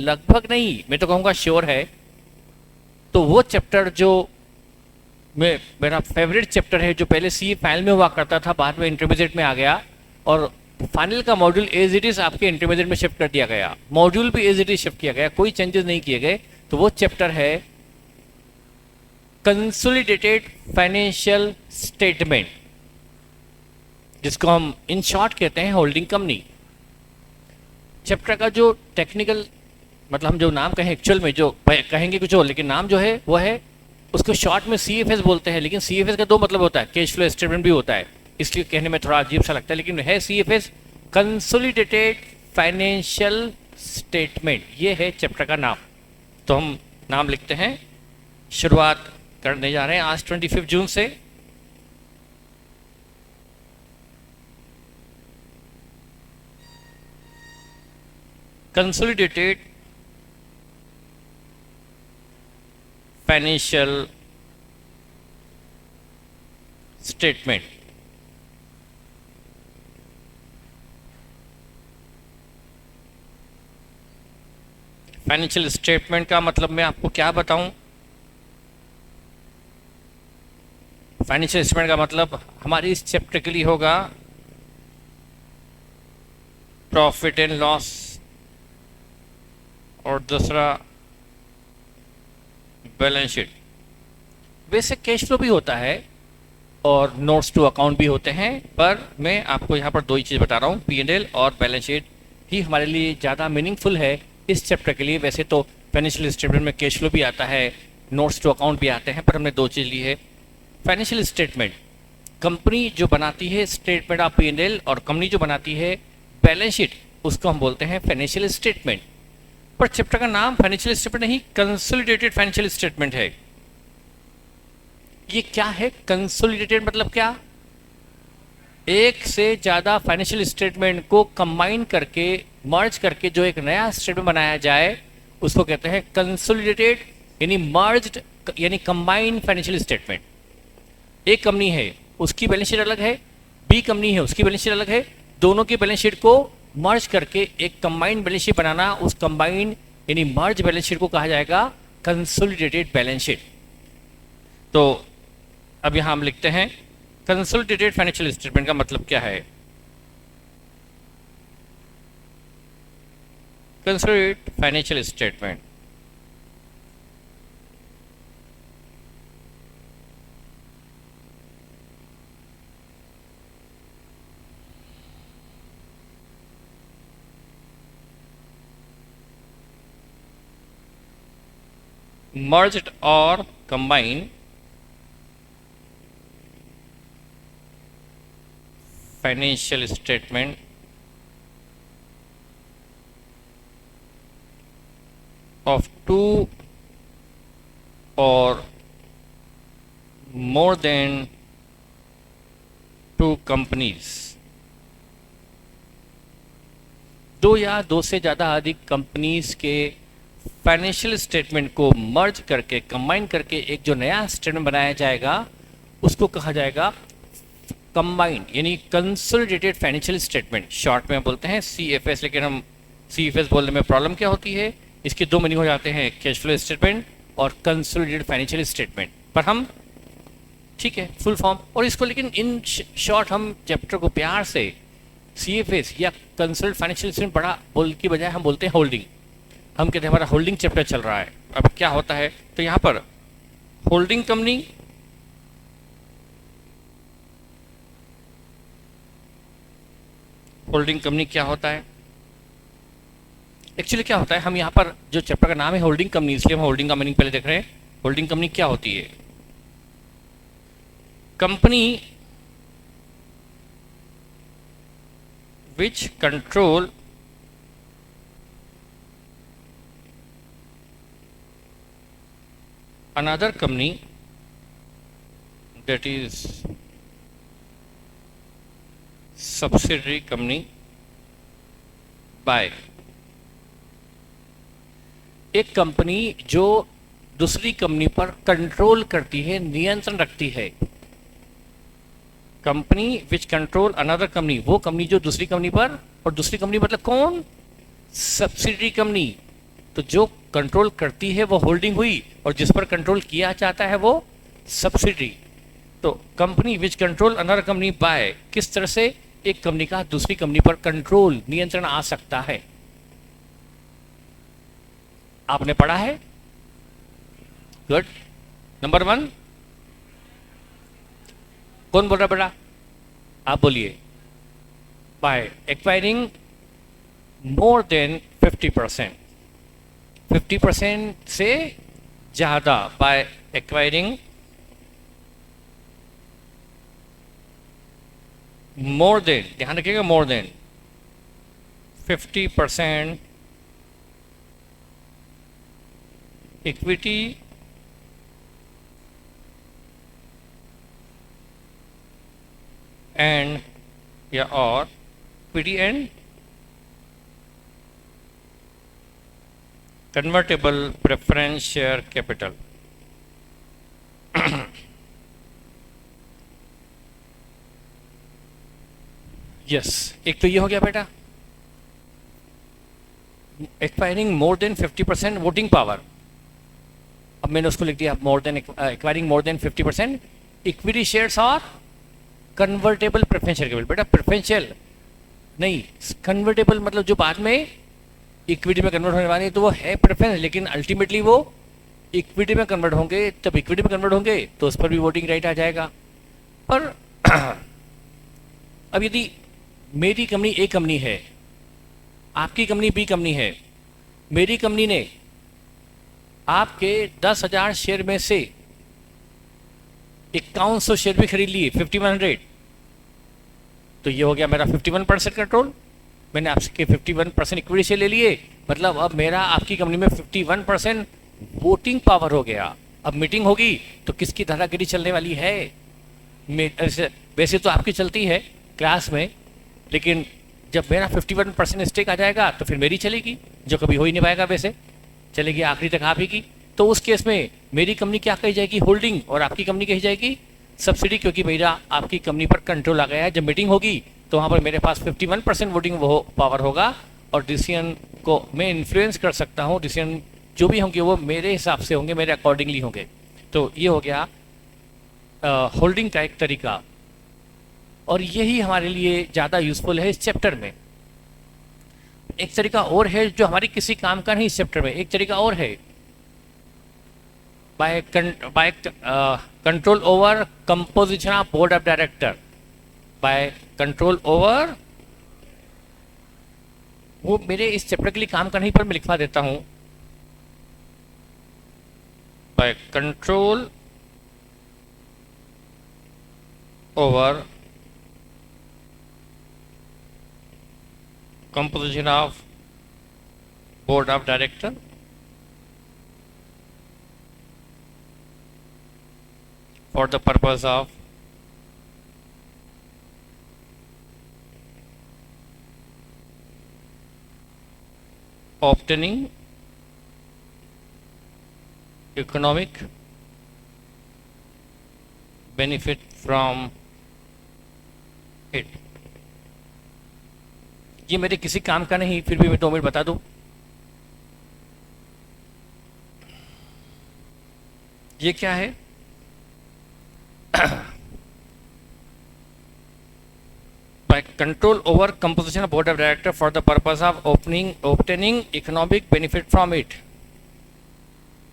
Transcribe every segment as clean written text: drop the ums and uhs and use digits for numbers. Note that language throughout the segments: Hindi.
लगभग नहीं, मैं तो कहूँगा श्योर है। तो वो चैप्टर जो मेरा फेवरेट चैप्टर है, जो पहले सी फाइनल में हुआ करता था, बाद में इंटरमीडिएट में आ गया, और फाइनल का मॉड्यूल एज इट इज आपके इंटरमीडिएट में शिफ्ट कर दिया गया, मॉड्यूल भी एज इट इज शिफ्ट किया गया, कोई चेंजेस नहीं किए गए। तो वो चैप्टर है कंसोलिडेटेड फाइनेंशियल स्टेटमेंट, जिसको हम इन शॉर्ट कहते हैं होल्डिंग कंपनी। चैप्टर का जो टेक्निकल मतलब हम जो नाम कहें, एक्चुअल में जो कहेंगे कुछ और, लेकिन नाम जो है वो है, उसको शॉर्ट में CFS बोलते हैं। लेकिन CFS का दो मतलब होता है, कैश फ्लो स्टेटमेंट भी होता है, इसलिए कहने में थोड़ा अजीब सा लगता है, लेकिन है CFS कंसोलिडेटेड फाइनेंशियल स्टेटमेंट, ये है चैप्टर का नाम। तो हम नाम लिखते हैं, शुरुआत करने जा रहे हैं आज 25 जून से। Consolidated financial statement. Financial statement का मतलब मैं आपको क्या बताऊं। फाइनेंशियल स्टेटमेंट का मतलब हमारी इस चैप्टर के लिए होगा प्रॉफिट एंड लॉस, और दूसरा बैलेंस शीट। वैसे कैश फ्लो भी होता है और नोट्स टू अकाउंट भी होते हैं, पर मैं आपको यहाँ पर दो ही चीज़ बता रहा हूँ, P&L और बैलेंस शीट ही हमारे लिए ज़्यादा मीनिंगफुल है इस चैप्टर के लिए। वैसे तो फाइनेंशियल स्टेटमेंट में कैश फ्लो भी आता है, नोट्स टू अकाउंट भी आते हैं, पर हमने दो चीज़ ली है। फाइनेंशियल स्टेटमेंट, कंपनी जो बनाती है स्टेटमेंट ऑफ P&L, और कंपनी जो बनाती है बैलेंस शीट, उसको हम बोलते हैं फाइनेंशियल स्टेटमेंट। पर चैप्टर का नाम फाइनेंशियल स्टेटमेंट नहीं, कंसोलिडेटेड फाइनेंशियल स्टेटमेंट है। ये क्या है कंसोलिडेटेड मतलब क्या? एक से ज़्यादा फाइनेंशियल स्टेटमेंट को कंबाइन करके, मर्ज करके जो एक नया स्टेटमेंट बनाया जाए, उसको कहते हैं कंसोलिडेटेड, यानी मर्ज्ड, यानी कंबाइंड फाइनेंशियल स्टेटमेंट। एक कंपनी है, उसकी बैलेंस शीट अलग है, बी कंपनी है, उसकी बैलेंस शीट अलग है, दोनों की बैलेंस शीट को मर्ज करके एक कंबाइंड बैलेंस शीट बनाना, उस कंबाइंड यानी मर्ज बैलेंस शीट को कहा जाएगा कंसोलिडेटेड बैलेंस शीट। तो अब यहां हम लिखते हैं कंसोलिडेटेड फाइनेंशियल स्टेटमेंट का मतलब क्या है। Consolidated financial statement merged or combined financial statement of two or more than two companies, दो या दो से ज़्यादा अधिक कंपनीज के फाइनेंशियल स्टेटमेंट को मर्ज करके, कंबाइन करके एक जो नया स्टेटमेंट बनाया जाएगा, उसको कहा जाएगा कंबाइंड यानी कंसोलिडेटेड फाइनेंशियल स्टेटमेंट। शॉर्ट में बोलते हैं CFS, लेकिन हम CFS बोलने में प्रॉब्लम क्या होती है, इसके दो मीनिंग हो जाते हैं, कैश फ्लो स्टेटमेंट और कंसोलिडेटेड फाइनेंशियल स्टेटमेंट। पर हम ठीक है फुल फॉर्म, और इसको लेकिन इन शॉर्ट हम चैप्टर को प्यार से CFS या कंसोलिडेटेड फाइनेंशियल स्टेटमेंट बड़ा बोल की बजाय हम बोलते हैं होल्डिंग। हम कहते हैं हमारा होल्डिंग चैप्टर चल रहा है। अब क्या होता है, तो यहाँ पर होल्डिंग कंपनी, होल्डिंग कंपनी क्या होता है, एक्चुअली क्या होता है, हम यहाँ पर जो चैप्टर का नाम है होल्डिंग कंपनी, इसलिए हम होल्डिंग का मीनिंग पहले देख रहे हैं। होल्डिंग कंपनी क्या होती है? Company which control another company that is subsidiary company by, एक कंपनी जो दूसरी कंपनी पर कंट्रोल करती है, नियंत्रण रखती है। Company which control another company, वो कंपनी जो दूसरी कंपनी पर, और दूसरी कंपनी मतलब कौन? Subsidiary company. तो जो कंट्रोल करती है वो होल्डिंग हुई, और जिस पर कंट्रोल किया जाता है वो सब्सिडी। तो company which control another company by, किस तरह से एक कंपनी का दूसरी कंपनी पर कंट्रोल, नियंत्रण आ सकता है, आपने पढ़ा है। गुड। नंबर 1 कौन बोल रहा बेटा? आप बोलिए। बाय एक्वायरिंग मोर देन 50%, 50% से ज़्यादा, बाय एक्वायरिंग मोर देन, ध्यान रखिएगा, मोर देन 50% इक्विटी एंड या और equity and convertible preference share capital. Yes, एक तो ये हो गया बेटा, acquiring more than 50% voting power. अब मैंने उसको लिख दिया more than, acquiring more than 50% equity shares और कन्वर्टेबल प्रेफरेंस शेयर कैपिटल। बेटा प्रेफरेंशियल नहीं, कन्वर्टेबल मतलब जो बाद में इक्विटी में कन्वर्ट होने वाली है, तो वो है प्रेफरेंस, लेकिन अल्टीमेटली वो इक्विटी में कन्वर्ट होंगे। तब इक्विटी में कन्वर्ट होंगे तो उस पर भी वोटिंग राइट आ जाएगा। पर अब यदि मेरी कंपनी ए कंपनी है, आपकी कंपनी बी कंपनी है, मेरी कंपनी ने आपके 10,000 शेयर में से 5100 शेयर भी खरीद लिए, 5100, तो ये हो गया मेरा 51% कंट्रोल। मैंने आपके 51% इक्विटी शेयर ले लिए, मतलब अब मेरा आपकी कंपनी में 51% वोटिंग पावर हो गया। अब मीटिंग होगी तो किसकी दादागिरी चलने वाली है? वैसे तो आपकी चलती है क्लास में, लेकिन जब मेरा 51% स्टेक आ जाएगा तो फिर मेरी चलेगी, जो कभी हो ही नहीं पाएगा, वैसे चलेगी आखिरी तक आप ही की। तो उस केस में मेरी कंपनी क्या कही जाएगी? होल्डिंग, और आपकी कंपनी कही जाएगी सब्सिडी, क्योंकि मेरा आपकी कंपनी पर कंट्रोल आ गया है। जब मीटिंग होगी तो वहाँ पर मेरे पास 51% वोटिंग पावर होगा, और डिसीजन को मैं इन्फ्लुएंस कर सकता हूँ। डिसीजन जो भी होंगे वो मेरे हिसाब से होंगे, मेरे अकॉर्डिंगली होंगे। तो ये हो गया होल्डिंग का एक तरीका, और यही हमारे लिए ज़्यादा यूज़फुल है इस चैप्टर में। एक तरीका और है जो हमारी किसी काम का नहीं इस चैप्टर में, एक तरीका और है, by control over composition of board of director, by control over, वो मेरे इस चैप्टर के लिए काम का नहीं, पर मैं लिखवा देता हूं, by control over composition of board of director for the purpose of obtaining economic benefit from it। ये मेरे किसी काम का नहीं, फिर भी मैं 2 मिनट बता दूं। ये क्या है? By control over composition of board of director for the purpose of obtaining economic benefit from it.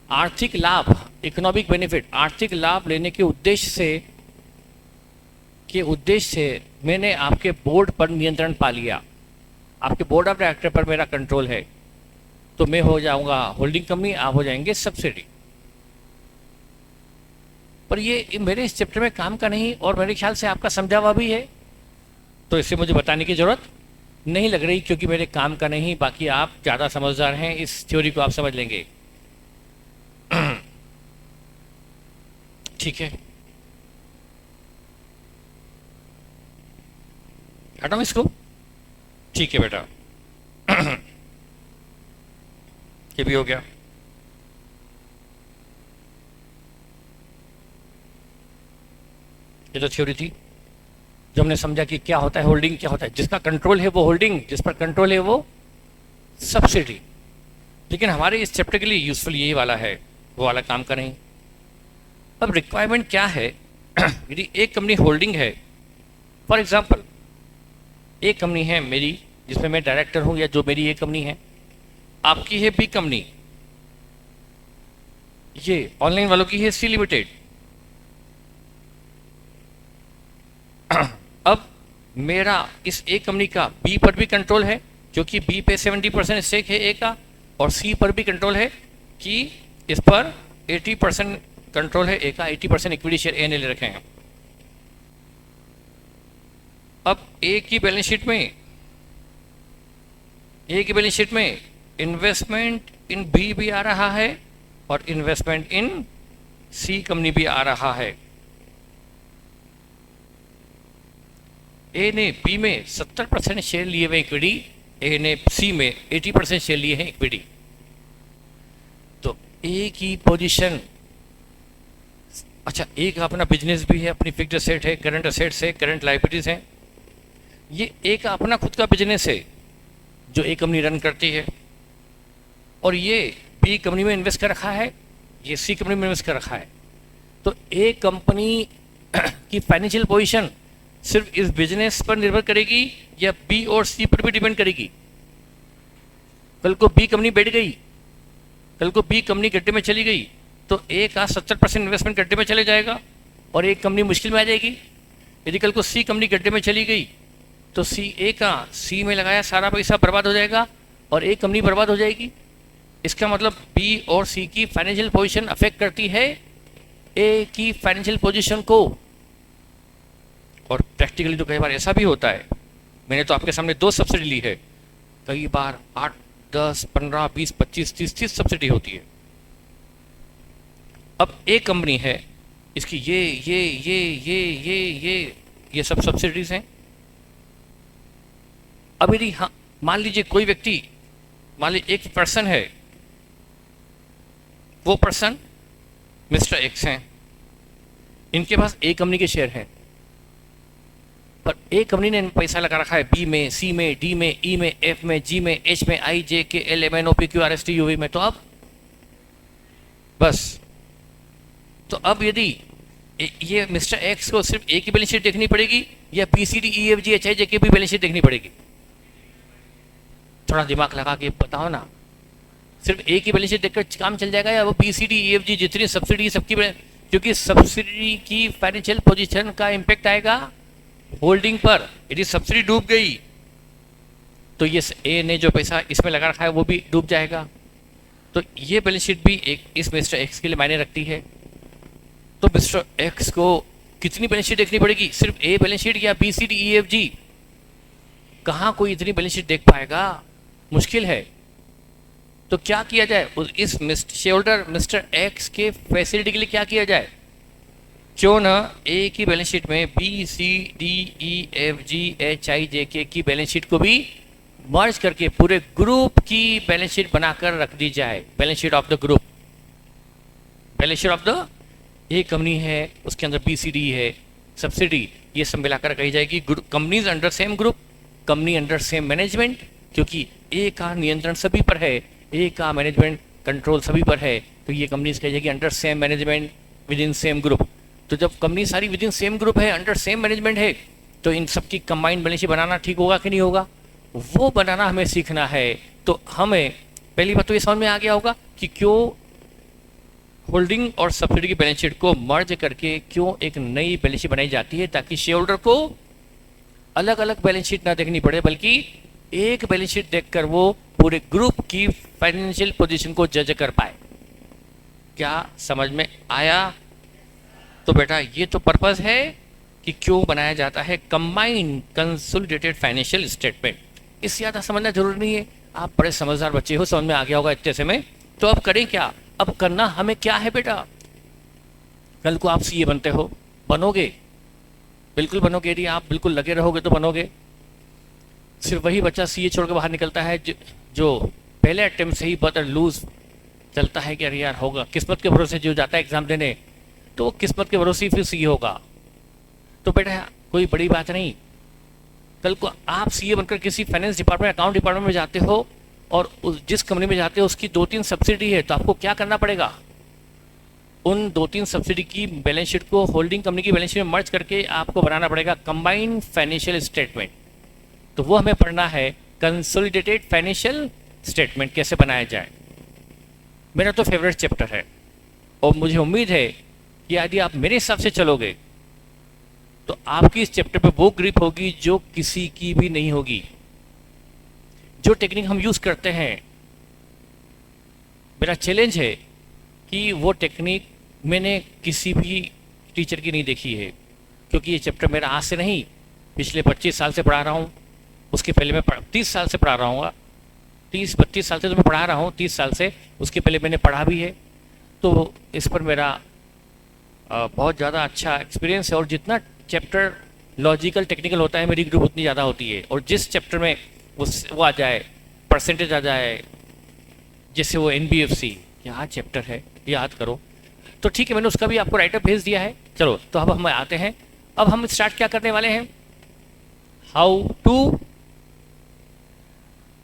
आर्थिक लाभ, इकोनॉमिक बेनिफिट, आर्थिक लाभ लेने के उद्देश्य से मैंने आपके बोर्ड पर नियंत्रण पा लिया, आपके बोर्ड ऑफ डायरेक्टर पर मेरा कंट्रोल है, तो मैं हो जाऊंगा होल्डिंग कंपनी, आप हो जाएंगे सब्सिडी। पर ये मेरे इस चैप्टर में काम का नहीं, और मेरे ख्याल से आपका समझा हुआ भी है, तो इससे मुझे बताने की जरूरत नहीं लग रही, क्योंकि मेरे काम का नहीं। बाकी आप ज़्यादा समझदार हैं, इस थ्योरी को आप समझ लेंगे। ठीक है, हटाओ इसको। ठीक है बेटा, ये भी हो गया। ये तो थ्योरी थी, जो हमने समझा कि क्या होता है होल्डिंग, क्या होता है। जिसका कंट्रोल है वो होल्डिंग, जिस पर कंट्रोल है वो सब्सिडी। लेकिन हमारे इस चैप्टर के लिए यूजफुल यही वाला है, वो वाला काम करें। अब रिक्वायरमेंट क्या है? यदि एक कंपनी होल्डिंग है, फॉर एग्जांपल एक कंपनी है मेरी जिसमें मैं डायरेक्टर हूँ, या जो मेरी एक कंपनी है, आपकी है बी कंपनी, ये ऑनलाइन वालों की है सी लिमिटेड। अब मेरा इस एक कंपनी का बी पर भी कंट्रोल है, क्योंकि बी पे 70% स्टेक है ए का, और सी पर भी कंट्रोल है कि इस पर 80% कंट्रोल है ए का, 80% इक्विटी शेयर ए ने ले रखे हैं। अब ए की बैलेंस शीट में इन्वेस्टमेंट इन बी भी आ रहा है और इन्वेस्टमेंट इन सी कंपनी भी आ रहा है। ए ने बी में 70% शेयर लिए हुए इक्विटी, ए ने सी में 80% शेयर लिए हैं इक्विटी। तो ए की पोजीशन, अच्छा ए का अपना बिजनेस भी है, अपनी फिक्स्ड एसेट है, करंट एसेट्स है, करंट लायबिलिटीज हैं। ये ए का अपना खुद का बिजनेस है जो ए कंपनी रन करती है, और ये बी कंपनी में इन्वेस्ट कर रखा है, ये सी कंपनी में इन्वेस्ट कर रखा है। तो ए कंपनी की फाइनेंशियल पोजीशन सिर्फ इस बिजनेस पर निर्भर करेगी या बी और सी पर भी डिपेंड करेगी? कल को बी कंपनी बैठ गई, कल को बी कंपनी गड्ढे में चली गई, तो ए का 70% इन्वेस्टमेंट गड्ढे में चले जाएगा और एक कंपनी मुश्किल में आ जाएगी। यदि कल को सी कंपनी गड्ढे में चली गई तो ए का सी में लगाया सारा पैसा बर्बाद हो जाएगा और एक कंपनी बर्बाद हो जाएगी। इसका मतलब बी और सी की फाइनेंशियल पोजीशन अफेक्ट करती है ए की फाइनेंशियल पोजीशन को। और प्रैक्टिकली तो कई बार ऐसा भी होता है, मैंने तो आपके सामने 2 सब्सिडी ली है, कई बार 8, 10, 15, 20, 25, 30 सब्सिडी होती है। अब एक कंपनी है, इसकी ये सब सब्सिडीज हैं। अब यदि हाँ मान लीजिए कोई व्यक्ति, मान लीजिए एक पर्सन है, वो पर्सन मिस्टर एक्स हैं, इनके पास ए कंपनी के शेयर हैं, पर ए कंपनी ने पैसा लगा रखा है बी में, सी में, डी में, ई में, एफ में, जी में, एच में, I, J, K, L, M, N, O, P, Q, R, S, T, U, V में। तो अब बस, तो अब यदि ये मिस्टर एक्स को सिर्फ ए की बैलेंस शीट देखनी पड़ेगी या बी, सी, डी, ई, एफ, जी, एच, आई, जे की भी बैलेंस शीट देखनी पड़ेगी? थोड़ा दिमाग लगा के बताओ ना। सिर्फ ए की बैलेंस शीट देखकर काम चल जाएगा या वो बी, सी, डी, ई, एफ, जी जितनी सब्सिडी सबकी, क्योंकि सब्सिडी की फाइनेंशियल पोजीशन का इंपैक्ट आएगा होल्डिंग पर। यदि सब्सिडी डूब गई तो ये ए ने जो पैसा इसमें लगा रखा है वो भी डूब जाएगा। तो ये बैलेंस शीट भी एक इस मिस्टर एक्स के लिए मायने रखती है। तो मिस्टर एक्स को कितनी बैलेंस शीट देखनी पड़ेगी? सिर्फ ए बैलेंस शीट या बी, सी, डी, ई, एफ, जी? कहाँ कोई इतनी बैलेंस शीट देख पाएगा, मुश्किल है। तो क्या किया जाए? इस शेयर होल्डर मिस्टर एक्स के फैसिलिटी के लिए क्या किया जाए? क्यों ना ए की बैलेंस शीट में बी, सी, डी, ई, एफ, जी, एच, आई, जे, के की बैलेंस शीट को भी मर्ज करके पूरे ग्रुप की बैलेंस शीट बनाकर रख दी जाए। Balance sheet of the group, balance sheet of the A company है, उसके अंदर बी, सी, डी है, सब्सिडी, ये सब मिलाकर कही जाएगी companies under same group, company under same management, क्योंकि ए का नियंत्रण सभी पर है, ए का मैनेजमेंट कंट्रोल सभी पर है, तो ये कंपनीज कही जाएगी under same management with in same group. तो जब कंपनी सारी विद इन सेम ग्रुप है, अंडर सेम मैनेजमेंट है, तो इन सबकी कंबाइंड बैलेंस शीट बनाना ठीक होगा कि नहीं होगा? वो बनाना हमें सीखना है। तो हमें पहली बात तो ये समझ में आ गया होगा कि क्यों होल्डिंग और सब्सिडी की बैलेंस शीट को मर्ज करके क्यों एक नई बैलेंस शीट बनाई जाती है, ताकि शेयर होल्डर को अलग अलग बैलेंस शीट ना देखनी पड़े, बल्कि एक बैलेंस शीट देखकर वो पूरे ग्रुप की फाइनेंशियल पोजीशन को जज कर पाए। क्या समझ में आया? तो बेटा ये तो पर्पस है कि क्यों बनाया जाता है कंबाइंड कंसोलिडेटेड फाइनेंशियल स्टेटमेंट। इससे ज़्यादा समझना जरूरी नहीं है, आप बड़े समझदार बच्चे हो, समझ में आ गया होगा इतने से में। तो अब करें क्या? अब करना हमें क्या है बेटा? कल को आप सीए बनते हो, बनोगे, बिल्कुल बनोगे, यदि आप बिल्कुल लगे रहोगे तो बनोगे। सिर्फ वही बच्चा सीए छोड़ के बाहर निकलता है जो पहले अटेम्प्ट से ही बट लूज चलता है कि अरे यार होगा, किस्मत के भरोसे जो जाता है एग्जाम देने, तो वो किस्मत के भरोसे ही फिर सीए होगा। तो बेटा कोई बड़ी बात नहीं, कल को आप सीए बनकर किसी फाइनेंस डिपार्टमेंट, अकाउंट डिपार्टमेंट में जाते हो और जिस कंपनी में जाते हो उसकी 2-3 सब्सिडी है, तो आपको क्या करना पड़ेगा, उन 2-3 सब्सिडी की बैलेंस शीट को होल्डिंग कंपनी की बैलेंस शीट में मर्ज करके आपको बनाना पड़ेगा कंबाइंड फाइनेंशियल स्टेटमेंट। तो वो हमें पढ़ना है कंसोलिडेटेड फाइनेंशियल स्टेटमेंट कैसे बनाया जाए। मेरा तो फेवरेट चैप्टर है और मुझे उम्मीद है कि यदि आप मेरे हिसाब से चलोगे तो आपकी इस चैप्टर पे वो ग्रिप होगी जो किसी की भी नहीं होगी। जो टेक्निक हम यूज़ करते हैं, मेरा चैलेंज है कि वो टेक्निक मैंने किसी भी टीचर की नहीं देखी है, क्योंकि ये चैप्टर मेरा आज से नहीं, पिछले 25 साल से पढ़ा रहा हूँ। उसके पहले मैं 30 साल से पढ़ा रहा हूँ, 30-32 साल से तो मैं पढ़ा रहा हूँ, 30 साल से उसके पहले मैंने पढ़ा भी है। तो इस पर मेरा बहुत ज़्यादा अच्छा एक्सपीरियंस है। और जितना चैप्टर लॉजिकल टेक्निकल होता है, मेरी ग्रुप उतनी ज़्यादा होती है। और जिस चैप्टर में वो आ जाए, परसेंटेज आ जाए, जैसे वो NBFC, क्या चैप्टर है, याद करो, तो ठीक है, मैंने उसका भी आपको राइटअप भेज दिया है। चलो, तो अब हम आते हैं, अब हम स्टार्ट क्या करने वाले हैं, how to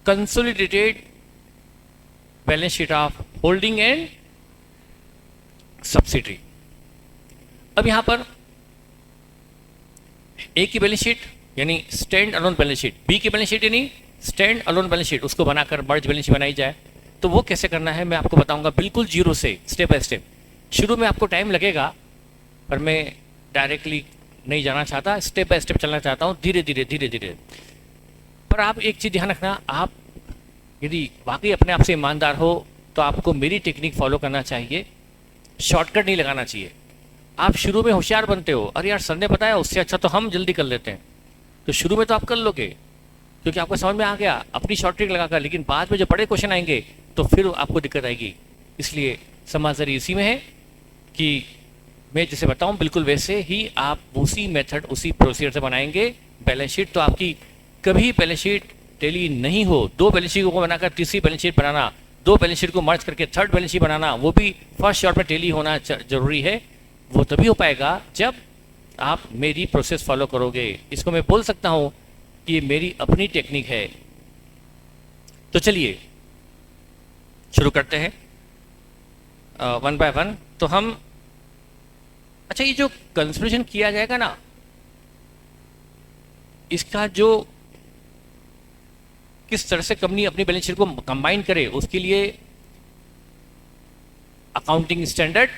consolidated balance sheet of holding and subsidiary. अब यहां पर ए की बैलेंस शीट यानी stand alone balance sheet, B की बैलेंस शीट यानी स्टैंड अलोन बैलेंस शीट, उसको बनाकर मर्ज बैलेंस शीट बनाई जाए। तो वो कैसे करना है मैं आपको बताऊंगा, बिल्कुल जीरो से, स्टेप बाय स्टेप। शुरू में आपको टाइम लगेगा, पर मैं डायरेक्टली नहीं जाना चाहता, स्टेप बाय स्टेप चलना चाहता हूँ, धीरे धीरे धीरे धीरे। पर आप एक चीज़ ध्यान रखना, आप यदि वाकई अपने आप से ईमानदार हो तो आपको मेरी टेक्निक फॉलो करना चाहिए, शॉर्टकट नहीं लगाना चाहिए। आप शुरू में होशियार बनते हो, अरे यार सर ने बताया, उससे अच्छा तो हम जल्दी कर लेते हैं, तो शुरू में तो आप कर लोगे क्योंकि आपको समझ में आ गया अपनी शॉर्ट ट्रिक लगाकर, लेकिन बाद में जब बड़े क्वेश्चन आएंगे तो फिर आपको दिक्कत आएगी। इसलिए समझदारी इसी में है कि मैं जैसे बताऊं बिल्कुल वैसे ही आप उसी मेथड उसी प्रोसीजर से बनाएंगे बैलेंस शीट। तो आपकी कभी बैलेंस शीट टेली नहीं हो, 2 बैलेंस शीट को बनाकर तीसरी बैलेंस शीट बनाना, 2 बैलेंस शीट को मर्ज करके थर्ड बैलेंस शीट बनाना, वो भी फर्स्ट शॉट में टेली होना जरूरी है। वो तभी हो पाएगा जब आप मेरी प्रोसेस फॉलो करोगे। इसको मैं बोल सकता हूँ कि ये मेरी अपनी टेक्निक है। तो चलिए शुरू करते हैं वन बाय वन। तो हम, अच्छा, ये जो कंसोलिडेशन किया जाएगा ना, इसका जो किस तरह से कंपनी अपनी बैलेंस शीट को कंबाइन करे, उसके लिए अकाउंटिंग स्टैंडर्ड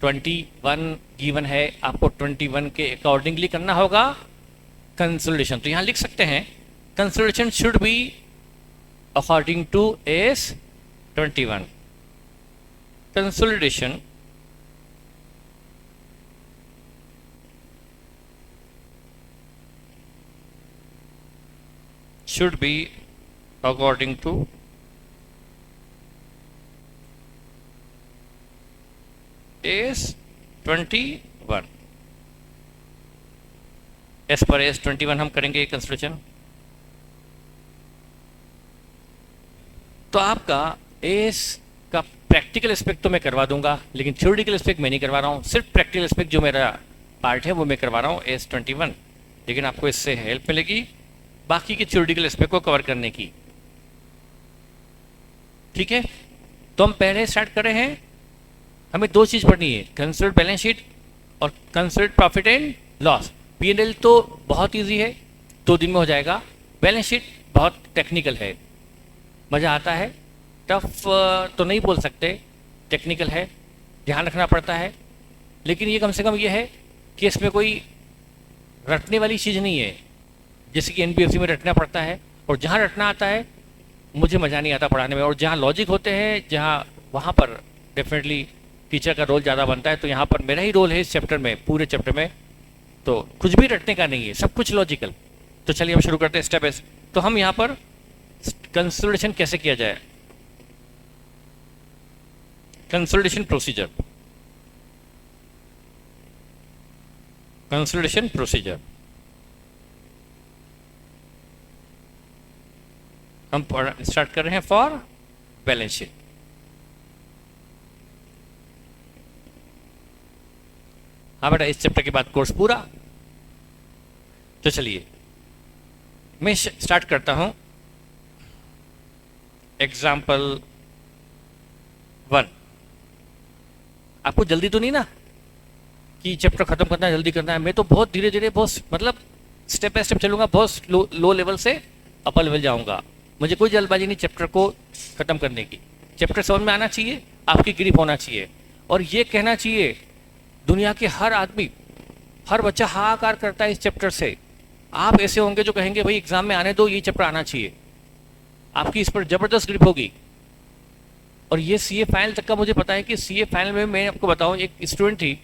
21 गिवन है, आपको 21 के अकॉर्डिंगली करना होगा कंसोलिडेशन। तो यहां लिख सकते हैं consolidation should be according to AS 21। कंसोलिडेशन should be according to AS 21। S पर AS 21 हम करेंगे कंसोलिडेशन। तो आपका AS का प्रैक्टिकल एस्पेक्ट तो मैं करवा दूंगा, लेकिन थ्योरेटिकल एस्पेक्ट मैं नहीं करवा रहा हूँ। सिर्फ प्रैक्टिकल एस्पेक्ट जो मेरा पार्ट है वो मैं करवा रहा हूँ AS 21, लेकिन आपको इससे हेल्प मिलेगी बाकी के थ्योरेटिकल एस्पेक्ट को कवर करने की। ठीक है, तो हम पहले स्टार्ट कर रहे हैं। हमें 2 चीज़ पढ़नी है, कंसोलिडेटेड बैलेंस शीट और consolidated profit and loss. P&L तो बहुत इजी है, 2 दिन में हो जाएगा। बैलेंस शीट बहुत टेक्निकल है, मज़ा आता है, टफ तो नहीं बोल सकते, टेक्निकल है, ध्यान रखना पड़ता है। लेकिन ये कम से कम ये है कि इसमें कोई रटने वाली चीज़ नहीं है, जैसे कि NBFC में रटना पड़ता है। और जहाँ रटना आता है मुझे मज़ा नहीं आता पढ़ाने में, और जहाँ लॉजिक होते हैं जहाँ, वहाँ पर डेफिनेटली टीचर का रोल ज़्यादा बनता है। तो यहाँ पर मेरा ही रोल है इस चैप्टर में, पूरे चैप्टर में, तो कुछ भी रटने का नहीं है, सब कुछ लॉजिकल। तो चलिए हम शुरू करते हैं स्टेप बाय स्टेप। तो हम यहाँ पर कंसोलिडेशन कैसे किया जाए, कंसोलिडेशन प्रोसीजर, कंसोलिडेशन प्रोसीजर हम स्टार्ट कर रहे हैं फॉर बैलेंस शीट। हाँ बेटा, इस चैप्टर के बाद कोर्स पूरा। तो चलिए मैं स्टार्ट करता हूं एग्जाम्पल 1। आपको जल्दी तो नहीं ना कि चैप्टर खत्म करना है, जल्दी करना है। मैं तो बहुत धीरे धीरे, बहुत मतलब स्टेप बाय स्टेप चलूंगा, बहुत लो लेवल से अपर लेवल जाऊंगा। मुझे कोई जल्दबाजी नहीं चैप्टर को खत्म करने की। चैप्टर समझ में आना चाहिए, आपकी ग्रिप होना चाहिए, और ये कहना चाहिए दुनिया के हर आदमी, हर बच्चा हाहाकार करता है इस चैप्टर से। आप ऐसे होंगे जो कहेंगे भाई एग्जाम में आने दो, ये चैप्टर आना चाहिए। आपकी इस पर जबरदस्त ग्रिप होगी। और ये सीए फाइनल तक का मुझे पता है कि सीए फाइनल में मैं आपको बताऊं, एक स्टूडेंट थी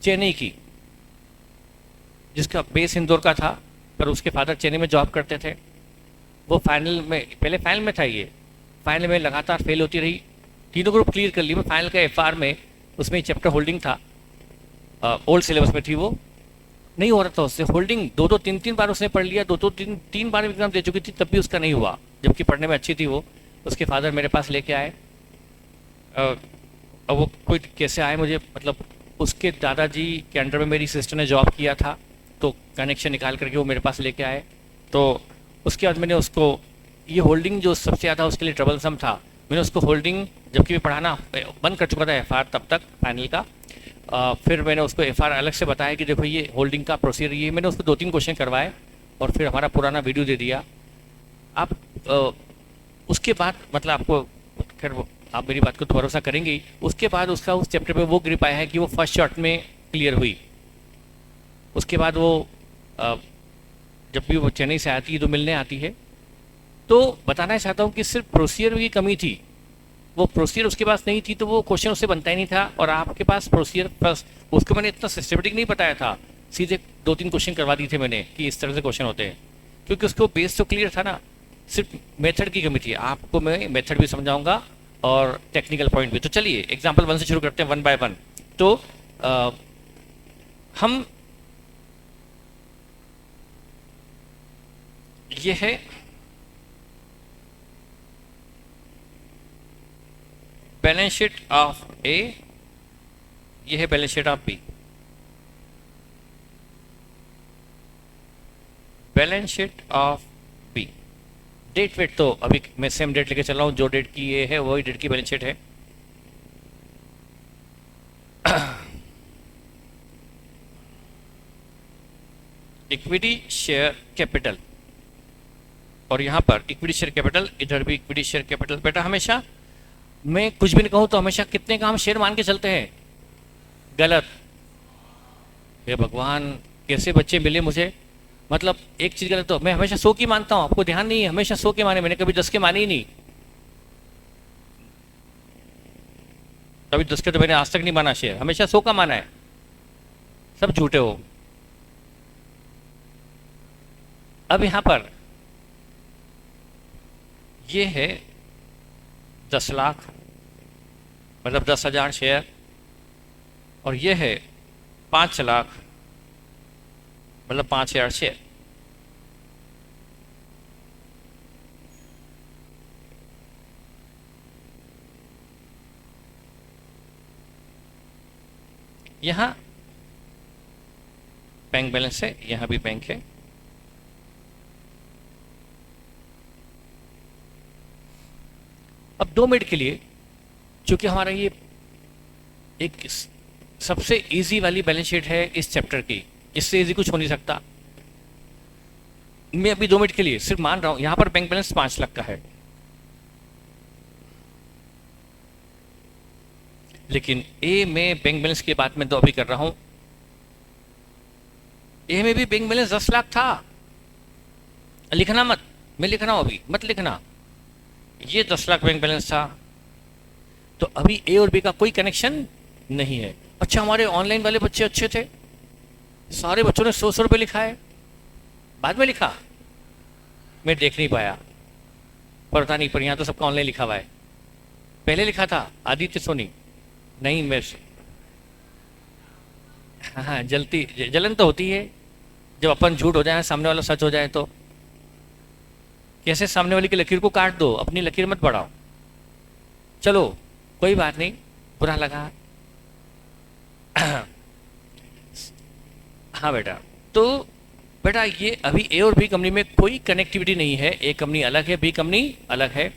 चेन्नई की, जिसका बेस इंदौर का था, पर उसके फादर चेन्नई में जॉब करते थे। वो फाइनल में, पहले फाइनल में था, ये फाइनल में लगातार फेल होती रही। तीनों ग्रुप क्लियर कर ली। मैं फाइनल का एफआर में, उसमें चैप्टर होल्डिंग था, ओल्ड सिलेबस में थी, वो नहीं हो रहा था उससे। होल्डिंग दो दो तीन तीन बार उसने पढ़ लिया, दो दो तीन बार एग्जाम दे चुकी थी, तब भी उसका नहीं हुआ, जबकि पढ़ने में अच्छी थी वो। उसके फादर मेरे पास लेके आए। अब वो कोई कैसे आए मुझे, मतलब उसके दादाजी के अंडर में मेरी सिस्टर ने जॉब किया था, तो कनेक्शन निकाल करके वो मेरे पास लेके आए। तो उसके बाद मैंने उसको, ये होल्डिंग जो सबसे ज़्यादा उसके लिए ट्रबलसम था, मैंने उसको होल्डिंग, जबकि मैं पढ़ाना बंद कर चुका था एफआर तब तक फाइनल का, फिर मैंने उसको एफआर अलग से बताया कि देखो ये होल्डिंग का प्रोसीजर ये। मैंने उसको 2-3 क्वेश्चन करवाए और फिर हमारा पुराना वीडियो दे दिया। आप उसके बाद, मतलब आपको, खैर आप मेरी बात को तो भरोसा करेंगे ही। उसके बाद उसका उस चैप्टर पे वो ग्रिप आया है कि वो फर्स्ट शॉट में क्लियर हुई। उसके बाद वो जब भी वो चेन्नई से आती है तो मिलने आती है। तो बताना चाहता हूँ कि सिर्फ प्रोसीजर की कमी थी, वो प्रोसीजर उसके पास नहीं थी, तो वो क्वेश्चन उससे बनता ही नहीं था। और आपके पास प्रोसीजर प्लस, उसको मैंने इतना सिस्टमेटिक नहीं बताया था, सीधे 2-3 क्वेश्चन करवा दिए थे मैंने कि इस तरह से क्वेश्चन होते हैं, क्योंकि उसको बेस तो क्लियर था ना, सिर्फ मेथड की कमी थी। आपको मैं मेथड भी समझाऊंगा और टेक्निकल पॉइंट भी। तो चलिए एग्जाम्पल 1 से शुरू करते हैं, 1 बाय 1। तो हम, ये है बैलेंस शीट ऑफ ए, ये है balance sheet of B. Balance sheet of B, डेट वेट तो अभी मैं सेम डेट लेके चल रहा हूँ, जो डेट की ये है वही डेट की बैलेंस शीट है। इक्विटी शेयर कैपिटल, और यहाँ पर इक्विटी शेयर कैपिटल, इधर भी इक्विटी शेयर कैपिटल। बेटा हमेशा मैं कुछ भी नहीं कहूँ तो हमेशा कितने का हम शेयर मान के चलते हैं, गलत। हे भगवान, कैसे बच्चे मिले मुझे, मतलब एक चीज़ गलत, तो मैं हमेशा 100 की मानता हूँ, आपको ध्यान नहीं है, हमेशा 100 के माने, मैंने कभी 10 के माने ही नहीं। कभी 10 के तो मैंने आज तक नहीं माना शेयर, हमेशा 100 का माना है। सब झूठे हो। अब यहाँ पर ये है 10 लाख, मतलब 10,000 शेयर, और ये है 5 लाख, मतलब 5,000 शेयर। यहां बैंक बैलेंस है, यहां भी बैंक है। अब 2 मिनट के लिए, चूंकि हमारा ये एक सबसे इजी वाली बैलेंस शीट है इस चैप्टर की, इससे इजी कुछ हो नहीं सकता। मैं अभी 2 मिनट के लिए सिर्फ मान रहा हूं, यहां पर बैंक बैलेंस 5 लाख का है, लेकिन ए में बैंक बैलेंस की बात मैं तो अभी कर रहा हूं। ए में भी बैंक बैलेंस 10 लाख था, लिखना मत, मैं लिख रहा हूं अभी, मत लिखना। ये 10 लाख बैंक बैलेंस था, तो अभी ए और बी का कोई कनेक्शन नहीं है। अच्छा, हमारे ऑनलाइन वाले बच्चे अच्छे थे, सारे बच्चों ने 100 रुपये लिखा है, बाद में लिखा, मैं देख नहीं पाया, पता नहीं, पर यहाँ तो सबका ऑनलाइन लिखा हुआ है। पहले लिखा था आदित्य सोनी, नहीं मैं, हाँ जलन तो होती है जब अपन झूठ हो जाए, सामने वाला सच हो जाए तो। कैसे सामने वाली की लकीर को काट दो, अपनी लकीर मत बढ़ाओ। चलो कोई बात नहीं, बुरा लगा। हाँ बेटा, तो बेटा ये अभी ए और बी कंपनी में कोई कनेक्टिविटी नहीं है, ए कंपनी अलग है, बी कंपनी अलग है।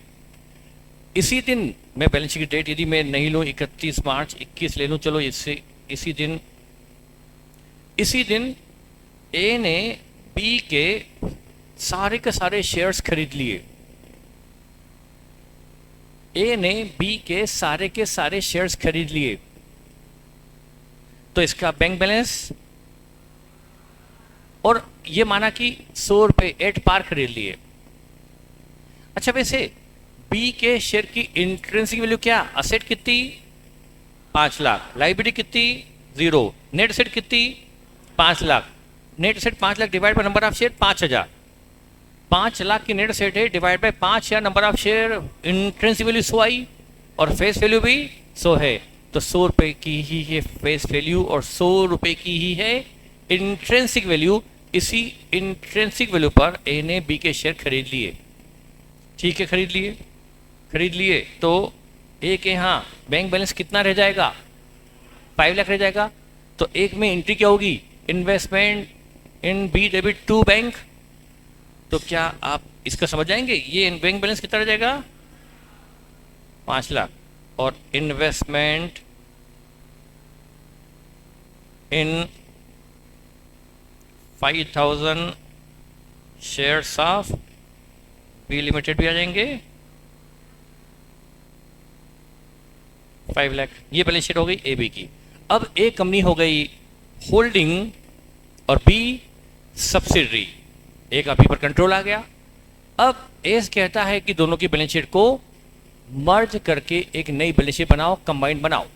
इसी दिन मैं बैलेंस शीट की डेट यदि मैं नहीं लूँ 31 मार्च 21 ले लूँ, चलो इससे इसी दिन ए ने बी के सारे शेयर्स खरीद लिए। ए ने बी के सारे शेयर्स खरीद लिए, तो इसका बैंक बैलेंस, और ये माना कि 100 रुपये एट पार खरीद लिए। अच्छा, वैसे बी के शेयर की इंट्रिंसिक वैल्यू क्या, असेट कितनी 5 लाख, लाइबिलिटी कितनी 0, नेट असेट कितनी 5 lakh, net asset 5 lakh divide by number of share 5000, 5 lakh की नेट असेट है डिवाइड बाय 5 या number of share, intrinsic value 100 आई और फेस वैल्यू भी 100 है, तो 100 रुपये की ही है फेस वैल्यू और 100 रुपये की ही है इंट्रिंसिक वैल्यू। इसी इंट्रिंसिक वैल्यू पर ए ने बी के शेयर खरीद लिए। ठीक है, खरीद लिए तो ए के यहाँ बैंक बैलेंस कितना रह जाएगा, 5 लाख रह जाएगा। तो एक में एंट्री क्या होगी, investment in B debit to bank. तो क्या आप इसका समझ जाएंगे, ये बैंक बैलेंस कितना रह जाएगा 5 लाख, और investment in 5000 shares of B limited भी आ जाएंगे 5 लाख। ये बैलेंस शीट हो गई ए बी की। अब ए कंपनी हो गई होल्डिंग और बी सब्सिडरी, ए का बी पर कंट्रोल आ गया। अब एस कहता है कि दोनों की बैलेंस शीट को मर्ज करके एक नई बैलेंस शीट बनाओ, कंबाइंड बनाओ।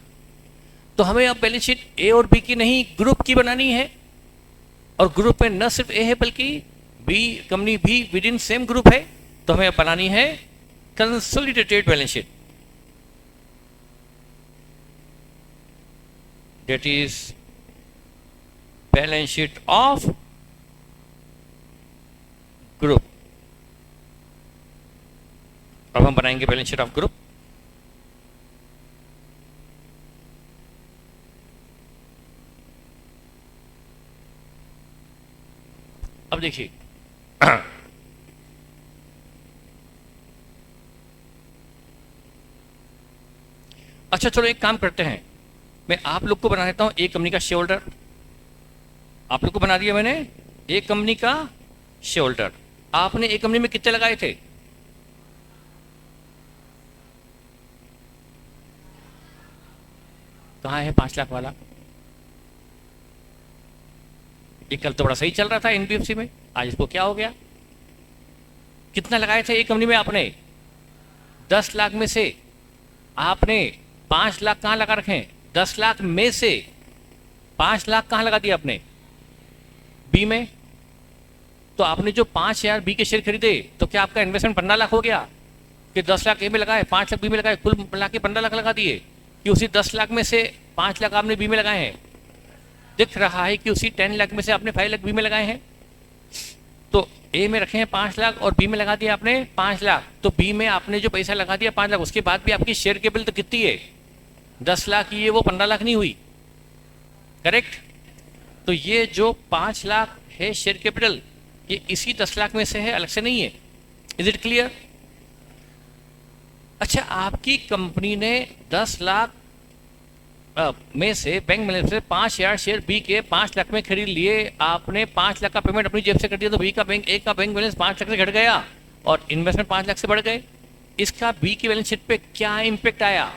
तो हमें अब बैलेंस शीट ए और बी की नहीं, ग्रुप की बनानी है, और ग्रुप में न सिर्फ ए है बल्कि बी कंपनी भी विद इन सेम ग्रुप है। तो हमें अब बनानी है consolidated balance sheet, that is balance sheet of group। अब हम बनाएंगे बैलेंस शीट ऑफ ग्रुप। अब देखिए अच्छा चलो एक काम करते हैं, मैं आप लोग को बना देता हूं एक कंपनी का शेयर होल्डर। आप लोग को बना दिया मैंने एक कंपनी का शेयर होल्डर। आपने एक कंपनी में कितने लगाए थे, कहाँ है 5 लाख वाला? ये कल तो बड़ा सही चल रहा था एनबीएफसी में, आज इसको क्या हो गया? कितना लगाए थे एक कंपनी में आपने? 10 लाख में से आपने 5 लाख कहाँ लगा रखे हैं? 10 लाख में से 5 लाख कहाँ लगा दिया आपने? बी में। तो आपने जो 5000 बी के शेयर खरीदे, तो क्या आपका इन्वेस्टमेंट 15 लाख हो गया? कि 10 लाख ए में लगाए, 5 लाख बी में लगाए, कुल मिला के 15 लाख लगा दिए? कि उसी 10 लाख में से 5 लाख आपने बी में लगाए हैं? दिख रहा है कि उसी 10 लाख में से आपने 5 लाख बी में लगाए हैं। तो ए में रखे हैं 5 लाख और बी में लगा दिया आपने 5 लाख। तो बी में आपने जो पैसा लगा दिया 5 लाख, उसके बाद भी आपकी शेयर कैपिटल तो कितनी है? 10 लाख की है, वो 15 लाख नहीं हुई, करेक्ट? तो ये जो 5 लाख है शेयर कैपिटल, ये इसी 10 लाख में से है, अलग से नहीं है। Is it clear? अच्छा, आपकी कंपनी ने 10 लाख में से बैंक बैलेंस से 5000 शेयर बी के 5 लाख में खरीद लिए। आपने 5 लाख का पेमेंट अपनी जेब से कर दिया, तो बी का बैंक ए का बैंक बैलेंस 5 लाख से घट गया और इन्वेस्टमेंट 5 लाख से बढ़ गए। इसका बी की बैलेंस शीट पे क्या इंपैक्ट आया?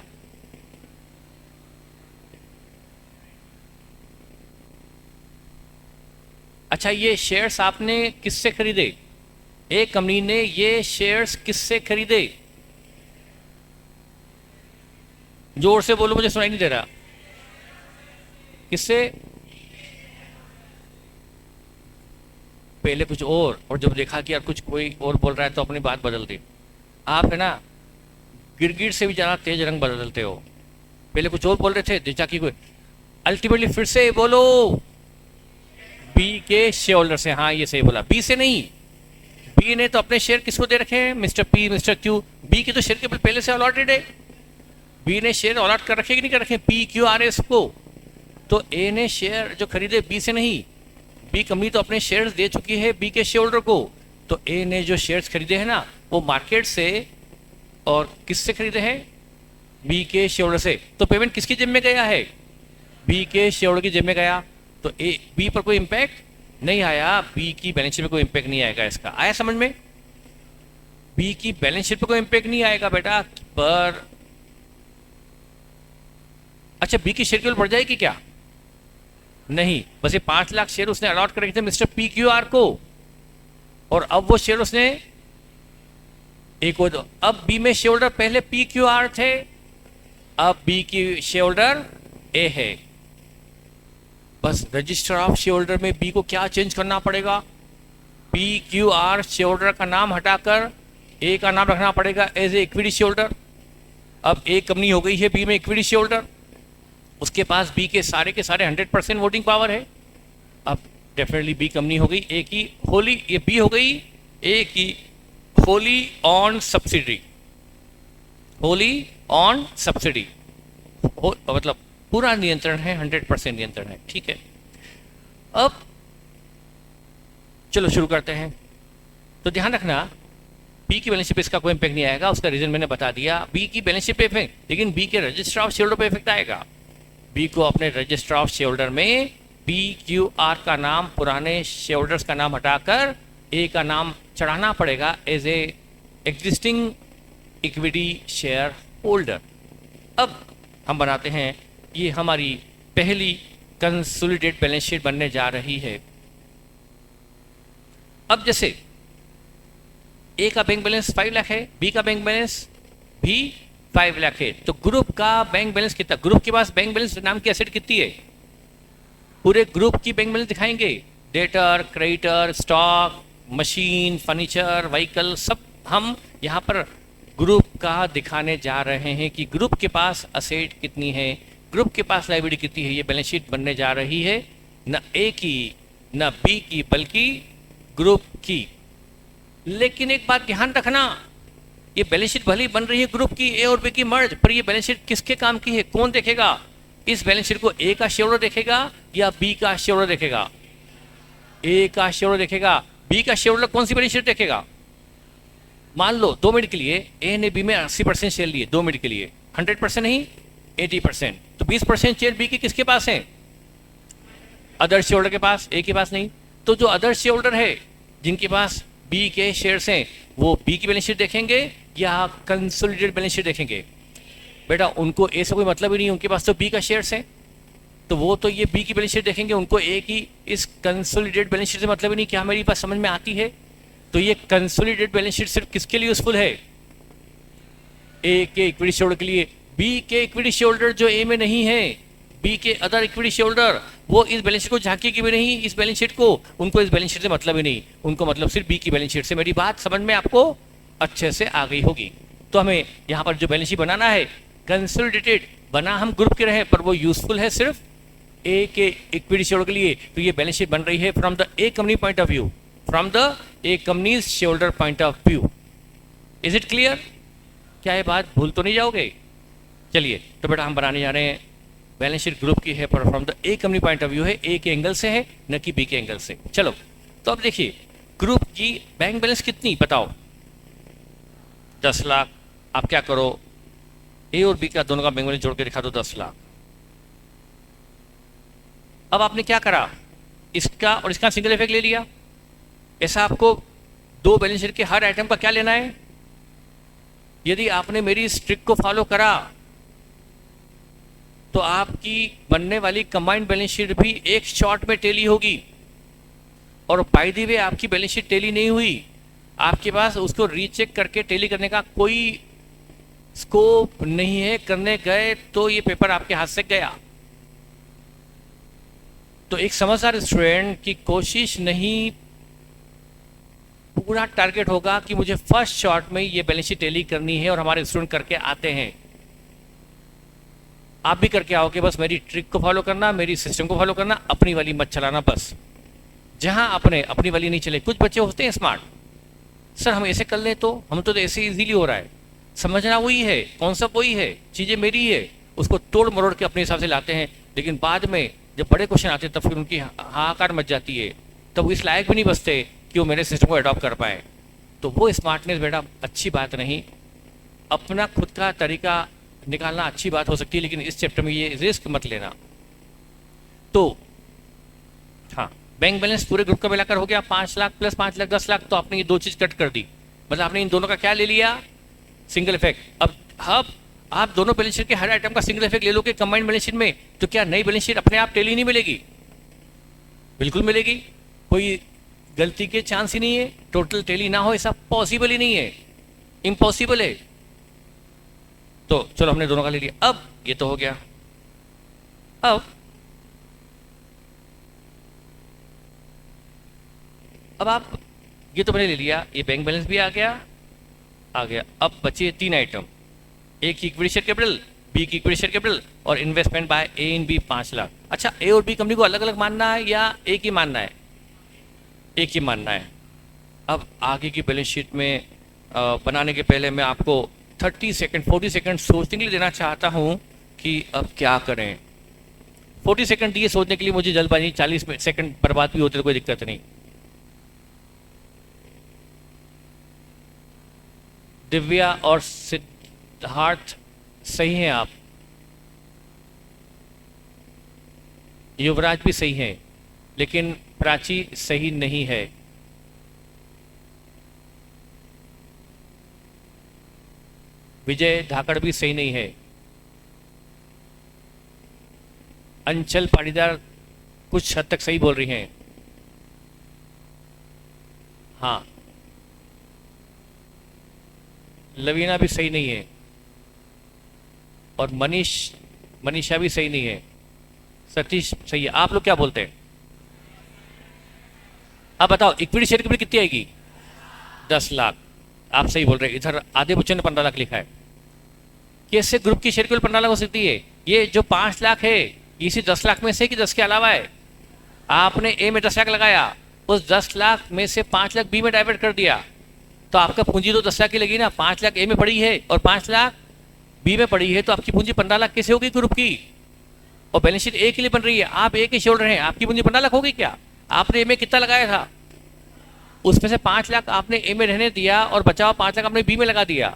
अच्छा, ये शेयर्स आपने किससे खरीदे? एक कंपनी ने ये शेयर्स किससे खरीदे? जोर से बोलो, मुझे सुनाई नहीं दे रहा। किससे? पहले कुछ और जब देखा कि यार कुछ कोई और बोल रहा है तो अपनी बात बदल दी। आप है ना गिरगिट से भी ज़्यादा तेज रंग बदलते हो। पहले कुछ और बोल रहे थे, देखा कि कोई, अल्टीमेटली फिर से बोलो बी के शेयर होल्डर से। हाँ, ये सही बोला, बी से नहीं। बी ने तो अपने शेयर किसको दे रखे हैं? Mister P, mister Q. B की तो शेयर के पहले से अलॉटेड है। बी ने शेयर अलॉट कर रखे कि नहीं कर रखे? पी क्यू आर एस को। तो ए ने शेयर जो खरीदे बी से नहीं, बी कंपनी तो अपने शेयर्स दे चुकी है बी के शेयर होल्डर को। तो ए ने जो शेयर्स खरीदे हैं ना, वो मार्केट से और किससे खरीदे हैं? बी के शेयर होल्डर से। तो पेमेंट किसकी जेब में गया है? बी के शेयर होल्डर की जेब में गया। तो ए बी पर कोई इंपैक्ट नहीं आया, बी की बैलेंस शीट में कोई इंपैक्ट नहीं आएगा। इसका आया समझ में? बी की बैलेंस शीट पर कोई इंपैक्ट नहीं आएगा बेटा। पर अच्छा, बी की शेयर केवल बढ़ जाएगी क्या? नहीं, बस ये 5 लाख शेयर उसने अलॉट कर रखे थे मिस्टर पी क्यू आर को, और अब वो शेयर उसने एक और अब बी में शेयर होल्डर पहले पी क्यू आर थे, अब बी की शेयर होल्डर ए है। बस रजिस्टर ऑफ शेयर होल्डर में बी को क्या चेंज करना पड़ेगा? P Q R share holder का नाम हटाकर ए का नाम रखना पड़ेगा as a equity share holder. अब ए कंपनी हो गई है बी में इक्विटी शेयर होल्डर, उसके पास बी के सारे 100% वोटिंग पावर है। अब डेफिनेटली बी कंपनी हो गई ए की होली, ये बी हो गई ए की wholly owned subsidy, wholly owned subsidy, मतलब पूरा नियंत्रण है, 100% नियंत्रण है। ठीक है, अब चलो शुरू करते हैं। तो ध्यान रखना, बी की बैलेंस शीट पे इसका कोई इम्पैक्ट नहीं आएगा, उसका रीजन मैंने बता दिया। बी की बैलेंस शीट पे इफेक्ट, लेकिन बी के रजिस्टर ऑफ शेयर होल्डर पे इफेक्ट आएगा। बी को अपने रजिस्टर ऑफ शेयर होल्डर में पी क्यू आर का नाम, पुराने शेयर होल्डर्स का नाम हटाकर ए का नाम चढ़ाना पड़ेगा as a existing equity share holder. अब हम बनाते हैं, ये हमारी पहली कंसोलिडेट बैलेंस शीट बनने जा रही है। अब जैसे ए का बैंक बैलेंस 5 लाख है, बी का बैंक बैलेंस भी 5 लाख है, तो ग्रुप का बैंक बैलेंस कितना? ग्रुप के पास बैंक बैलेंस नाम की एसेट कितनी है? पूरे ग्रुप की बैंक बैलेंस दिखाएंगे, debtor, creditor, stock, machine, furniture, vehicle, सब हम यहाँ पर ग्रुप का दिखाने जा रहे हैं कि ग्रुप के पास असेट कितनी है, ग्रुप के पास लायबिलिटी कितनी है। ये बैलेंस शीट बनने जा रही है न ए की न बी की, बल्कि ग्रुप की। लेकिन एक बात ध्यान रखना, ये बैलेंस शीट भले ही बन रही है ग्रुप की, ए और बी की मर्ज, पर ये बैलेंस शीट किसके काम की है? कौन देखेगा इस बैलेंस शीट को? ए का शेयर होल्डर देखेगा या बी का शेयर होल्डर देखेगा? ए का शेयर होल्डर देखेगा। बी का शेयर होल्डर कौन सी बैलेंस शीट देखेगा? मान लो 2 मिनट के लिए ए ने बी में 80% शेयर लिए, 2 मिनट के लिए, 100% नहीं 80%, तो 20% शेयर बी के किसके पास है? अदर शेयर होल्डर के पास, ए के पास नहीं। तो जो अदर शेयर होल्डर है जिनके पास बी के शेयर्स हैं, वो बी की बैलेंस शीट देखेंगे या कंसोलिडेटेड बैलेंस शीट देखेंगे? बेटा उनको ए से कोई मतलब ही नहीं, उनके पास तो बी का शेयर्स है, तो वो तो ये बी की बैलेंस शीट देखेंगे, उनको ए की इस कंसोलिडेटेड बैलेंस शीट से मतलब ही नहीं। क्या मेरी बात समझ में आती है? तो ये कंसोलिडेटेड बैलेंस शीट सिर्फ किसके लिए यूजफुल है? ए के इक्विटी शेयर होल्डर के लिए। बी के इक्विटी शेयर होल्डर जो ए में नहीं है, बी के अदर इक्विटी शेयर होल्डर, वो इस बैलेंस शीट को झांकेगी भी नहीं, इस बैलेंस शीट को, उनको इस बैलेंस शीट से मतलब ही नहीं, उनको मतलब सिर्फ बी की बैलेंस शीट से। मेरी बात समझ में आपको अच्छे से आ गई होगी। तो हमें यहाँ पर जो बैलेंस शीट बनाना है, कंसोलिडेटेड बना हम ग्रुप के रहे, पर वो यूजफुल है सिर्फ ए के इक्विटी शेयर होल्डर के लिए। तो ये बैलेंस शीट बन रही है from the A company point of view, from the A companies share holder point of view. Is it clear? क्या ये बात भूल तो नहीं जाओगे? चलिए, तो बेटा हम बनाने जा रहे हैं, बैलेंस शीट ग्रुप की है पर from the A company point of view है, ए के एंगल से है न कि बी के एंगल से। चलो, तो अब देखिए ग्रुप की बैंक बैलेंस कितनी बताओ? 10 लाख। आप क्या करो, ए और बी का दोनों का बैंक बैलेंस जोड़ के दिखा दो 10 लाख। अब आपने क्या करा, इसका और इसका सिंगल इफेक्ट ले लिया। ऐसा आपको दो बैलेंस शीट के हर आइटम का क्या लेना है? यदि आपने मेरी इस ट्रिक को फॉलो करा तो आपकी बनने वाली कंबाइंड बैलेंस शीट भी एक शॉट में टेली होगी। और बाय द वे आपकी बैलेंस शीट टेली नहीं हुई, आपके पास उसको रीचेक करके टेली करने का कोई स्कोप नहीं है, करने गए तो ये पेपर आपके हाथ से गया। तो एक समझदार स्टूडेंट की कोशिश नहीं, पूरा टारगेट होगा कि मुझे फर्स्ट शॉट में ये बैलेंस शीट टेली करनी है, और हमारे स्टूडेंट करके आते हैं। आप भी करके आओगे, बस मेरी ट्रिक को फॉलो करना, मेरी सिस्टम को फॉलो करना, अपनी वाली मत चलाना। बस जहां अपनी वाली नहीं चले। कुछ बच्चे होते हैं स्मार्ट, सर हम ऐसे कर लें तो हम तो ऐसे इजीली हो रहा है। समझना वही है, कॉन्सेप्ट वही है, चीज़ें मेरी है, उसको तोड़ मरोड़ के अपने हिसाब से लाते हैं, लेकिन बाद में जब बड़े क्वेश्चन आते हैं तब फिर उनकी हाहाकार मच जाती है, तब वो इस लायक भी नहीं बचते कि वो मेरे सिस्टम को अडॉप्ट कर पाए। तो वो स्मार्टनेस बेटा अच्छी बात नहीं। अपना खुद का तरीका निकालना अच्छी बात हो सकती है, लेकिन इस चैप्टर में ये रिस्क मत लेना। तो हाँ, बैंक बैलेंस पूरे ग्रुप का मिलाकर हो गया 5 लाख प्लस 5 लाख 10 लाख। तो आपने ये दो चीज कट कर दी, मतलब आपने इन दोनों का क्या ले लिया, सिंगल इफेक्ट। अब आप दोनों बैलेंस शीट के हर आइटम का सिंगल इफेक्ट ले लोगे कंबाइंड बैलेंस शीट में, तो क्या नई बैलेंस शीट अपने आप टेली नहीं मिलेगी? बिल्कुल मिलेगी, कोई गलती के चांस ही नहीं है। टोटल टेली ना हो ऐसा पॉसिबल ही नहीं है, इम्पॉसिबल है। तो चलो हमने दोनों का ले लिया। अब ये तो हो गया। अब आप ये तो मैंने ले लिया, ये बैंक बैलेंस भी आ गया। अब बचे 3 आइटम, ए की इक्विटी शेयर कैपिटल, बी की इक्विटी शेयर कैपिटल और investment by A in B 5 lakh. अच्छा, ए और बी कंपनी को अलग अलग मानना है या एक ही मानना है? एक ही मानना है। अब आगे की बैलेंस शीट में बनाने के पहले मैं आपको 30 सेकंड 40 सेकंड सोचने के लिए देना चाहता हूं कि अब क्या करें। 40 सेकंड दिए सोचने के लिए, मुझे जल्दबाजी 40 सेकंड बर्बाद भी होते तो कोई दिक्कत नहीं। दिव्या और सिद्धार्थ सही हैं आप, युवराज भी सही है, लेकिन प्राची सही नहीं है। विजय धाकड़ भी सही नहीं है। अंचल पाटीदार कुछ हद तक सही बोल रही हैं। हाँ, लवीना भी सही नहीं है और मनीषा भी सही नहीं है। सतीश सही है। आप लोग क्या बोलते हैं? अब बताओ इक्विटी शेयर कैपिटल कितनी आएगी? 10 लाख। आप सही बोल रहे हैं। इधर आधे बच्चों ने 15 लाख लिखा है। कैसे ग्रुप की शेयर कैपिटल 15 लाख हो सकती है? ये जो 5 लाख है इसी 10 लाख में से कि 10 के अलावा है? आपने ए में 10 लाख लगाया, उस 10 लाख में से 5 लाख बी में डाइवर्ट कर दिया, तो आपका पूंजी तो 10 लाख की लगी ना। 5 लाख ए में पड़ी है और 5 लाख बी में पड़ी है, तो आपकी पूंजी 15 लाख कैसे होगी ग्रुप की? और बैलेंस शीट ए के लिए बन रही है, आप ए के शेयर हैं, आपकी पूंजी 15 लाख होगी क्या? आपने ए में कितना लगाया था? उसमें से 5 लाख आपने ए में रहने दिया और बचाओ 5 लाख आपने बी में लगा दिया,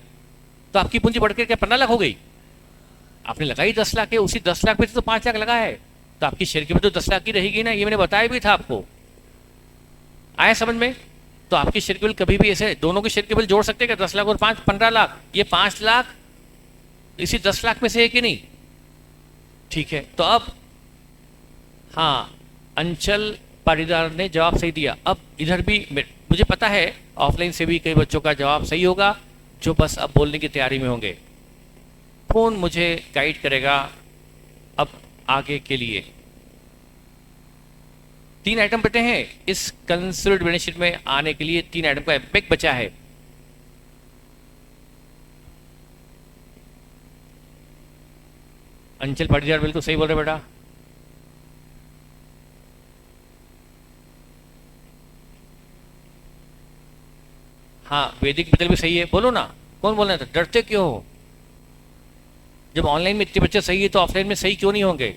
तो आपकी पूंजी बढ़कर क्या 15 लाख हो गई? आपने लगाई 10 लाख है, उसी 10 लाख में से तो 5 लाख लगा है, तो आपकी शेयर की तो 10 लाख की रहेगी ना। ये मैंने बताया भी था आपको, आया समझ में? तो आपकी शेयर केवल कभी भी ऐसे दोनों के शेयर केवल जोड़ सकते हैं क्या? 10 लाख और 5 15 लाख। ये 5 लाख इसी 10 लाख में से है कि नहीं? ठीक है, तो अब हाँ, अंचल पाटीदार ने जवाब सही दिया। अब इधर भी मुझे पता है ऑफलाइन से भी कई बच्चों का जवाब सही होगा जो बस अब बोलने की तैयारी में होंगे। कौन मुझे गाइड करेगा अब आगे के लिए? 3 आइटम बचे हैं इस कंसोलिडेटेड बैलेंस शीट में आने के लिए। 3 आइटम का इम्पैक्ट बचा है। अंचल पाटीदार बिल्कुल सही बोल रहे बेटा। हाँ, वैदिक मित्तल भी सही है। बोलो ना, कौन बोल रहा था? डरते क्यों हो? जब ऑनलाइन में इतने बच्चे सही है तो ऑफलाइन में सही क्यों नहीं होंगे?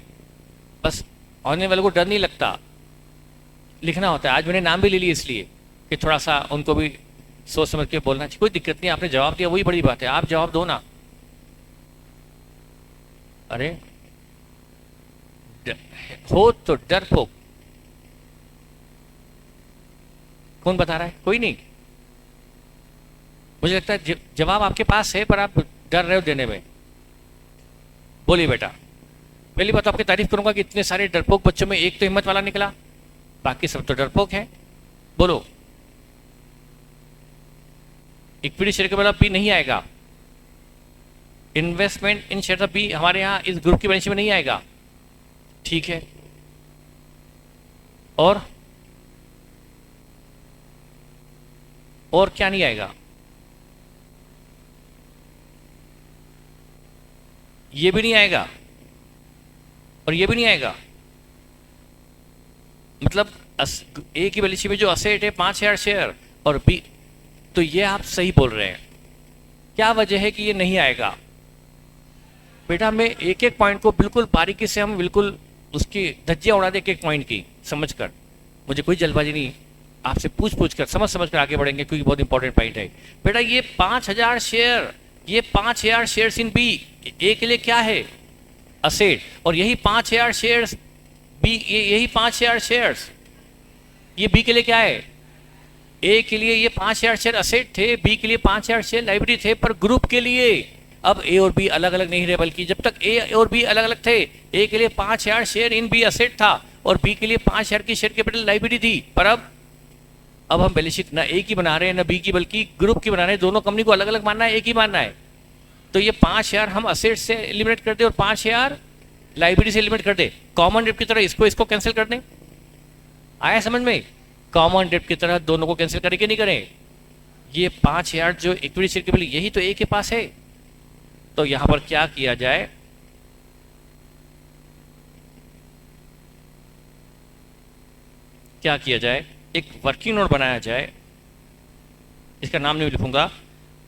बस ऑनलाइन वालों को डर नहीं लगता, लिखना होता है। आज मैंने नाम भी ले लिया इसलिए कि थोड़ा सा उनको भी सोच समझ के बोलना चाहिए। कोई दिक्कत नहीं, आपने जवाब दिया वही बड़ी बात है। आप जवाब दो ना। अरे हो तो डरपोक। कौन बता रहा है? कोई नहीं। मुझे लगता है जवाब आपके पास है पर आप डर रहे हो देने में। बोलिए बेटा। पहली बात आपकी तारीफ करूंगा कि इतने सारे डरपोक बच्चों में एक तो हिम्मत वाला निकला, बाकी सब तो डरपोक है। बोलो। इक्विटी शेयर के बाद बी नहीं आएगा। इन्वेस्टमेंट इन शेयर बी हमारे यहाँ इस ग्रुप की बैलेंस में नहीं आएगा। ठीक है, और क्या नहीं आएगा? ये भी नहीं आएगा और ये भी नहीं आएगा। मतलब ए की बैलेंस शीट में जो असेट है 5,000 शेयर और बी, तो ये आप सही बोल रहे हैं। क्या वजह है कि ये नहीं आएगा? बेटा मैं एक एक पॉइंट को बिल्कुल बारीकी से हम बिल्कुल उसकी धज्जियां उड़ा दे एक एक पॉइंट की समझ कर। मुझे कोई जल्दबाजी नहीं, आपसे पूछ कर समझ कर आगे बढ़ेंगे क्योंकि बहुत इंपॉर्टेंट पॉइंट है। बेटा ये 5,000 शेयर ये 5000 शेयर्स इन बी ए के लिए क्या है, असेट, और यही 5000 शेयर्स बी, यही 5000 शेयर्स ये बी के लिए क्या है, ए के लिए ये 5000 शेयर असेट थे, बी के लिए 5000 शेयर लाइब्रेरी थे, पर ग्रुप के लिए अब ए और बी अलग अलग नहीं रहे, बल्कि जब तक ए और बी अलग अलग थे, ए के लिए 5000 शेयर इन बी असेट था और बी के लिए 5000 की शेयर कैपिटल लाइब्रेरी थी। पर अब हम बैलेंस शीट ना ए की बना रहे हैं ना बी की, बल्कि ग्रुप की बना रहे हैं, दोनों कंपनी को अलग अलग मानना है, एक ही मानना है। तो ये 5000 हम असेट से एलिमिनेट कर दे और 5000 लाइब्रेरी से एलिमिनेट कर दे, कॉमन डेट की तरह इसको कैंसिल कर दें। आया समझ में, कॉमन डेट की तरह दोनों को कैंसिल करें कि नहीं करें। ये 5000 जो इक्विटी शेयर कैपिटल यही तो ए के पास है, तो यहां पर क्या किया जाए, क्या किया जाए, एक वर्किंग नोट बनाया जाए, इसका नाम नहीं लिखूंगा,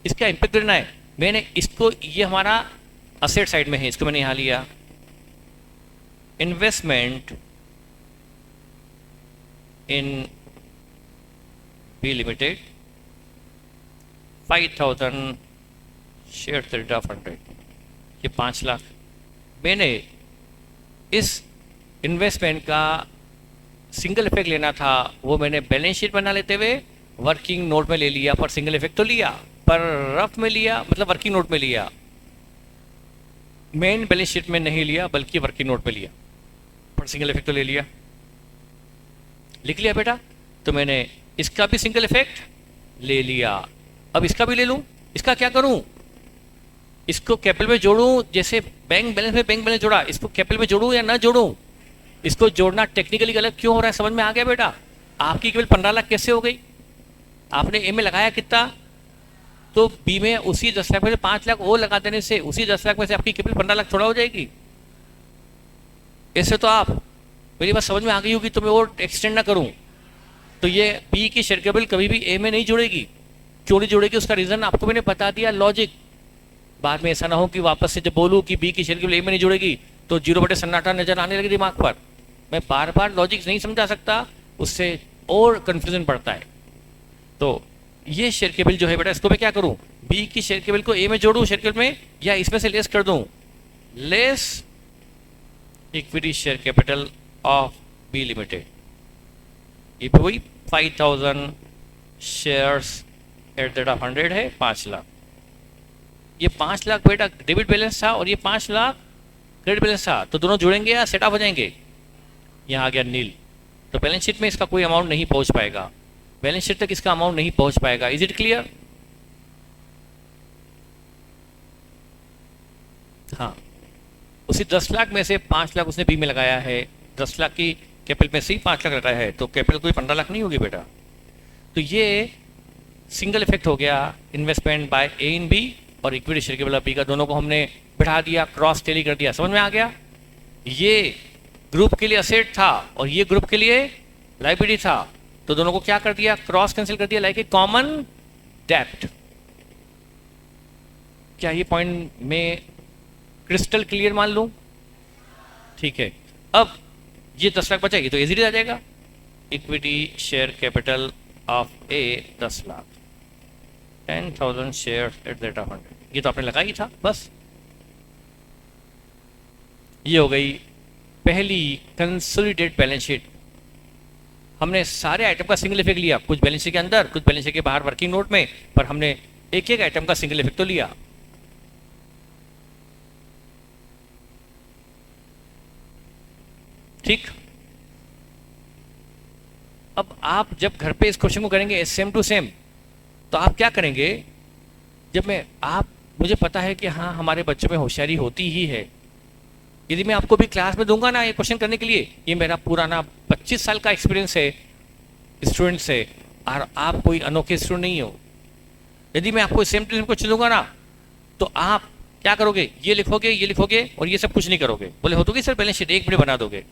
इसका इंपैक्ट लेना है। मैंने इसको, ये हमारा असेट साइड में है, इसको मैंने यहां लिया, investment in B limited 5000 share rate of 100, ये 5 लाख। मैंने इस इन्वेस्टमेंट का सिंगल इफेक्ट लेना था, वो मैंने बैलेंस शीट बना लेते हुए वर्किंग नोट में ले लिया, पर सिंगल इफेक्ट तो लिया, पर रफ में लिया, मतलब वर्किंग नोट में लिया, मेन बैलेंस शीट में नहीं लिया बल्कि वर्किंग नोट में लिया, पर सिंगल इफेक्ट तो ले लिया। लिख लिया बेटा, तो मैंने इसका भी सिंगल इफेक्ट ले लिया, अब इसका भी ले लूं। इसका क्या करूं, इसको कैपिटल में जोड़ूं, जैसे बैंक बैलेंस में बैंक बैलेंस जोड़ा, इसको कैपिटल में जोड़ूं या ना जोड़ूं। इसको जोड़ना टेक्निकली गलत क्यों हो रहा है, समझ में आ गया बेटा। आपकी केवल 15 लाख कैसे हो गई, आपने ए में लगाया कितना, तो बी में उसी 10 लाख में से 5 लाख वो लगा देने से उसी 10 लाख में से आपकी केवल 15 लाख थोड़ा हो जाएगी। ऐसे तो आप, मेरी बात समझ में आ गई होगी, तो मैं और एक्सटेंड ना करूं। तो ये बी की शेयर कैपिटल कभी भी ए में नहीं जुड़ेगी। क्यों नहीं जुड़ेगी, उसका रीजन आपको मैंने बता दिया, लॉजिक। बाद में ऐसा ना हो कि वापस से जब बोलूं कि बी की शेयर कैपिटल ए में नहीं जुड़ेगी तो 0 सन्नाटा नजर आने लगे दिमाग पर। मैं बार बार लॉजिक नहीं समझा सकता, उससे और कंफ्यूजन बढ़ता है। तो ये शेयर कैपिटल जो है बेटा, इसको मैं क्या करूं, बी की शेयर कैपिटल को ए में जोड़ूं शेयर कैपिटल में, या इसमें से लेस कर दूं, less equity share capital of B limited. ये भी वही 5000 shares at the rate of 100 है, 5 लाख। ये 5 लाख बेटा डेबिट बैलेंस था और ये 5 लाख क्रेडिट बैलेंस था, तो दोनों जुड़ेंगे या सेट ऑफ हो जाएंगे। यहाँ आ गया नील, तो बैलेंस शीट में इसका कोई अमाउंट नहीं पहुंच पाएगा, बैलेंस शीट तक इसका अमाउंट नहीं पहुंच पाएगा। Is it clear. हाँ, उसी 10 लाख में से 5 लाख उसने बी में लगाया है, 10 लाख की कैपिटल में से ही 5 लाख लगाया है, तो कैपिटल कोई 15 लाख नहीं होगी बेटा। तो ये सिंगल इफेक्ट हो गया investment by A in B और इक्विटी शेयर कैपिटल बी का, दोनों को हमने बिठा दिया, क्रॉस टेली कर दिया। समझ में आ गया। ये ग्रुप के लिए असेट था और ये ग्रुप के लिए लाइबिलिटी था, तो दोनों को क्या कर दिया, क्रॉस कैंसिल कर दिया, लाइक ए कॉमन डेप्ट। क्या ये पॉइंट में क्रिस्टल क्लियर मान लूं, ठीक है। अब ये 10 लाख बचा, ये तो इजीली आ जाएगा, equity share capital of A 10 lakh, 10,000 share eight the rate of 100, ये तो आपने लगाई था बस। ये हो गई पहली कंसोलिडेट बैलेंस शीट। हमने सारे आइटम का सिंगल इफेक्ट लिया, कुछ बैलेंस शीट के अंदर कुछ बैलेंस शीट के बाहर वर्किंग नोट में, पर हमने एक एक आइटम का सिंगल इफेक्ट तो लिया। ठीक, अब आप जब घर पे इस क्वेश्चन को करेंगे सेम टू सेम, तो आप क्या करेंगे, जब मैं आप, मुझे पता है कि हाँ हमारे बच्चों में होशियारी होती ही है, यदि मैं आपको भी क्लास में दूंगा ना ये क्वेश्चन करने के लिए, ये मेरा पुराना 25 साल का एक्सपीरियंस है स्टूडेंट से, और आप कोई अनोखे स्टूडेंट नहीं हो। यदि मैं आपको सेम टू सेम क्वेश्चन दूंगा ना, तो आप क्या करोगे, ये लिखोगे और ये सब कुछ नहीं करोगे। बोले हो तो सर बैलेंस शीट 1 मिनट बना दोगे,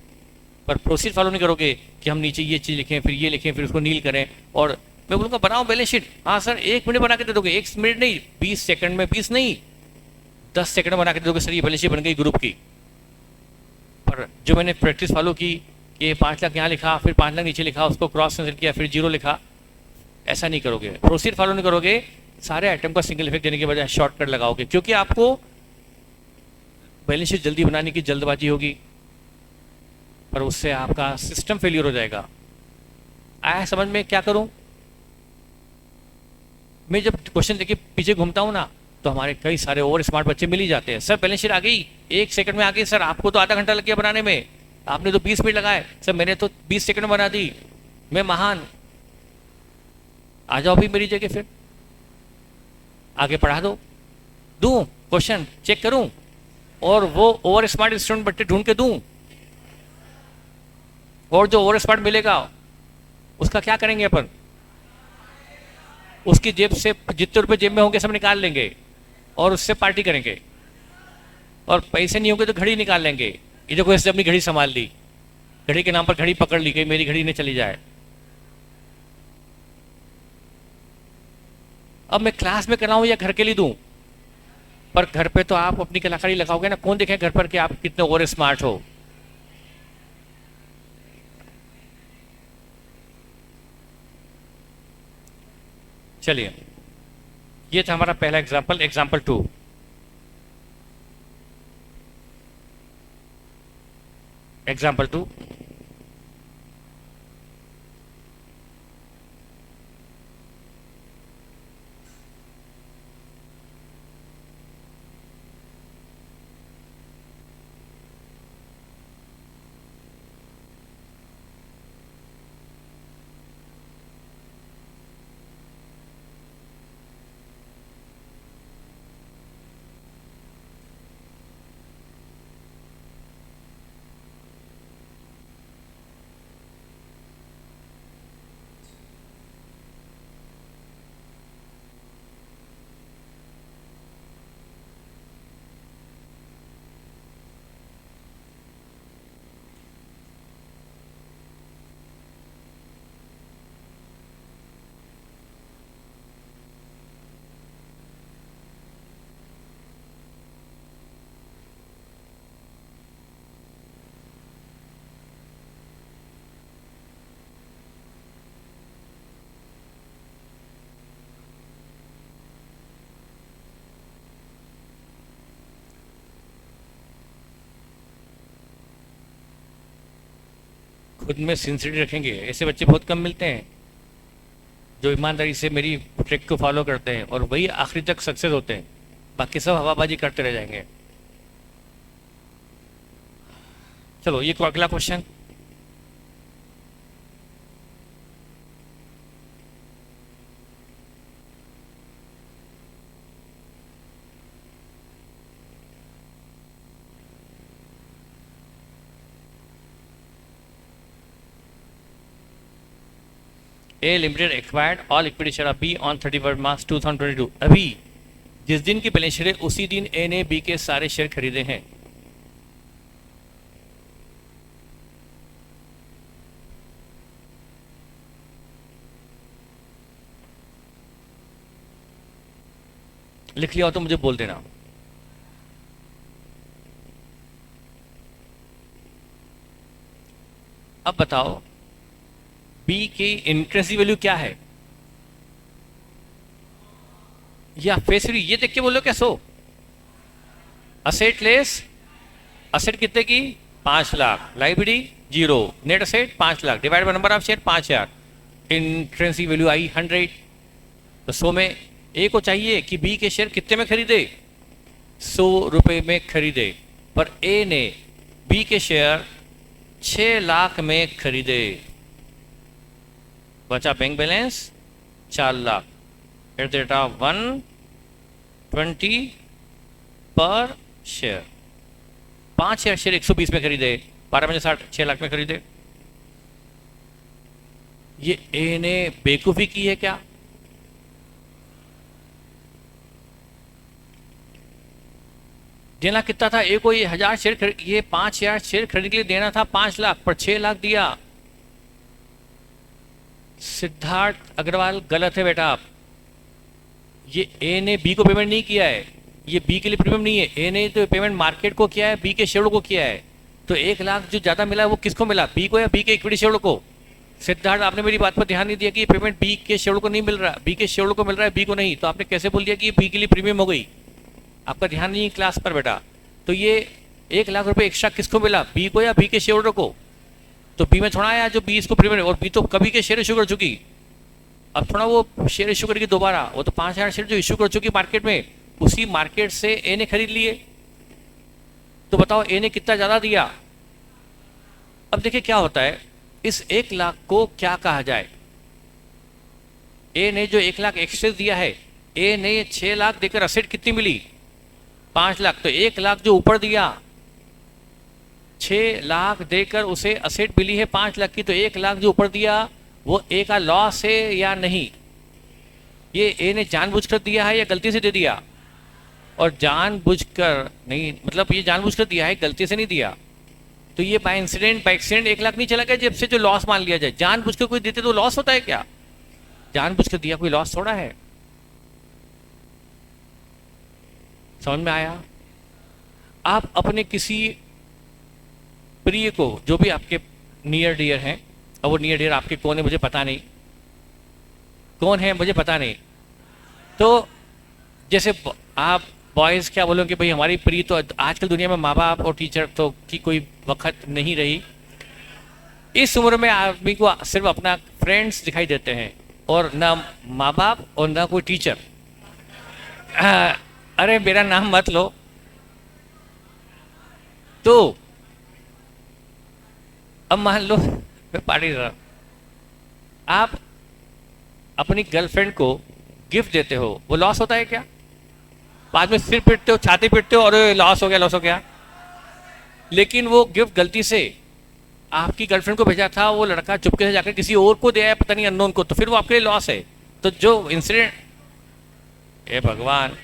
पर प्रोसीजर फॉलो नहीं करोगे कि हम नीचे ये चीज़ लिखें, फिर ये लिखें, फिर उसको नील करें, और मैं बोलूँगा बनाओ बैलेंस शीट। हाँ सर 1 मिनट बना के दे दोगे, 1 मिनट नहीं, 20 सेकंड में, 20 नहीं 10 सेकंड बना के दे दोगे, सर ये बैलेंस शीट बन गई ग्रुप की। पर जो मैंने प्रैक्टिस फॉलो की कि 5 लाख यहाँ लिखा, फिर 5 लाख नीचे लिखा, उसको क्रॉस कैंसिल किया, फिर 0 लिखा, ऐसा नहीं करोगे, प्रोसीजर फॉलो नहीं करोगे, सारे आइटम का सिंगल इफेक्ट देने के बजाय शॉर्टकट लगाओगे, क्योंकि आपको बैलेंस शीट जल्दी बनाने की जल्दबाजी होगी, पर उससे आपका सिस्टम फेलियर हो जाएगा। आया समझ में? क्या करूं? मैं जब क्वेश्चन देके पीछे घूमता हूं ना, तो हमारे कई सारे ओवर स्मार्ट बच्चे मिल ही जाते हैं। सर बैलेंस शीट आ गई, 1 सेकंड में आ गई। सर आपको तो आधा घंटा लग गया बनाने में, आपने तो 20 मिनट लगाए। सर मैंने तो 20 सेकंड में बना दी, मैं महान। आ जाओ भी मेरी जगह, फिर आगे पढ़ा दो, दूं क्वेश्चन चेक करूं, और वो ओवर स्मार्ट स्टूडेंट बच्चे ढूंढ के दूं, और जो ओवर स्मार्ट मिलेगा उसका क्या करेंगे अपन? उसकी जेब से जितने रुपए जेब में होंगे सब निकाल लेंगे और उससे पार्टी करेंगे, और पैसे नहीं होंगे तो घड़ी निकाल लेंगे। ये देखो इसने अपनी घड़ी संभाल ली, घड़ी के नाम पर घड़ी पकड़ ली, कहीं मेरी घड़ी नहीं चली जाए। अब मैं क्लास में कराऊं या घर के लिए दूं? पर घर पे तो आप अपनी कलाकारी लगाओगे ना, कौन देखे घर पर कि आप कितने ओवर स्मार्ट हो। चलिए, ये था हमारा पहला एग्जाम्पल, एग्जाम्पल 2। एग्जाम्पल 2, खुद में सिंसियरिटी रखेंगे, ऐसे बच्चे बहुत कम मिलते हैं जो ईमानदारी से मेरी ट्रिक को फॉलो करते हैं, और वही आखिरी तक सक्सेस होते हैं। बाकी सब हवाबाजी करते रह जाएंगे। चलो ये अगला question. A limited acquired all equity share of be on 31 मार्च 2022। अभी जिस दिन की बैलेंस शीट है उसी दिन ए ने बी के सारे शेयर खरीदे हैं। लिख लिया हो तो मुझे बोल देना। अब बताओ बी की इंट्रेंसिक वैल्यू क्या है, या फेस वैल्यू? ये देख के बोलो क्या? सो असेट लेस असेट कितने की? 5 lakh, liability 0, net asset 5 lakh, divide by number of share 5000, intrinsic value आई 100। तो 100 में ए को चाहिए कि बी के शेयर कितने में खरीदे? 100 रुपए में खरीदे, पर ए ने बी के शेयर 6 लाख में खरीदे। बचा bank balance 4 lakh eight the rate of 120 पर शेयर। 5 शेयर 120 में खरीदे, 12 में 60, 6 लाख में खरीदे। ये ए ने बेवकूफी की है क्या? देना कितना था ए को? ये 1000 शेयर, ये 5000 शेयर खरीदने के लिए देना था 5 लाख, पर 6 लाख दिया। सिद्धार्थ अग्रवाल गलत है बेटा। आप ये ए ने बी को पेमेंट नहीं किया है, ये बी के लिए प्रीमियम नहीं है। ए ने तो पेमेंट मार्केट को किया है, बी के शेयर को किया है। तो 1 लाख जो ज्यादा मिला है वो किसको मिला? बी को या बी के इक्विटी शेयर को? सिद्धार्थ, आपने मेरी बात पर ध्यान नहीं दिया कि ये पेमेंट बी के शेयर को नहीं मिल रहा, बी के शेयर को मिल रहा है, बी को नहीं, तो आपने कैसे बोल दिया कि बी के लिए प्रीमियम हो गई? आपका ध्यान नहीं है क्लास पर बेटा। तो ये 1 लाख रुपए एक्स्ट्रा किसको मिला, बी को या बी के शेयर को? तो बी में थोड़ा आया जो बी इसको प्रीमियम, और बी तो कभी के शेयर इशू कर चुकी, अब थोड़ा वो शेयर इशू करेगी दोबारा, वो तो 5,000 शेयर जो इशू कर चुकी मार्केट में, उसी मार्केट से ए ने खरीद लिए। तो बताओ ए ने कितना ज़्यादा दिया? अब देखिए क्या होता है, इस 1 लाख को क्या कहा जाए। ए ने जो 1 लाख एक्सेस दिया है, ए ने 6 लाख देकर असेट कितनी मिली, 5 लाख। तो 1 लाख जो ऊपर दिया, 6 लाख देकर उसे असेट मिली है 5 लाख की, तो 1 लाख जो ऊपर दिया वो ए का लॉस है या नहीं? ये ए ने जानबूझकर दिया है या गलती से दे दिया? और जानबूझकर नहीं, मतलब ये जानबूझकर दिया है, गलती से नहीं दिया। तो ये by incident by accident 1 lakh नहीं चला गया जेब से जो लॉस मान लिया जाए। जानबूझकर कोई देते तो लॉस होता है क्या? जानबूझकर दिया कोई लॉस थोड़ा है। समझ में आया? आप अपने किसी प्रिय को, जो भी आपके नियर डियर हैं, और वो नियर डियर आपके कौन है मुझे पता नहीं, कौन है मुझे पता नहीं, तो जैसे आप बॉयज़ क्या बोलोगे भाई हमारी प्रिय, तो आजकल दुनिया में माँ बाप और टीचर तो की कोई वक्त नहीं रही। इस उम्र में आदमी को सिर्फ अपना फ्रेंड्स दिखाई देते हैं, और ना माँ बाप और ना कोई टीचर। अरे मेरा नाम मत लो। तो अब मान लो मैं पार्टी दे रहा हूं, आप अपनी गर्लफ्रेंड को गिफ्ट देते हो, वो लॉस होता है क्या? बाद में सिर पीटते हो, छाती पीटते हो, और लॉस हो गया, लॉस हो गया। लेकिन वो गिफ्ट गलती से आपकी गर्लफ्रेंड को भेजा था, वो लड़का चुपके से जाकर किसी और को दिया है, पता नहीं अननोन को, तो फिर वो आपके लिए लॉस है। तो जो इंसिडेंट, हे भगवान,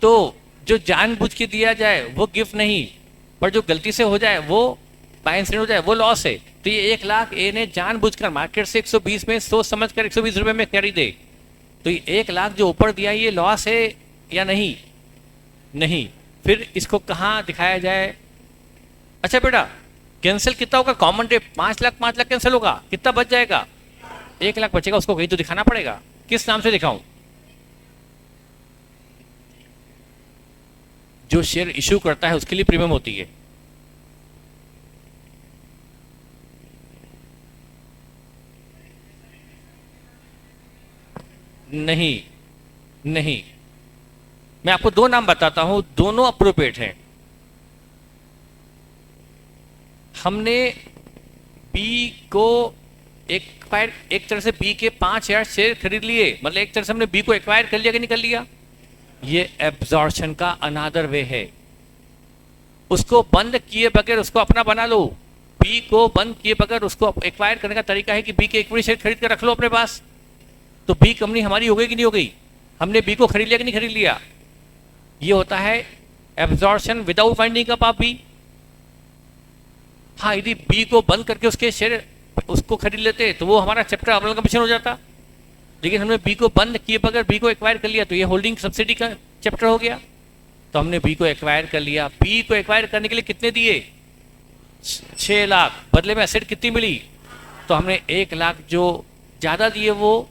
तो जो जानबूझ के दिया जाए वो गिफ्ट नहीं, पर जो गलती से हो जाए वो बाय इंसिडेंट हो जाए वो लॉस है। तो ये 1 लाख ए ने जानबूझकर मार्केट से 120 में सोच समझ कर 120 रुपए में खरीदे, तो ये 1 लाख जो ऊपर दिया ये लॉस है या नहीं? नहीं। फिर इसको कहाँ दिखाया जाए? अच्छा बेटा, कैंसिल कितना होगा? कॉमन डे 5 लाख कैंसिल होगा, कितना बच जाएगा? 1 लाख बचेगा, उसको कहीं तो दिखाना पड़ेगा। किस नाम से दिखाऊं? जो शेयर इशू करता है उसके लिए प्रीमियम होती है। नहीं नहीं, मैं आपको 2 नाम बताता हूं, दोनों अप्रोप्रिएट हैं। हमने बी को एक तरह से बी के 5,000 शेयर खरीद लिए, मतलब एक तरह से हमने बी को एक्वायर कर लिया कि नहीं कर लिया? ये एब्जॉर्प्शन का अनादर वे है। उसको बंद किए बगैर उसको अपना बना लो। बी को बंद किए बगैर उसको एक्वायर करने का तरीका है कि बी के इक्विटी शेयर खरीद कर रख लो अपने पास। तो बी कंपनी हमारी हो गई कि नहीं हो गई? हमने बी को खरीद लिया कि नहीं खरीद लिया? ये होता है absorption without winding up of B. हाँ, यदि बी को बंद करके उसके शेयर उसको खरीद लेते तो वो हमारा चैप्टर अमल कमीशन हो जाता, लेकिन हमने बी को बंद किए बगैर बी को एक्वायर कर लिया, तो ये होल्डिंग सब्सिडी का चैप्टर हो गया। तो हमने बी को एक्वायर कर लिया। बी को एक्वायर करने के लिए कितने दिए? 6 लाख। बदले में एसेट कितनी मिली? तो हमने 1 लाख जो ज्यादा दिए वो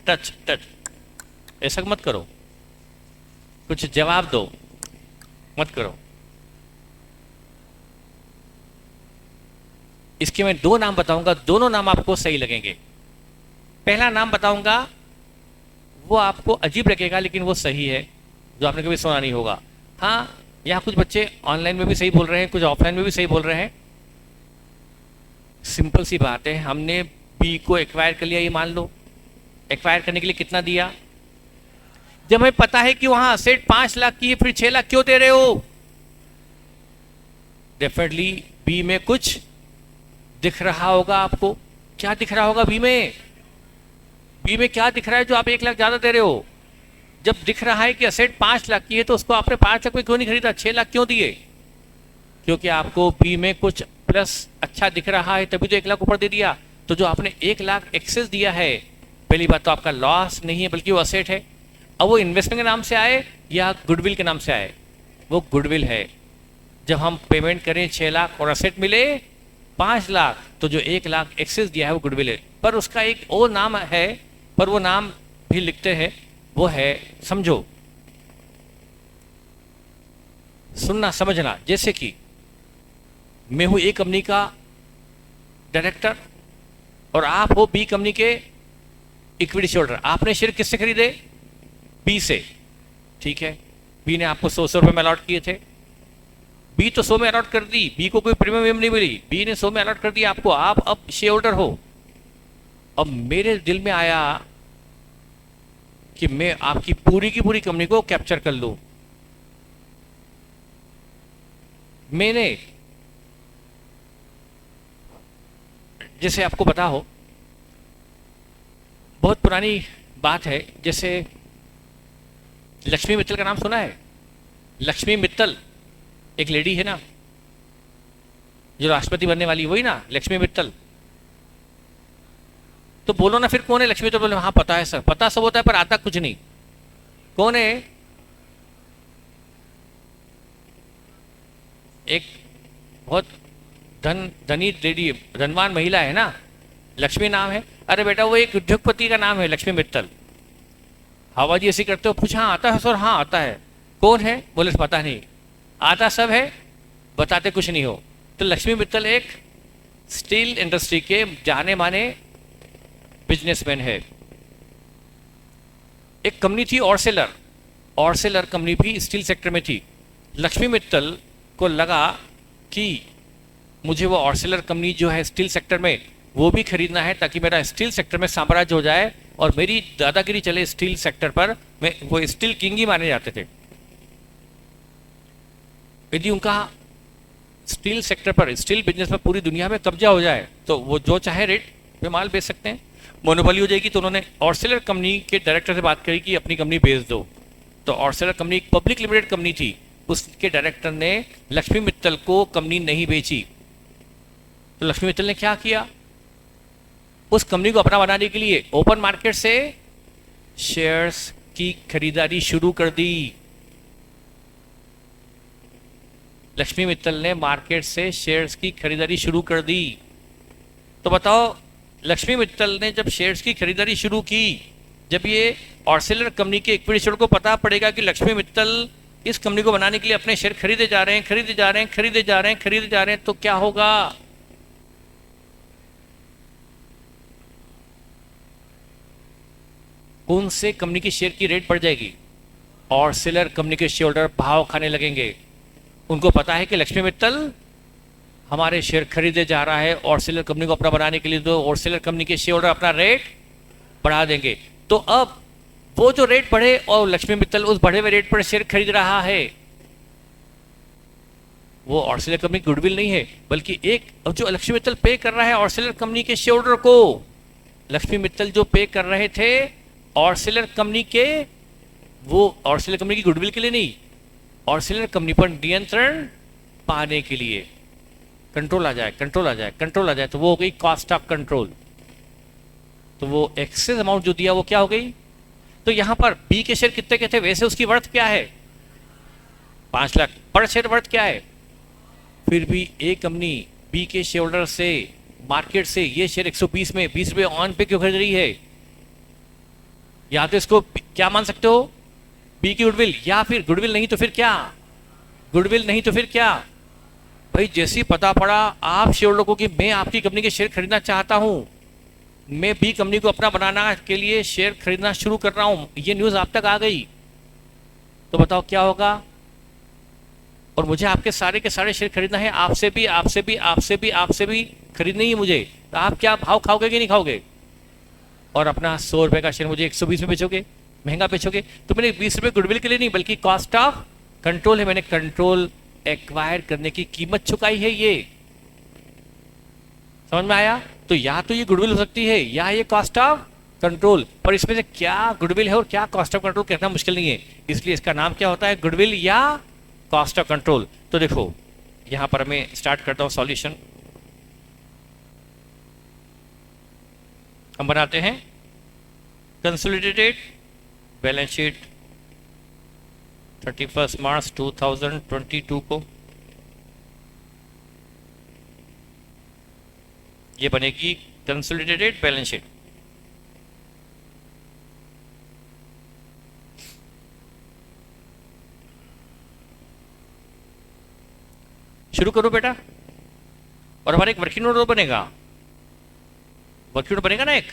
टच टच ऐसा मत करो, कुछ जवाब दो, मत करो। इसके मैं 2 नाम बताऊंगा, दोनों नाम आपको सही लगेंगे। पहला नाम बताऊंगा वो आपको अजीब लगेगा लेकिन वो सही है, जो आपने कभी सुना नहीं होगा। हाँ, यहाँ कुछ बच्चे ऑनलाइन में भी सही बोल रहे हैं, कुछ ऑफलाइन में भी सही बोल रहे हैं। सिंपल सी बात है, हमने बी को एक्वायर कर लिया, ये मान लो। एक्वायर करने के लिए कितना दिया? जब हमें पता है कि वहां असेट 5 लाख की है, फिर 6 लाख क्यों दे रहे हो? डेफिनेटली बी में कुछ दिख रहा होगा आपको। क्या दिख रहा होगा बी में? बी में क्या दिख रहा है जो आप 1 लाख ज्यादा दे रहे हो? जब दिख रहा है कि असेट 5 लाख की है तो उसको आपने 5 लाख में क्यों नहीं खरीदा, 6 लाख क्यों दिए? क्योंकि आपको बी में कुछ प्लस अच्छा दिख रहा है, तभी तो 1 लाख ऊपर दे दिया। तो जो आपने 1 लाख एक्सेस दिया है, पहली बात तो आपका लॉस नहीं है बल्कि वो असेट है। अब वो इन्वेस्टमेंट के नाम से आए या गुडविल के नाम से आए, वो गुडविल है। जब हम पेमेंट करें 6 लाख और असेट मिले 5 लाख, तो जो 1 लाख एक्सेस दिया है वो गुडविल है। पर उसका एक और नाम है, पर वो नाम भी लिखते हैं, वो है, समझो, सुनना समझना। जैसे कि मैं हूं ए कंपनी का डायरेक्टर और आप हो बी कंपनी के इक्विटी शेयरहोल्डर। आपने शेयर किससे खरीदे? बी से, ठीक है। बी ने आपको 100 रुपए में अलॉट किए थे, बी तो 100 में अलॉट कर दी, बी को कोई प्रीमियम नहीं मिली, बी ने 100 में अलॉट कर दिया आपको, आप अब शेयर होल्डर हो। अब मेरे दिल में आया कि मैं आपकी पूरी की पूरी कंपनी को कैप्चर कर लूं। मैंने, जैसे आपको पता हो, बहुत पुरानी बात है, जैसे लक्ष्मी मित्तल का नाम सुना है? लक्ष्मी मित्तल एक लेडी है ना, जो राष्ट्रपति बनने वाली, वही ना लक्ष्मी मित्तल। तो बोलो ना फिर कौन है लक्ष्मी मित्तल? बोले हाँ पता है सर। पता सब होता है पर आता कुछ नहीं। कौन है? एक बहुत धनी लेडी, धनवान महिला है ना, लक्ष्मी नाम है। अरे बेटा वो एक उद्योगपति का नाम है लक्ष्मी मित्तल। हवाजी ऐसी करते हो? पूछा हाँ आता है सर। हाँ आता है। कौन है? बोले पता नहीं। आता सब है, बताते कुछ नहीं हो। तो लक्ष्मी मित्तल एक स्टील इंडस्ट्री के जाने माने बिजनेसमैन है। एक कंपनी थी ऑर्सेलर, ऑर्सेलर कंपनी भी स्टील सेक्टर में थी। लक्ष्मी मित्तल को लगा कि मुझे वो ऑर्सेलर कंपनी जो है स्टील सेक्टर में, वो भी खरीदना है ताकि मेरा स्टील सेक्टर में साम्राज्य हो जाए और मेरी दादागिरी चले स्टील सेक्टर पर। मैं, वो स्टील किंग ही माने जाते थे। यदि उनका स्टील सेक्टर पर, स्टील बिजनेस में पूरी दुनिया में कब्जा हो जाए तो वो जो चाहे रेट पे माल बेच सकते हैं, मोनोपोली हो जाएगी। तो उन्होंने ऑर्सेलर कंपनी के डायरेक्टर से बात करी कि अपनी कंपनी बेच दो। तो ऑर्सेलर कंपनी एक पब्लिक लिमिटेड कंपनी थी, उसके डायरेक्टर ने लक्ष्मी मित्तल को कंपनी नहीं बेची। तो लक्ष्मी मित्तल ने क्या किया? उस कंपनी को अपना बनाने के लिए ओपन मार्केट से शेयर्स की खरीदारी शुरू कर दी। लक्ष्मी मित्तल ने मार्केट से शेयर्स की खरीदारी शुरू कर दी। तो बताओ, लक्ष्मी मित्तल ने जब शेयर्स की खरीदारी शुरू की, जब ये ऑर्सेलर कंपनी के इक्विटी शेयर को पता पड़ेगा कि लक्ष्मी मित्तल इस कंपनी को बनाने के लिए अपने शेयर खरीदे जा रहे हैं, खरीदे जा रहे हैं, खरीदे जा रहे हैं, खरीदे जा रहे हैं, तो क्या होगा? कौन से कंपनी की शेयर की रेट बढ़ जाएगी? ऑर्सेलर कंपनी के शेयर होल्डर भाव खाने लगेंगे। उनको पता है कि लक्ष्मी मित्तल हमारे शेयर खरीदे जा रहा है ऑर्सेलर कंपनी को अपना बनाने के लिए, तो ऑर्सेलर कंपनी के शेयर होल्डर अपना रेट बढ़ा देंगे। तो अब वो जो रेट बढ़े और लक्ष्मी मित्तल उस बढ़े हुए रेट पर शेयर खरीद रहा है, वो ऑर्सेलर कंपनी की गुडविल नहीं है, बल्कि एक जो लक्ष्मी मित्तल पे कर रहा है ऑर्सेलर कंपनी के शेयर होल्डर को, लक्ष्मी मित्तल जो पे कर रहे थे ऑर्सेलर कंपनी के, वो ऑर्सेलर कंपनी की गुडविल के लिए नहीं, ऑर्सेलर कंपनी पर नियंत्रण पाने के लिए। कंट्रोल आ जाए, कंट्रोल आ जाए, कंट्रोल आ जाए, तो वो हो गई कॉस्ट ऑफ कंट्रोल। तो वो एक्सेस अमाउंट जो दिया वो क्या हो गई? तो यहां पर बी के शेयर कितने के थे? वैसे उसकी वर्थ क्या है? 5 लाख पर शेयर वर्थ क्या है? फिर भी ए कंपनी बी के शेयर होल्डर से मार्केट से ये शेयर 120 में 20 रुपए ऑन पे क्यों खरीद रही है? या तो इसको क्या मान सकते हो? बी की गुडविल, या फिर गुडविल नहीं तो फिर क्या? गुडविल नहीं तो फिर क्या? भाई जैसे ही पता पड़ा आप शेयर होल्डर को कि मैं आपकी कंपनी के शेयर खरीदना चाहता हूं, मैं बी कंपनी को अपना बनाना के लिए शेयर खरीदना शुरू कर रहा हूं, ये न्यूज आप तक आ गई, तो बताओ क्या होगा? और मुझे आपके सारे के सारे शेयर खरीदना है, आपसे भी, आपसे भी, आपसे भी, आपसे भी खरीदनी है मुझे, तो आप क्या भाव खाओगे कि नहीं खाओगे? और अपना 100 रुपए का शेयर मुझे 120 में बेचोगे, महंगा बेचोगे। तो मैंने 20 रुपए गुडविल के लिए नहीं, बल्कि कॉस्ट ऑफ कंट्रोल है, मैंने कंट्रोल एक्वायर करने की कीमत चुकाई है। ये समझ में आया? तो या तो ये गुडविल हो सकती है या ये कॉस्ट ऑफ कंट्रोल, पर इसमें से क्या गुडविल है और क्या कॉस्ट ऑफ कंट्रोल कहना मुश्किल नहीं है, इसलिए इसका नाम क्या होता है? गुडविल या कॉस्ट ऑफ कंट्रोल। तो देखो यहां पर मैं स्टार्ट करता हूं सॉल्यूशन। हम बनाते हैं कंसोलिडेटेड बैलेंस शीट 31 मार्च 2022 को ये बनेगी कंसोलिडेटेड बैलेंस शीट। शुरू करो बेटा। और हमारा एक वर्किंग नोट बनेगा, वर्किंग नोट बनेगा ना एक।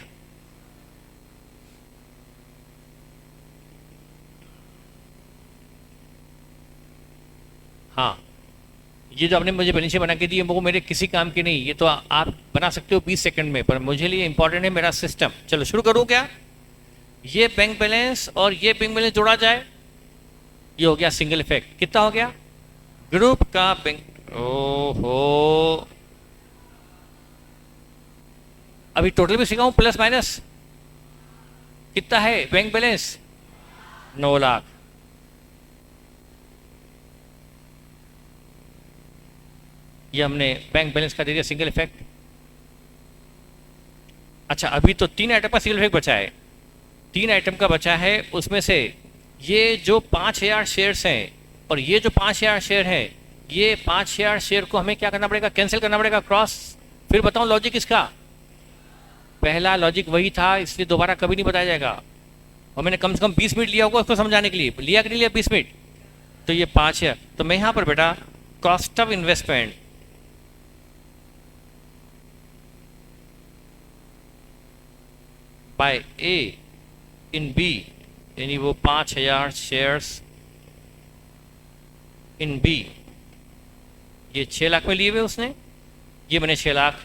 हाँ, ये जो आपने मुझे बैलेंस शीट बना के दी है वो मेरे किसी काम की नहीं, ये तो आप बना सकते हो 20 सेकंड में, पर मुझे लिए इंपॉर्टेंट है मेरा सिस्टम। चलो शुरू करूँ क्या? ये बैंक बैलेंस और ये बैंक बैलेंस जोड़ा जाए, ये हो गया सिंगल इफेक्ट। कितना हो गया? ग्रुप का बैंक, ओहो, अभी टोटल भी सिखाऊं प्लस माइनस? कितना है बैंक बैलेंस? 9 लाख। ये हमने बैंक बैलेंस का दे दिया सिंगल इफेक्ट। अच्छा, अभी तो 3 आइटम का सिंगल इफेक्ट बचा है, 3 आइटम का बचा है। उसमें से ये जो 5000 शेयर्स हैं और ये जो 5000 शेयर हैं, ये 5000 शेयर को हमें क्या करना पड़ेगा? कैंसिल करना पड़ेगा, क्रॉस। फिर बताऊं लॉजिक इसका? पहला लॉजिक वही था, इसलिए दोबारा कभी नहीं बताया जाएगा। और मैंने कम से कम 20 मिनट लिया होगा उसको समझाने के लिए, लिया कि नहीं लिया 20 मिनट? तो ये 5 है, तो मैं यहाँ पर बेटा cost of investment by A in B, यानी वो 5000 शेयर्स इन बी, ये 6 लाख में लिए हुए उसने, ये मैंने 6 लाख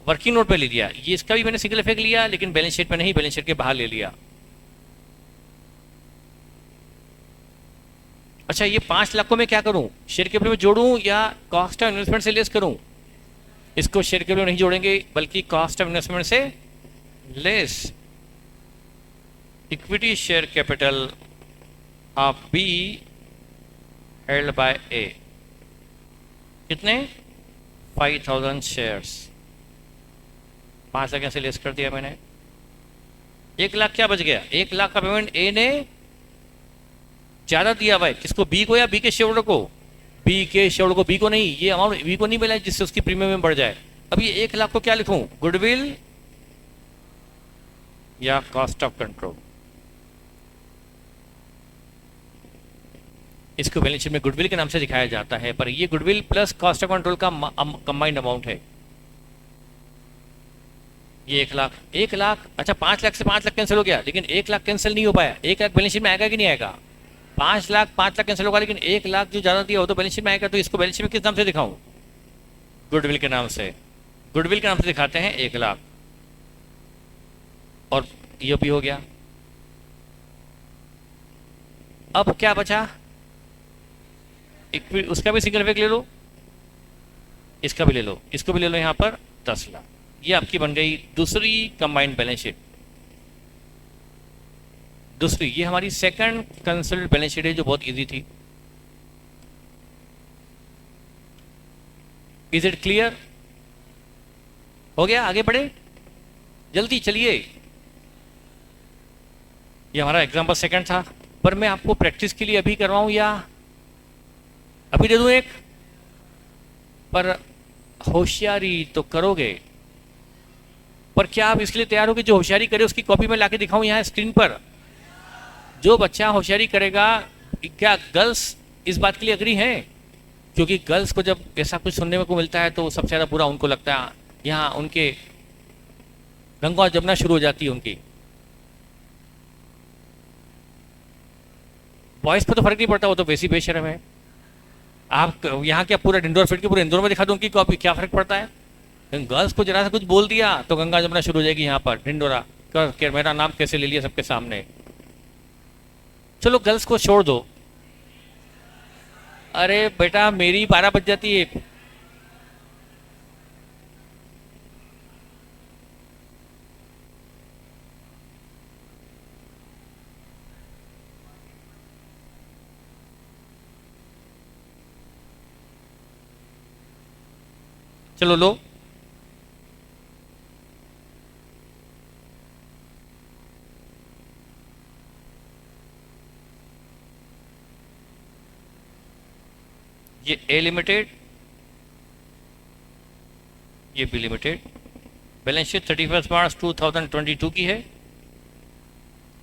वर्किंग नोट पे ले लिया। ये इसका भी मैंने सिंगल इफेक्ट लिया, लेकिन बैलेंस शीट में नहीं, बैलेंस शीट के बाहर ले लिया। अच्छा, ये 5 लाख को मैं क्या करूं? शेयर कैपिटल में जोड़ूं या कॉस्ट ऑफ इन्वेस्टमेंट से लेस करूं? इसको शेयर कैपिटल में नहीं जोड़ेंगे, बल्कि कॉस्ट ऑफ इन्वेस्टमेंट से less. Equity share capital of B held by A, कितने? 5000 शेयर्स। 5 लाख से लेस कर दिया मैंने। 1 लाख क्या बच गया? 1 लाख का पेमेंट ए ने ज्यादा दिया हुआ है, किसको? बी को या बी के शेयर को? बी के शेयर को, बी को नहीं। ये अमाउंट बी को नहीं मिला है जिससे उसकी प्रीमियम में बढ़ जाए। अब ये 1 लाख को क्या लिखूं? गुडविल या कॉस्ट ऑफ कंट्रोल? इसको बैलेंस शीट में गुडविल के नाम से दिखाया जाता है, पर ये goodwill plus cost of control का कंबाइंड अमाउंट है। ये 1 लाख, 1 लाख, अच्छा 5 लाख से 5 लाख कैंसिल हो गया, लेकिन 1 लाख कैंसिल नहीं हो पाया। 1 लाख बैलेंस शीट में आएगा कि नहीं आएगा? 5 लाख कैंसिल होगा, लेकिन 1 लाख जो ज्यादा दिया हो तो बैलेंस शीट में आएगा। तो इसको बैलेंस शीट में किस नाम से दिखाऊं? गुडविल के नाम से। गुडविल के नाम से दिखाते हैं 1 लाख, और ये भी हो गया। अब क्या बचा? उसका भी सिंगल इफेक्ट ले लो, इसका भी ले लो, इसको भी ले लो, यहां पर 10 लाख। ये आपकी बन गई दूसरी कंबाइंड बैलेंस शीट। दूसरी, ये हमारी सेकंड कंसोलिडेटेड बैलेंस शीट है, जो बहुत इजी थी। Is it clear? हो गया? आगे बढ़े, जल्दी चलिए। ये हमारा एग्जाम्पल सेकंड था, पर मैं आपको प्रैक्टिस के लिए अभी करवाऊं या अभी दे दूं एक? पर होशियारी तो करोगे, पर क्या आप इसके लिए तैयार हो कि जो होशियारी करे उसकी कॉपी में लाके दिखाऊं यहाँ स्क्रीन पर? जो बच्चा होशियारी करेगा, क्या गर्ल्स इस बात के लिए अग्री हैं? क्योंकि गर्ल्स को जब ऐसा कुछ सुनने को मिलता है तो सबसे ज़्यादा बुरा उनको लगता है, यहाँ उनके गंगा जमना शुरू हो जाती है उनकी। बॉयज़ पर तो फर्क नहीं पड़ता, वो तो वैसी बेशर्म है। आप यहाँ क्या पूरा इंडोर फिट के पूरे इंडोर में दिखा दूँ उनकी कॉपी, क्या फर्क पड़ता है? गर्ल्स को जरा सा कुछ बोल दिया तो गंगा जमना शुरू हो जाएगी यहाँ पर, ढिंडोरा कर मेरा नाम कैसे ले लिया सबके सामने। चलो गर्ल्स को छोड़ दो। अरे बेटा, मेरी 12 बज जाती है। चलो लो, ये ए लिमिटेड, ये बी लिमिटेड। बैलेंस शीट 31 मार्च 2022 की है,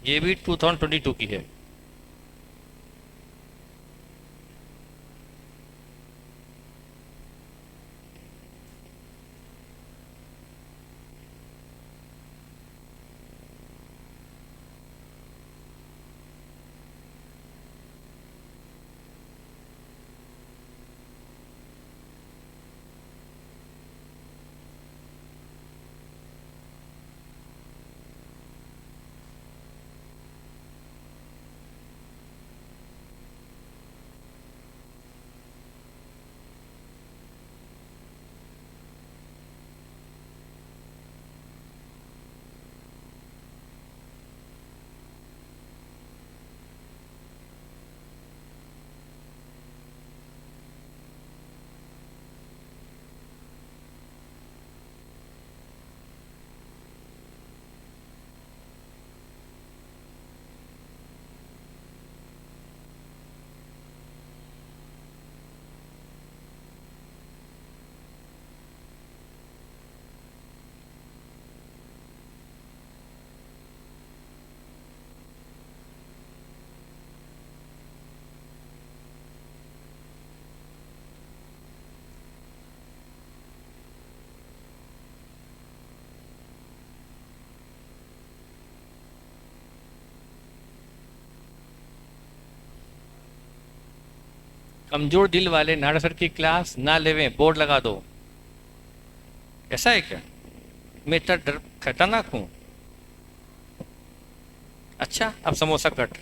ये भी 2022 की है। कमजोर दिल वाले नाडा सर की क्लास ना लेवें, बोर्ड लगा दो। ऐसा है क्या? मैं इतना डर खतरनाक हूँ? अच्छा, अब समोसा कट।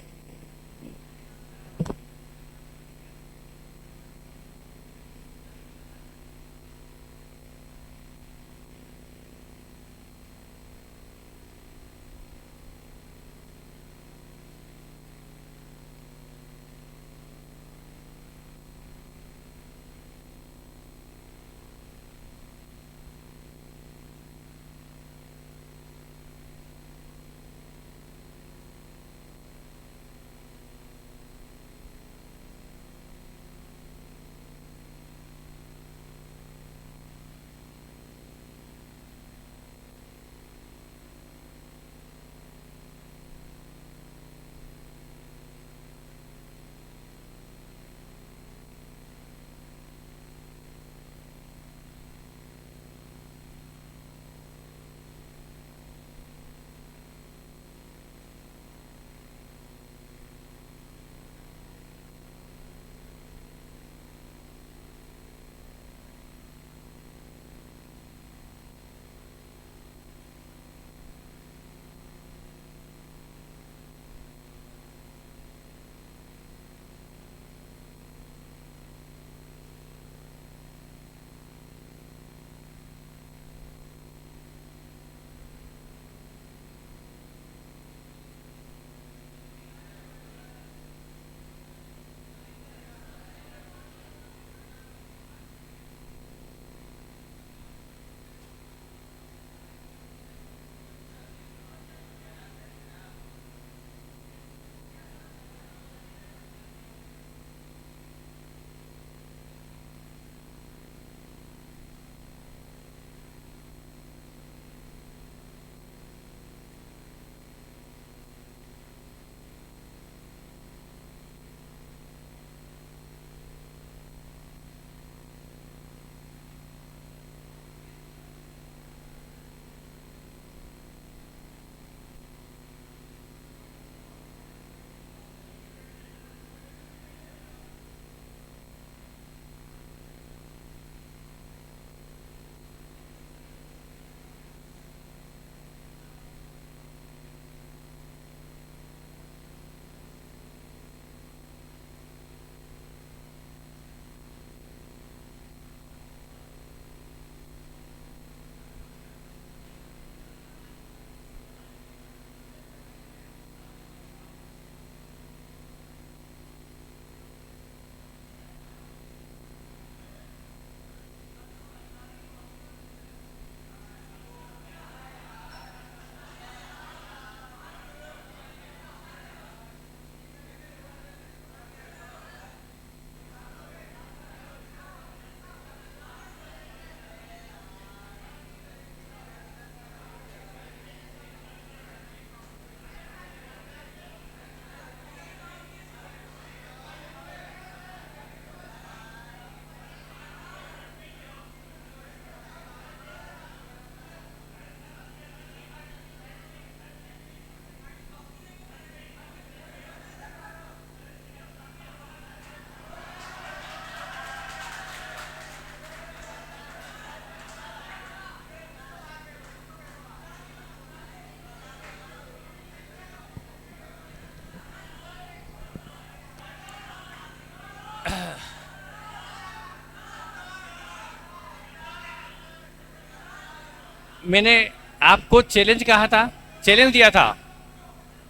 मैंने आपको चैलेंज कहा था, चैलेंज दिया था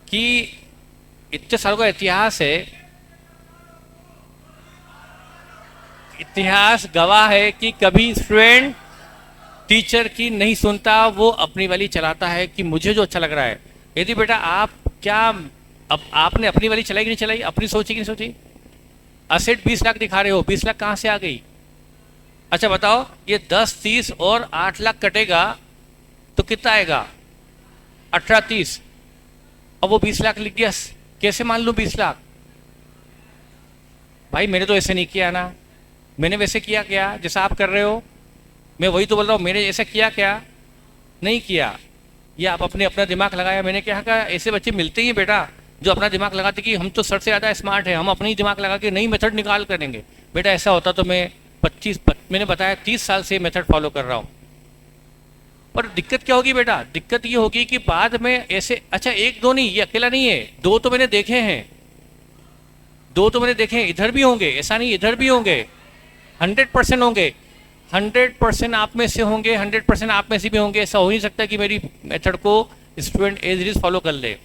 कि इतने सालों का इतिहास है, इतिहास गवाह है कि कभी स्टूडेंट टीचर की नहीं सुनता, वो अपनी वाली चलाता है कि मुझे जो अच्छा लग रहा है। यदि बेटा आप क्या, अब आपने अपनी वाली चलाई कि नहीं चलाई, अपनी सोची कि नहीं सोची? असेट 20 लाख दिखा रहे हो, 20 लाख कहाँ से आ गई? अच्छा बताओ, ये 10 30 और 8 लाख कटेगा तो कितना आएगा? 18 30। अब वो 20 लाख लिख दिया, कैसे मान लूँ 20 लाख? भाई मैंने तो ऐसे नहीं किया ना, मैंने वैसे किया क्या जैसा आप कर रहे हो? मैं वही तो बोल रहा हूँ, मैंने ऐसा किया क्या? नहीं किया। ये आप अपने अपना दिमाग लगाया। मैंने क्या कहा, ऐसे बच्चे मिलते ही हैं बेटा जो अपना दिमाग लगाते कि हम तो सर से ज़्यादा स्मार्ट है, हम अपना ही दिमाग लगा के नई मेथड निकाल करेंगे। बेटा ऐसा होता तो मैं 25 मैंने बताया 30 साल से मेथड फॉलो कर रहा हूँ। पर दिक्कत क्या होगी बेटा? दिक्कत ये होगी कि बाद में ऐसे, अच्छा एक दो नहीं, ये अकेला नहीं है, दो तो मैंने देखे हैं, दो तो मैंने देखे हैं, इधर भी होंगे, ऐसा नहीं इधर भी होंगे, 100% होंगे, 100% आप में से होंगे, 100% आप में से भी होंगे। ऐसा हो नहीं सकता कि मेरी मेथड को student as it is follow कर ले।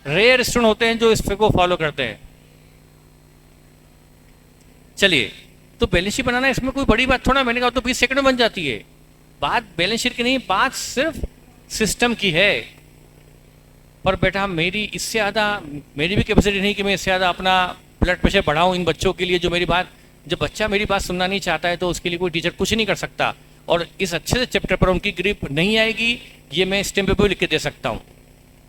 रेयर स्टूडेंट होते हैं जो इस पे को फॉलो करते हैं। चलिए, तो बैलेंस शीट बनाना इसमें कोई बड़ी बात थोड़ा, मैंने कहा तो 20 सेकंड में बन जाती है। बात बैलेंस शीट की नहीं, बात सिर्फ सिस्टम की है। पर बेटा मेरी इससे ज़्यादा, मेरी भी कैपेसिटी नहीं कि मैं इससे ज़्यादा अपना ब्लड प्रेशर बढ़ाऊँ इन बच्चों के लिए जो मेरी बात, जब बच्चा मेरी बात सुनना नहीं चाहता है तो उसके लिए कोई टीचर कुछ नहीं कर सकता। और इस अच्छे से चैप्टर पर उनकी ग्रिप नहीं आएगी, ये मैं स्टेम पे भी लिख के दे सकता हूँ।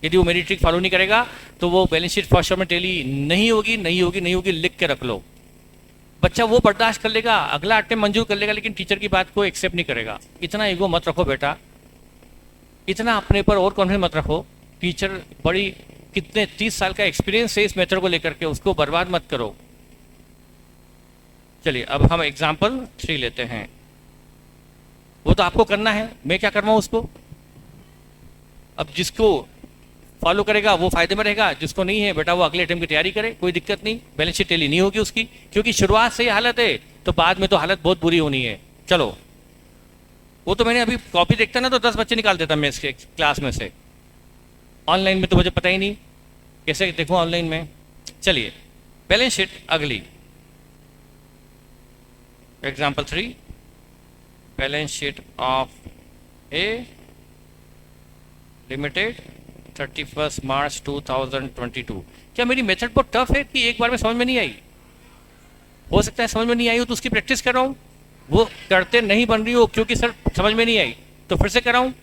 यदि वो मेरी ट्रिक फॉलो नहीं करेगा तो वो बैलेंस शीट फर्स्ट में टेली नहीं होगी, नहीं होगी, नहीं होगी, लिख के रख लो। बच्चा वो बर्दाश्त कर लेगा, अगला अटेम्प्ट मंजूर कर लेगा, लेकिन टीचर की बात को एक्सेप्ट नहीं करेगा। इतना ईगो मत रखो बेटा, इतना अपने पर और कॉन्फिडेंस मत रखो। टीचर बड़ी कितने 30 साल का एक्सपीरियंस है इस मेथड को लेकर के, उसको बर्बाद मत करो। चलिए अब हम एग्जाम्पल 3 लेते हैं। वो तो आपको करना है, मैं क्या करवाऊँ उसको? अब जिसको फॉलो करेगा वो फायदे में रहेगा, जिसको नहीं है बेटा वो अगले अटेम्प्ट की तैयारी करे, कोई दिक्कत नहीं, बैलेंस शीट टेली नहीं होगी उसकी, क्योंकि शुरुआत से ही हालत है तो बाद में तो हालत बहुत बुरी होनी है। चलो, वो तो मैंने अभी कॉपी देखता ना तो 10 बच्चे निकाल देता मैं इसके क्लास में से। ऑनलाइन में तो मुझे पता ही नहीं कैसे देखूँ ऑनलाइन में। चलिए, बैलेंस शीट अगली, example 3, balance sheet of A limited 31 मार्च 2022। क्या मेरी मेथड बहुत टफ है कि एक बार में समझ में नहीं आई? हो सकता है समझ में नहीं आई हो तो उसकी प्रैक्टिस कर रहा हूँ, वो करते नहीं बन रही हो क्योंकि सर समझ में नहीं आई, तो फिर से कराऊँ।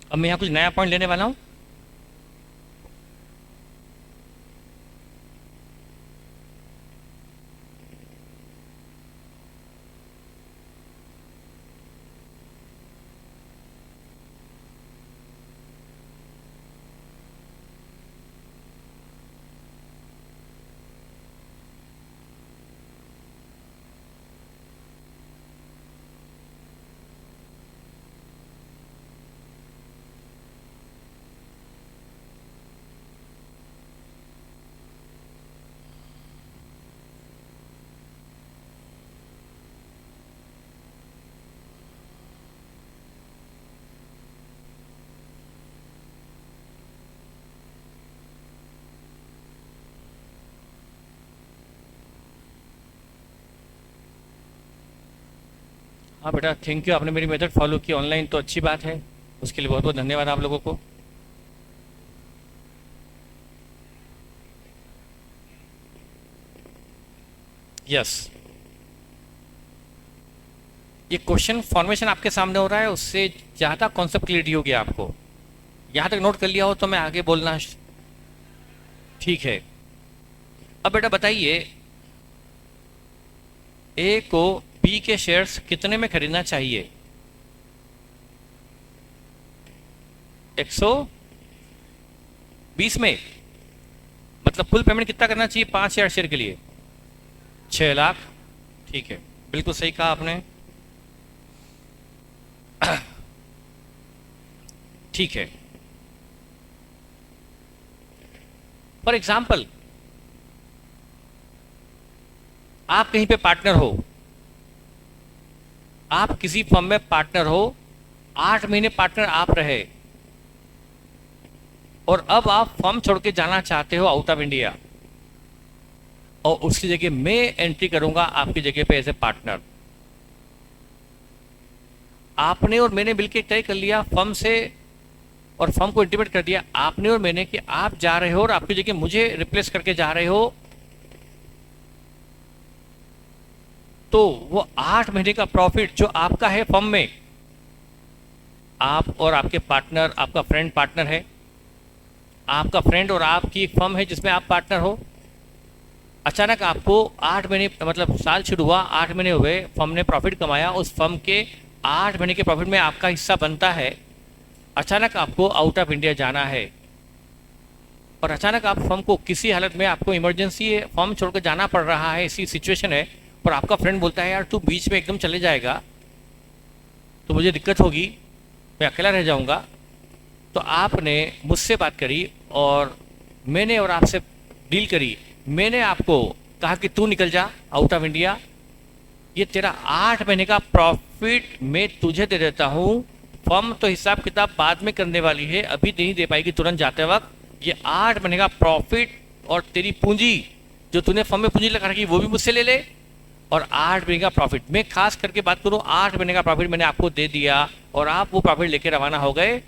अब मैं यहाँ कुछ नया पॉइंट लेने वाला हूँ। हाँ बेटा, थैंक यू, आपने मेरी मेथड फॉलो की ऑनलाइन, तो अच्छी बात है। उसके लिए बहुत बहुत धन्यवाद आप लोगों को। यस, ये क्वेश्चन फॉर्मेशन आपके सामने हो रहा है, उससे ज़्यादा कॉन्सेप्ट क्लियरिटी होगी आपको। यहाँ तक नोट कर लिया हो तो मैं आगे बोलना ठीक है। अब बेटा बताइए, ए को बी के शेयर्स कितने में खरीदना चाहिए? 120 में। मतलब फुल पेमेंट कितना करना चाहिए 5,000 शेयर के लिए? 6 लाख। ठीक है, बिल्कुल सही कहा आपने। ठीक है, फॉर एग्जाम्पल आप कहीं पे पार्टनर हो, आप किसी फर्म में पार्टनर हो, 8 महीने पार्टनर आप रहे, और अब आप फर्म छोड़ के जाना चाहते हो आउट ऑफ इंडिया, और उसकी जगह मैं एंट्री करूंगा आपकी जगह पे एज ए पार्टनर। आपने और मैंने मिलकर तय कर लिया फर्म से, और फर्म को इंटीमेट कर दिया आपने और मैंने कि आप जा रहे हो और आपकी जगह मुझे रिप्लेस करके जा रहे हो, तो वो 8 महीने का प्रॉफिट जो आपका है फर्म में, आप और आपके पार्टनर, आपका फ्रेंड पार्टनर है, आपका फ्रेंड और आपकी एक फर्म है जिसमें आप पार्टनर हो। अचानक आपको 8 महीने, मतलब साल शुरू हुआ, 8 महीने हुए, फर्म ने प्रॉफिट कमाया, उस फर्म के 8 महीने के प्रॉफिट में आपका हिस्सा बनता है। अचानक आपको आउट ऑफ इंडिया जाना है, और अचानक आप फर्म को किसी हालत में, आपको इमरजेंसी है, फर्म छोड़कर जाना पड़ रहा है, ऐसी सिचुएशन है, और आपका फ्रेंड बोलता है यार तू बीच में एकदम चले जाएगा तो मुझे दिक्कत होगी, मैं अकेला रह जाऊंगा। तो आपने मुझसे बात करी और मैंने और आपसे डील करी, मैंने आपको कहा कि तू निकल जा आउट ऑफ इंडिया, ये तेरा 8 महीने का प्रॉफिट मैं तुझे दे देता हूँ, फर्म तो हिसाब किताब बाद में करने वाली है, अभी नहीं दे पाएगी तुरंत जाते वक्त, ये 8 महीने का प्रॉफिट और तेरी पूंजी जो तूने फर्म में पूंजी लगा रखी वो भी मुझसे ले ले, और 8 महीने का प्रॉफिट, मैं खास करके बात करूँ, 8 महीने का प्रॉफिट मैंने आपको दे दिया, और आप वो प्रॉफिट लेके रवाना हो गए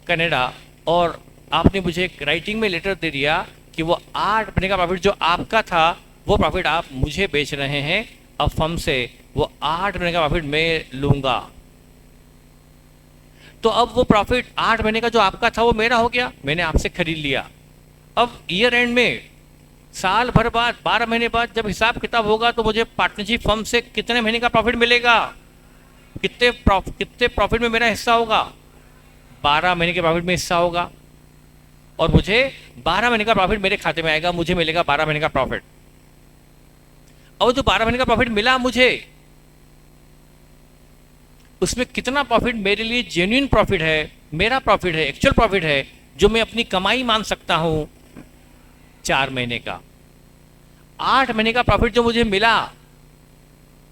कनाडा, और आपने मुझे एक राइटिंग में लेटर दे दिया कि वो 8 महीने का प्रॉफिट जो आपका था वो प्रॉफिट आप मुझे बेच रहे हैं, अब फर्म से वो 8 महीने का प्रॉफिट मैं लूंगा। तो अब वो प्रॉफिट 8 महीने का जो आपका था वो मेरा हो गया, मैंने आपसे खरीद लिया। अब ईयर एंड में, साल भर बाद, 12 महीने बाद जब हिसाब किताब होगा तो मुझे पार्टनरशिप फर्म से कितने महीने का प्रॉफिट मिलेगा, कितने प्रॉफिट में मेरा हिस्सा होगा? 12 महीने के प्रॉफिट में हिस्सा होगा, और मुझे 12 महीने का प्रॉफिट मेरे खाते में आएगा, मुझे मिलेगा 12 महीने का प्रॉफिट। और जो 12 महीने का प्रॉफिट मिला मुझे, उसमें कितना प्रॉफिट मेरे लिए जेन्युइन प्रॉफिट है, मेरा प्रॉफिट है, एक्चुअल प्रॉफिट है, जो मैं अपनी कमाई मान सकता हूं? 4 महीने का। 8 महीने का प्रॉफिट जो मुझे मिला,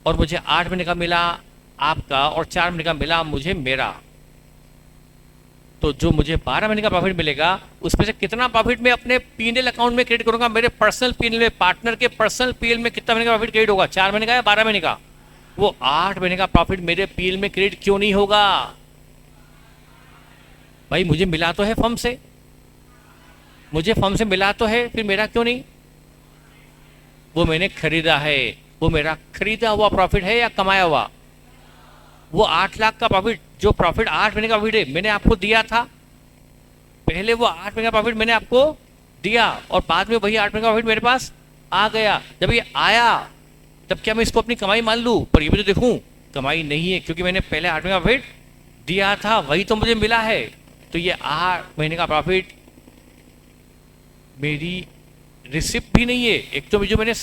और मुझे 8 महीने का मिला आपका, और 4 महीने का मिला मुझे मेरा, तो जो मुझे 12 महीने का प्रॉफिट मिलेगा उसमें से कितना प्रॉफिट मैं अपने पीएनएल अकाउंट में क्रेडिट करूंगा, मेरे पर्सनल पीएनएल में, पार्टनर के पर्सनल पीएल में कितना महीने का प्रॉफिट क्रेडिट होगा? 4 महीने का या 12 महीने का? वो 8 महीने का प्रॉफिट मेरे पीएल में क्रेडिट क्यों नहीं होगा? भाई मुझे मिला तो है फर्म से, मुझे फर्म से मिला तो है, फिर मेरा क्यों नहीं? वो मैंने खरीदा है, वो मेरा खरीदा हुआ प्रॉफिट है या कमाया हुआ? वो 8 लाख का प्रॉफिट, जो प्रॉफिट 8 महीने का प्रॉफिट है, मैंने आपको दिया था पहले, वो 8 महीने का प्रॉफिट मैंने आपको दिया, और बाद में वही 8 महीने का प्रॉफिट मेरे पास आ गया। जब ये आया तब क्या मैं इसको अपनी कमाई मान लूँ? पर ये भी तो देखूँ कमाई नहीं है, क्योंकि मैंने पहले 8 महीने का प्रॉफिट दिया था, वही तो मुझे मिला है। तो ये 8 महीने का प्रॉफिट मेरी रिसिप्ट भी नहीं है, एक तो जो मैंने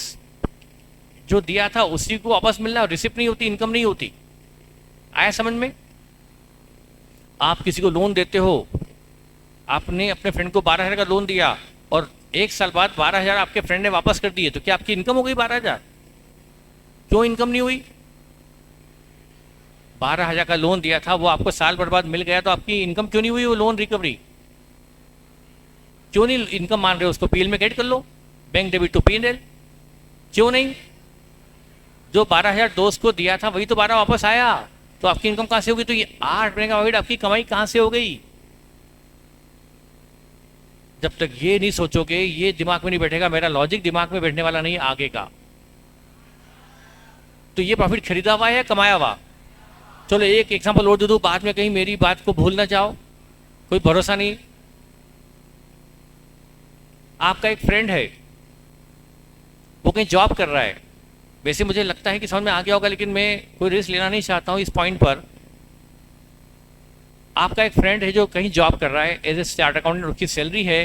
जो दिया था उसी को वापस मिलना, रिसिप्ट नहीं होती, इनकम नहीं होती। आया समझ में? आप किसी को लोन देते हो, आपने अपने फ्रेंड को 12,000 का लोन दिया, और 1 साल बाद 12,000 आपके फ्रेंड ने वापस कर दिए, तो क्या आपकी इनकम हो गई 12,000? क्यों इनकम नहीं हुई? 12,000 का लोन दिया था, वो आपको साल भर बाद मिल गया, तो आपकी इनकम क्यों नहीं हुई? वो लोन रिकवरी क्यों नहीं इनकम मान रहे हो? उसको पीएल में क्रेडिट कर लो, बैंक डेबिट टू पीएनएल, क्यों नहीं? जो 12,000 दोस्त को दिया था वही तो 12 वापस आया, तो आपकी इनकम कहाँ से होगी? तो ये 8 महीने का वाइड आपकी कमाई कहाँ से हो गई? जब तक ये नहीं सोचोगे, ये दिमाग में नहीं बैठेगा, मेरा लॉजिक दिमाग में बैठने वाला नहीं आगे का, तो ये प्रॉफिट खरीदा हुआ है या कमाया हुआ? चलो एक एग्जांपल और दे दूं, बाद में कहीं मेरी बात को भूल ना जाओ, कोई भरोसा नहीं। आपका एक फ्रेंड है, वो कहीं जॉब कर रहा है, वैसे मुझे लगता है कि समझ में आ गया होगा, लेकिन मैं कोई रिस्क लेना नहीं चाहता हूँ इस पॉइंट पर। आपका एक फ्रेंड है जो कहीं जॉब कर रहा है एज ए चार्ट अकाउंटेंट, उसकी सैलरी है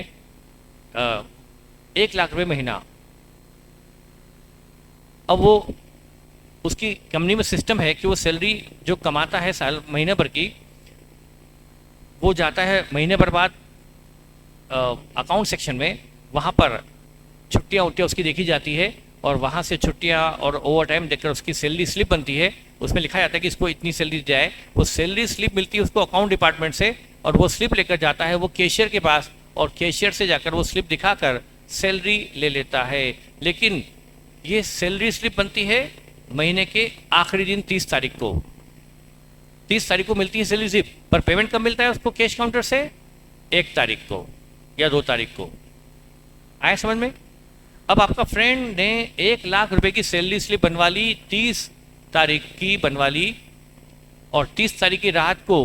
1 लाख रुपये महीना। अब वो उसकी कंपनी में सिस्टम है कि वो सैलरी जो कमाता है साल महीने भर की, वो जाता है महीने भर बाद अकाउंट सेक्शन में, वहाँ पर छुट्टियाँ उट्टियाँ उसकी देखी जाती है, और वहाँ से छुट्टियाँ और ओवर टाइम देखकर उसकी सैलरी स्लिप बनती है। उसमें लिखा जाता है कि इसको इतनी सैलरी जाए। वो सैलरी स्लिप मिलती है उसको अकाउंट डिपार्टमेंट से, और वो स्लिप लेकर जाता है वो कैशियर के पास, और कैशियर से जाकर वो स्लिप दिखाकर सैलरी ले लेता है। लेकिन ये सैलरी स्लिप बनती है महीने के आखिरी दिन 30 तारीख को। 30 तारीख को मिलती है सैलरी स्लिप, पर पेमेंट कब मिलता है उसको कैश काउंटर से? 1 तारीख को या 2 तारीख को। आया समझ में? अब आपका फ्रेंड ने 1 लाख रुपए की सैलरी स्लिप बनवा ली, 30 तारीख की बनवा ली, और 30 तारीख की रात को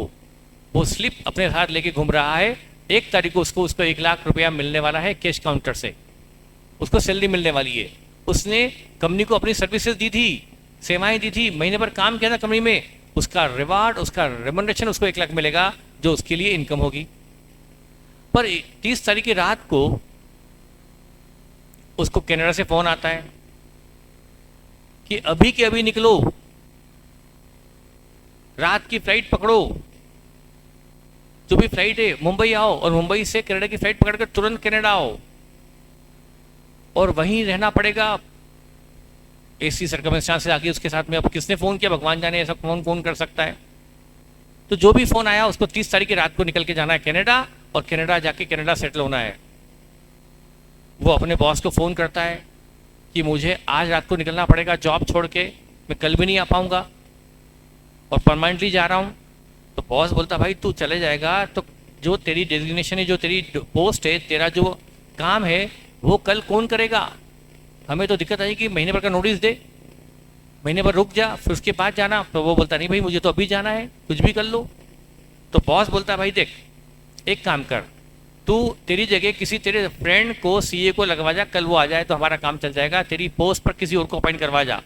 वो स्लिप अपने साथ लेके घूम रहा है। 1 तारीख को उसको 1 लाख रुपया मिलने वाला है कैश काउंटर से, उसको सैलरी मिलने वाली है। उसने कंपनी को अपनी सर्विसेज दी थी, सेवाएं दी थी, महीने भर काम किया था कंपनी में, उसका रिवार्ड, उसका रेमुनरेशन उसको 1 लाख मिलेगा, जो उसके लिए इनकम होगी। पर 30 तारीख की रात को उसको कनाडा से फोन आता है कि अभी के अभी निकलो, रात की फ्लाइट पकड़ो, जो भी फ्लाइट है मुंबई आओ, और मुंबई से कनाडा की फ्लाइट पकड़कर तुरंत कनाडा आओ, और वहीं रहना पड़ेगा। ऐसी सर्कमस्टांसेस आ गई उसके साथ में। अब किसने फ़ोन किया भगवान जाने, ऐसा फ़ोन कौन कर सकता है। तो जो भी फ़ोन आया उसको 30 तारीख की रात को निकल के जाना है कनाडा, और कनाडा जाके कनाडा सेटल होना है। वो अपने बॉस को फ़ोन करता है कि मुझे आज रात को निकलना पड़ेगा जॉब छोड़ के, मैं कल भी नहीं आ पाऊँगा और परमानेंटली जा रहा हूँ। तो बॉस बोलता भाई तू चले जाएगा तो जो तेरी डेजिग्नेशन है, जो तेरी पोस्ट है, तेरा जो काम है, वो कल कौन करेगा? हमें तो दिक्कत आई कि महीने भर का नोटिस दे, महीने भर रुक जा, फिर उसके बाद जाना। तो वो बोलता नहीं भाई मुझे तो अभी जाना है, कुछ भी कर लो। तो बॉस बोलता भाई देख एक काम कर, तू तेरी जगह किसी तेरे फ्रेंड को सीए को लगवा जा, कल वो आ जाए तो हमारा काम चल जाएगा, तेरी पोस्ट पर किसी और को अपॉइंट करवा जा।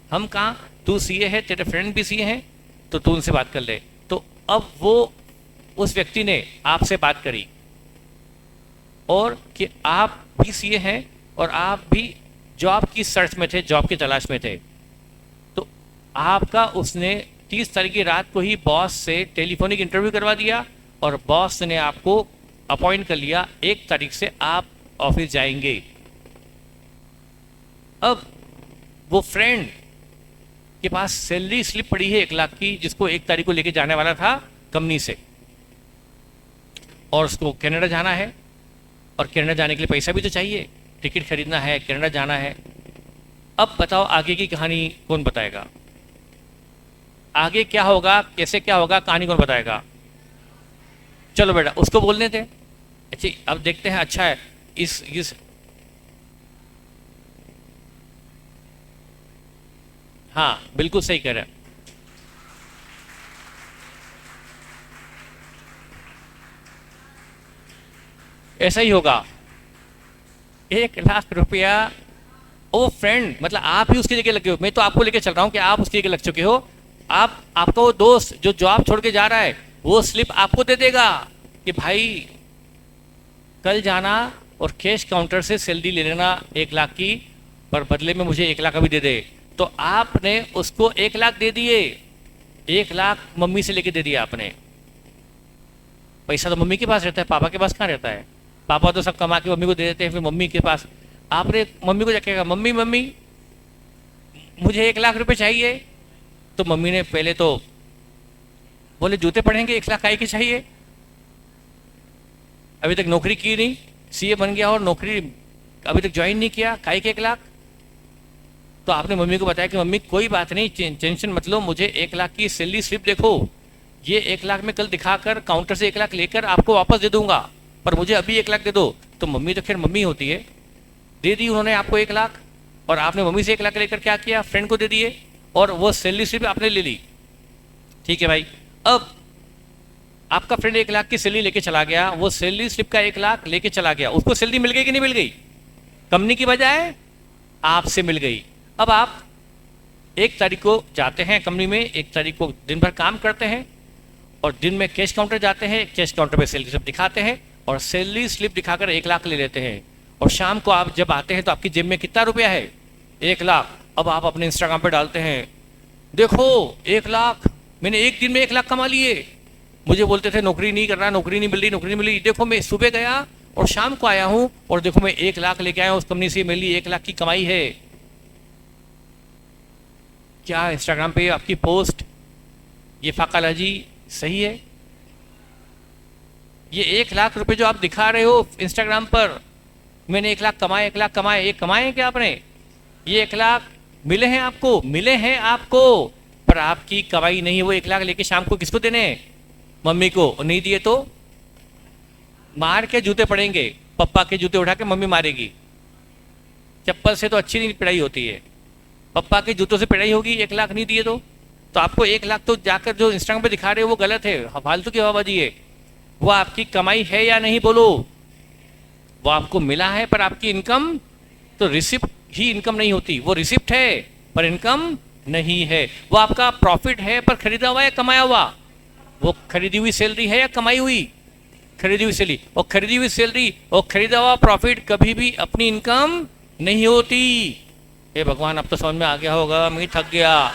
हम कहाँ, तू सीए है, तेरे फ्रेंड भी सीए हैं, तो तू उनसे बात कर ले। तो अब वो उस व्यक्ति ने आपसे बात करी, और कि आप भी सीए हैं और आप भी जॉब की सर्च में थे, जॉब की तलाश में थे। तो आपका उसने 30 तारीख की रात को ही बॉस से टेलीफोनिक इंटरव्यू करवा दिया, और बॉस ने आपको अपॉइंट कर लिया, 1 तारीख से आप ऑफिस जाएंगे। अब वो फ्रेंड के पास सैलरी स्लिप पड़ी है 1 लाख की, जिसको 1 तारीख को लेके जाने वाला था कंपनी से, और उसको कनाडा जाना है, और कनाडा जाने के लिए पैसा भी तो चाहिए, टिकट खरीदना है, कनाडा जाना है। अब बताओ आगे की कहानी कौन बताएगा? आगे क्या होगा, कैसे क्या होगा, कहानी कौन बताएगा? चलो बेटा उसको बोलने थे। अच्छा अब देखते हैं। अच्छा है इस हाँ बिल्कुल सही कह रहे हैं। ऐसा ही होगा। 1 लाख रुपया, ओ फ्रेंड मतलब आप ही उसकी जगह लगे हो, मैं तो आपको लेके चल रहा हूँ कि आप उसकी जगह लग चुके हो। आपका वो दोस्त जो जॉब छोड़ के जा रहा है, वो स्लिप आपको दे देगा कि भाई कल जाना और कैश काउंटर से सैलरी ले लेना 1 लाख की, पर बदले में मुझे 1 लाख अभी दे दे। तो आपने उसको 1 लाख दे दिए, 1 लाख मम्मी से लेके दे दिया आपने। पैसा तो मम्मी के पास रहता है, पापा के पास कहाँ रहता है? पापा तो सब कमा के मम्मी को दे देते हैं, फिर मम्मी के पास आपने मम्मी को जाके कहा मम्मी मम्मी मुझे 1 लाख रुपए चाहिए। तो मम्मी ने पहले तो बोले जूते पड़ेंगे, 1 लाख काहे के चाहिए, अभी तक नौकरी की नहीं, सीए बन गया और नौकरी अभी तक ज्वाइन नहीं किया, काहे के 1 लाख? तो आपने मम्मी को बताया कि मम्मी कोई बात नहीं, टेंशन मत लो, मुझे 1 लाख की सैलरी स्लिप देखो, ये 1 लाख में कल दिखाकर काउंटर से 1 लाख लेकर आपको वापस दे दूंगा, पर मुझे अभी 1 लाख दे दो। तो मम्मी तो खैर मम्मी होती है, दे दी उन्होंने आपको 1 लाख, और आपने मम्मी से 1 लाख लेकर क्या किया, फ्रेंड को दे दिए, और वो सैलरी स्लिप आपने ले ली। ठीक है भाई, अब आपका फ्रेंड 1 लाख की सैलरी लेके चला गया, वो सैलरी स्लिप का 1 लाख लेके चला गया, उसको सैलरी मिल गई कि नहीं मिल गई? कंपनी की बजाय आपसे मिल गई। अब आप 1 तारीख को जाते हैं कंपनी में, 1 तारीख को दिन भर काम करते हैं, और दिन में कैश काउंटर जाते हैं, कैश काउंटर पे सैलरी स्लिप दिखाते हैं, और सैलरी स्लिप दिखाकर 1 लाख ले लेते हैं, और शाम को आप जब आते हैं तो आपकी जेब में कितना रुपया है? 1 लाख। अब आप अपने इंस्टाग्राम पे डालते हैं, देखो 1 लाख, मैंने एक दिन में 1 लाख कमा लिए। मुझे बोलते थे नौकरी नहीं करना, नौकरी नहीं मिल रही, नौकरी नहीं मिल रही, देखो मैं सुबह गया और शाम को आया हूं, और देखो मैं 1 लाख लेके आया हूं उस कंपनी से, मेरी 1 लाख की कमाई है। क्या इंस्टाग्राम पे आपकी पोस्ट, ये फाकालाजी सही है? ये 1 लाख रुपए जो आप दिखा रहे हो इंस्टाग्राम पर, मैंने 1 लाख कमाए, 1 लाख कमाए, ये कमाए क्या आपने? ये 1 लाख मिले हैं आपको, मिले हैं आपको, पर आपकी कमाई नहीं है। वो 1 लाख लेके शाम को किसको देने हैं? मम्मी को। और नहीं दिए तो मार के जूते पड़ेंगे, पप्पा के जूते उठा के मम्मी मारेगी। चप्पल से तो अच्छी नहीं पिटाई होती है, पप्पा के जूतों से पिटाई होगी। 1 लाख नहीं दिए तो आपको 1 लाख तो जाकर जो इंस्टाग्राम पे दिखा रहे हो वो गलत है, फालतू की हवाबाजी है। वो आपकी कमाई है या नहीं बोलो? वो आपको मिला है, पर आपकी इनकम तो रिसिप्ट ही इनकम नहीं होती, वो रिसिप्ट है पर इनकम नहीं है। वो आपका प्रॉफिट है पर खरीदा हुआ या कमाया हुआ? वो खरीदी हुई सैलरी है या कमाई हुई? खरीदी हुई सैलरी। और खरीदी हुई सैलरी और खरीदा हुआ प्रॉफिट कभी भी अपनी इनकम नहीं होती। हे भगवान, अब तो समझ में आ गया होगा, मैं थक गया,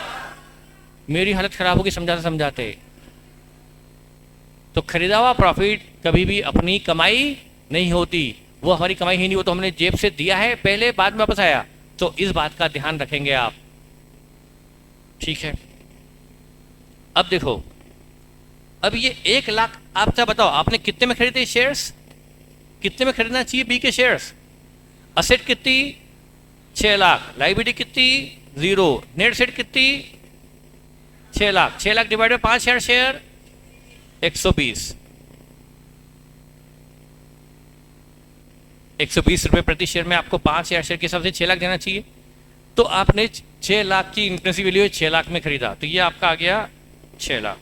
मेरी हालत खराब होगी समझाते समझाते। तो खरीदा हुआ प्रॉफिट कभी भी अपनी कमाई नहीं होती, वो हमारी कमाई ही नहीं, वो तो हमने जेब से दिया है पहले, बाद में वापस आया। तो इस बात का ध्यान रखेंगे आप, ठीक है? अब देखो, अब ये 1 लाख, आप क्या बताओ आपने कितने में खरीदे शेयर्स? कितने में खरीदना चाहिए बी के शेयर्स? असेट कितनी? 6 लाख। लाइबिलिटी कितनी? 0। नेट सेट कितनी? 6 lakh. 6 lakh divide bye 5 share 120। 120 रुपए प्रति शेयर में आपको 5 शेयर के हिसाब से 6 लाख देना चाहिए। तो आपने 6 लाख की इंक्रेंसी वैल्यू है, 6 लाख में खरीदा, तो ये आपका आ गया 6 लाख।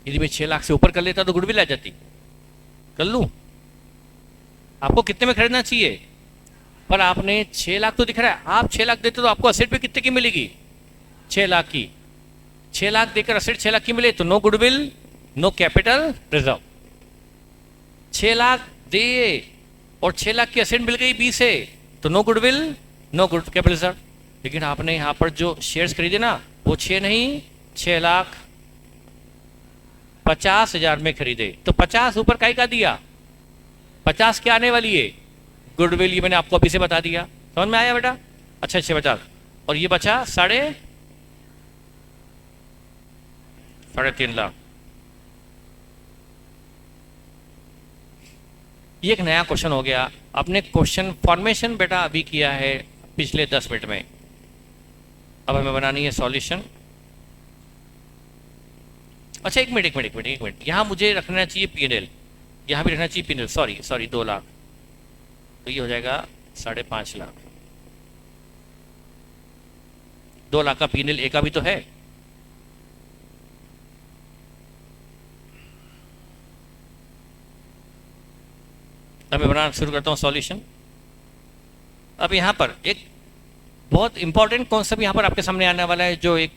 यदि मैं 6 लाख से ऊपर कर लेता तो गुडविल आ जाती, कर लूं? आपको कितने में खरीदना चाहिए? पर आपने 6 लाख तो दिख रहा है, आप 6 लाख देते तो आपको असेट पे कितने की मिलेगी? 6 लाख की। 6 लाख देकर असेट 6 लाख की मिले तो no goodwill, no capital reserve. 6 lakh दे और 6 लाख की असेट मिल गई बी से, तो no goodwill, no good capital reserve. लेकिन आपने यहाँ पर जो शेयर्स खरीदे ना, वो 6 नहीं, 6,50,000 में खरीदे, तो 50 ऊपर काय का दिया? 50 क्या आने वाली है? गुडविल। ये मैंने आपको अभी से बता दिया, समझ में आया बेटा? अच्छा 50, और ये बचा 3.5 लाख। ये एक नया क्वेश्चन हो गया। आपने क्वेश्चन फॉर्मेशन बेटा अभी किया है पिछले 10 मिनट में, अब हमें बनानी है सॉल्यूशन। अच्छा एक मिनट, यहाँ मुझे रखना चाहिए पीएनएल, यहाँ भी रखना चाहिए पीएनएल। सॉरी 2 लाख, तो ये हो जाएगा 5.5 लाख। 2 लाख का पीएनएल ए का भी तो है। अब मैं बनाना शुरू करता हूँ सॉल्यूशन। अब यहाँ पर एक बहुत इंपॉर्टेंट कॉन्सेप्ट यहाँ पर आपके सामने आने वाला है, जो एक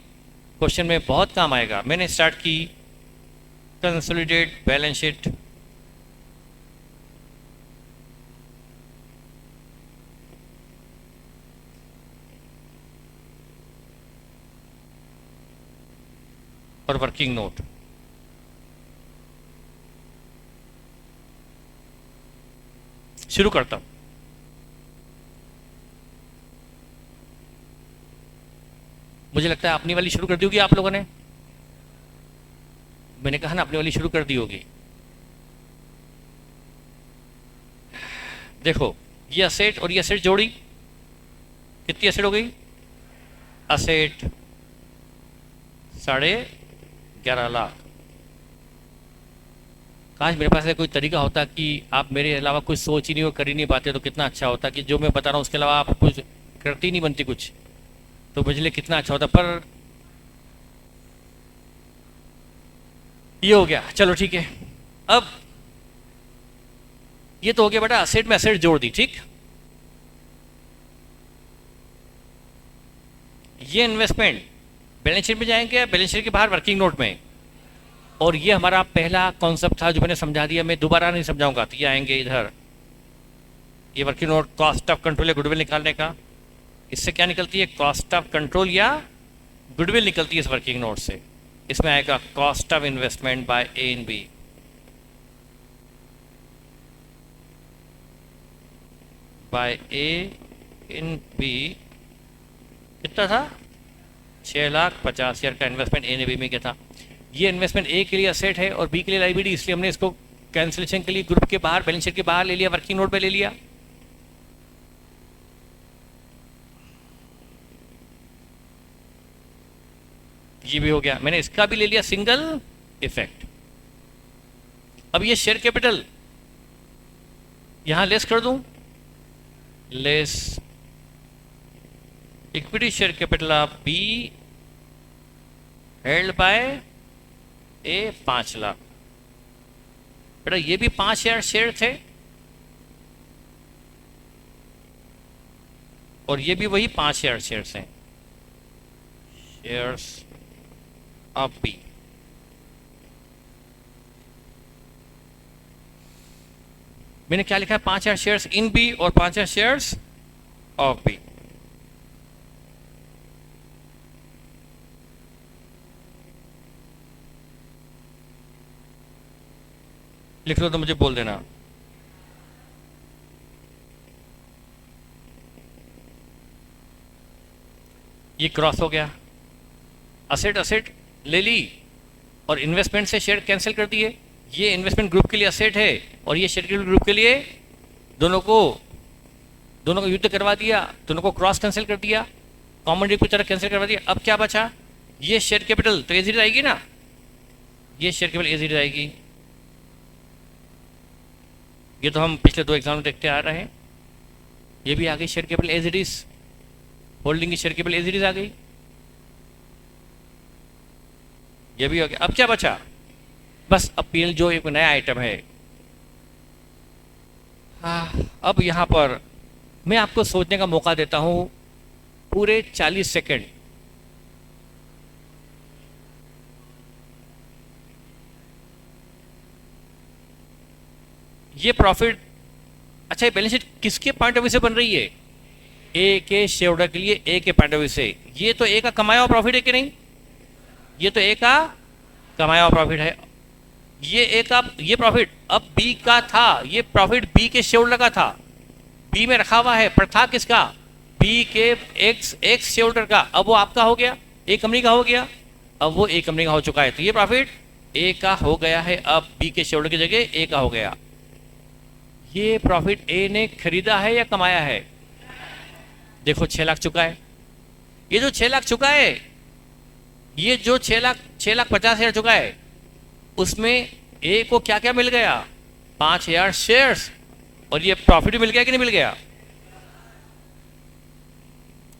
क्वेश्चन में बहुत काम आएगा। मैंने स्टार्ट की कंसोलिडेट बैलेंस शीट, और वर्किंग नोट। शुरू करता हूं। मुझे लगता है अपनी वाली शुरू कर दी होगी आप लोगों ने। मैंने कहा ना अपनी वाली शुरू कर दी होगी। देखो ये असेट और ये असेट जोड़ी, कितनी एसेट हो गई? असेट 11.5 लाख। काश मेरे पास ऐसा कोई तरीका होता कि आप मेरे अलावा कुछ सोच ही नहीं और कर ही नहीं पाते, तो कितना अच्छा होता कि जो मैं बता रहा हूँ उसके अलावा आप कुछ करती नहीं बनती कुछ, तो मुझे लिए कितना अच्छा होता। पर ये हो गया, चलो ठीक है। अब ये तो हो गया बेटा, असेट में असेट जोड़ दी, ठीक। ये इन्वेस्टमेंट बैलेंस शीट में जाएंगे या बैलेंस शीट के बाहर वर्किंग नोट में? और ये हमारा पहला कॉन्सेप्ट था जो मैंने समझा दिया, मैं दोबारा नहीं समझाऊंगा। तो ये आएंगे इधर, ये working note cost of control या गुडविल निकालने का। इससे क्या निकलती है? कॉस्ट ऑफ कंट्रोल या गुडविल निकलती है इस वर्किंग नोट से। इसमें आएगा cost of investment by A and B. By A in B कितना था? 6,50,000 का इन्वेस्टमेंट ए ने बी में क्या था? ये इन्वेस्टमेंट ए के लिए असेट है और बी के लिए लाइबिलिटी, इसलिए हमने इसको कैंसिलेशन के लिए ग्रुप के बाहर, बैलेंस शीट के बाहर ले लिया, वर्किंग नोट पे ले लिया। ये भी हो गया, मैंने इसका भी ले लिया सिंगल इफेक्ट। अब ये शेयर कैपिटल यहां लेस कर दूं, less equity share capital of B held by A 5 lakh. बेटा ये भी 5,000 शेयर थे और ये भी वही 5,000 शेयर्स हैं, शेयर्स ऑफ बी। मैंने क्या लिखा है? 5,000 शेयर्स इन बी और 5,000 शेयर्स ऑफ बी। लिख लो तो मुझे बोल देना। ये क्रॉस हो गया, असेट असेट ले ली और इन्वेस्टमेंट से शेयर कैंसिल कर दिए। ये इन्वेस्टमेंट ग्रुप के लिए असेट है और ये शेयर ग्रुप के लिए, दोनों को युद्ध करवा दिया, दोनों को क्रॉस कैंसिल कर दिया, कॉमन ड्यू की तरह कैंसिल करवा दिया। अब क्या बचा? ये शेयर कैपिटल तो एज इट आएगी ना, ये शेयर कैपिटल एज इट आएगी। ये तो हम पिछले 2 एग्जाम में देखते आ रहे हैं। ये भी आ गई share capital as it is, holding की share capital as it is आ गई। ये भी हो गया। अब क्या बचा? बस अब पीएल जो एक नया आइटम है। अब यहां पर मैं आपको सोचने का मौका देता हूं पूरे 40 सेकंड। ये प्रॉफिट, अच्छा ये बैलेंस शीट किसके पॉइंट ऑफ व्यू से बन रही है? ए के शेयर होल्डर के लिए, ए के पॉइंट ऑफ व्यू से। ये तो ए का कमाया हुआ प्रॉफिट है कि नहीं? ये तो ए का कमाया हुआ प्रॉफिट है। ये ए का, ये प्रॉफिट अब बी का था, ये प्रॉफिट बी के शेयर होल्डर का था, बी में रखा हुआ है, पर था किसका? बी के एक्स शेयर होल्डर का। अब वो आपका हो गया, ए कंपनी का हो गया, अब वो ए कंपनी का हो चुका है। तो ये प्रॉफिट ए का हो गया है, अब बी के शेयर होल्डर की जगह ए का हो गया। ये प्रॉफिट ए ने खरीदा है या कमाया है? देखो 6 लाख चुका है। ये जो 6 लाख चुका है, ये जो 6,50,000 चुका है, उसमें ए को क्या क्या मिल गया? 5,000 शेयर्स, और ये प्रॉफिट भी मिल गया कि नहीं मिल गया?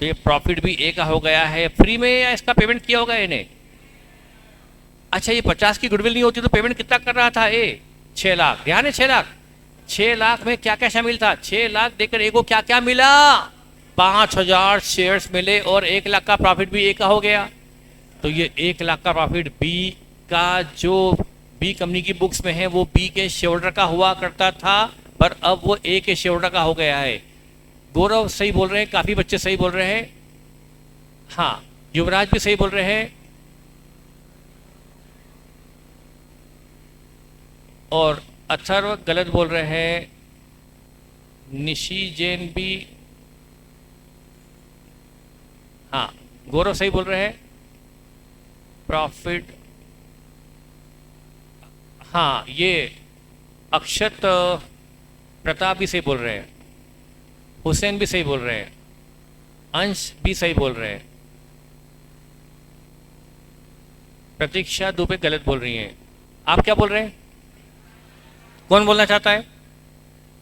तो ये प्रॉफिट भी ए का हो गया है फ्री में, या इसका पेमेंट किया होगा ए ने? अच्छा ये 50 की गुडविल नहीं होती तो पेमेंट कितना कर रहा था ए? 6 लाख। ध्यान है 6 लाख। 6 लाख में क्या क्या शामिल था? 6 लाख देकर ए को क्या क्या मिला? 5,000 शेयर्स मिले और 1 लाख का प्रॉफिट भी ए का हो गया। तो ये 1 लाख का प्रॉफिट बी का, जो बी कंपनी की बुक्स में है, वो बी के शेयर होल्डर का हुआ करता था, पर अब वो ए के शेयर होल्डर का हो गया है। गौरव सही बोल रहे हैं, काफी बच्चे सही बोल रहे हैं, हाँ युवराज भी सही बोल रहे हैं, और अथर्व गलत बोल रहे हैं, निशी जैन भी, हाँ गौरव सही बोल रहे हैं। प्रॉफिट, हाँ ये अक्षत प्रताप भी सही बोल रहे हैं, हुसैन भी सही बोल रहे हैं। अंश भी सही बोल रहे हैं, प्रतीक्षा दुबे गलत बोल रही हैं। आप क्या बोल रहे हैं? कौन बोलना चाहता है?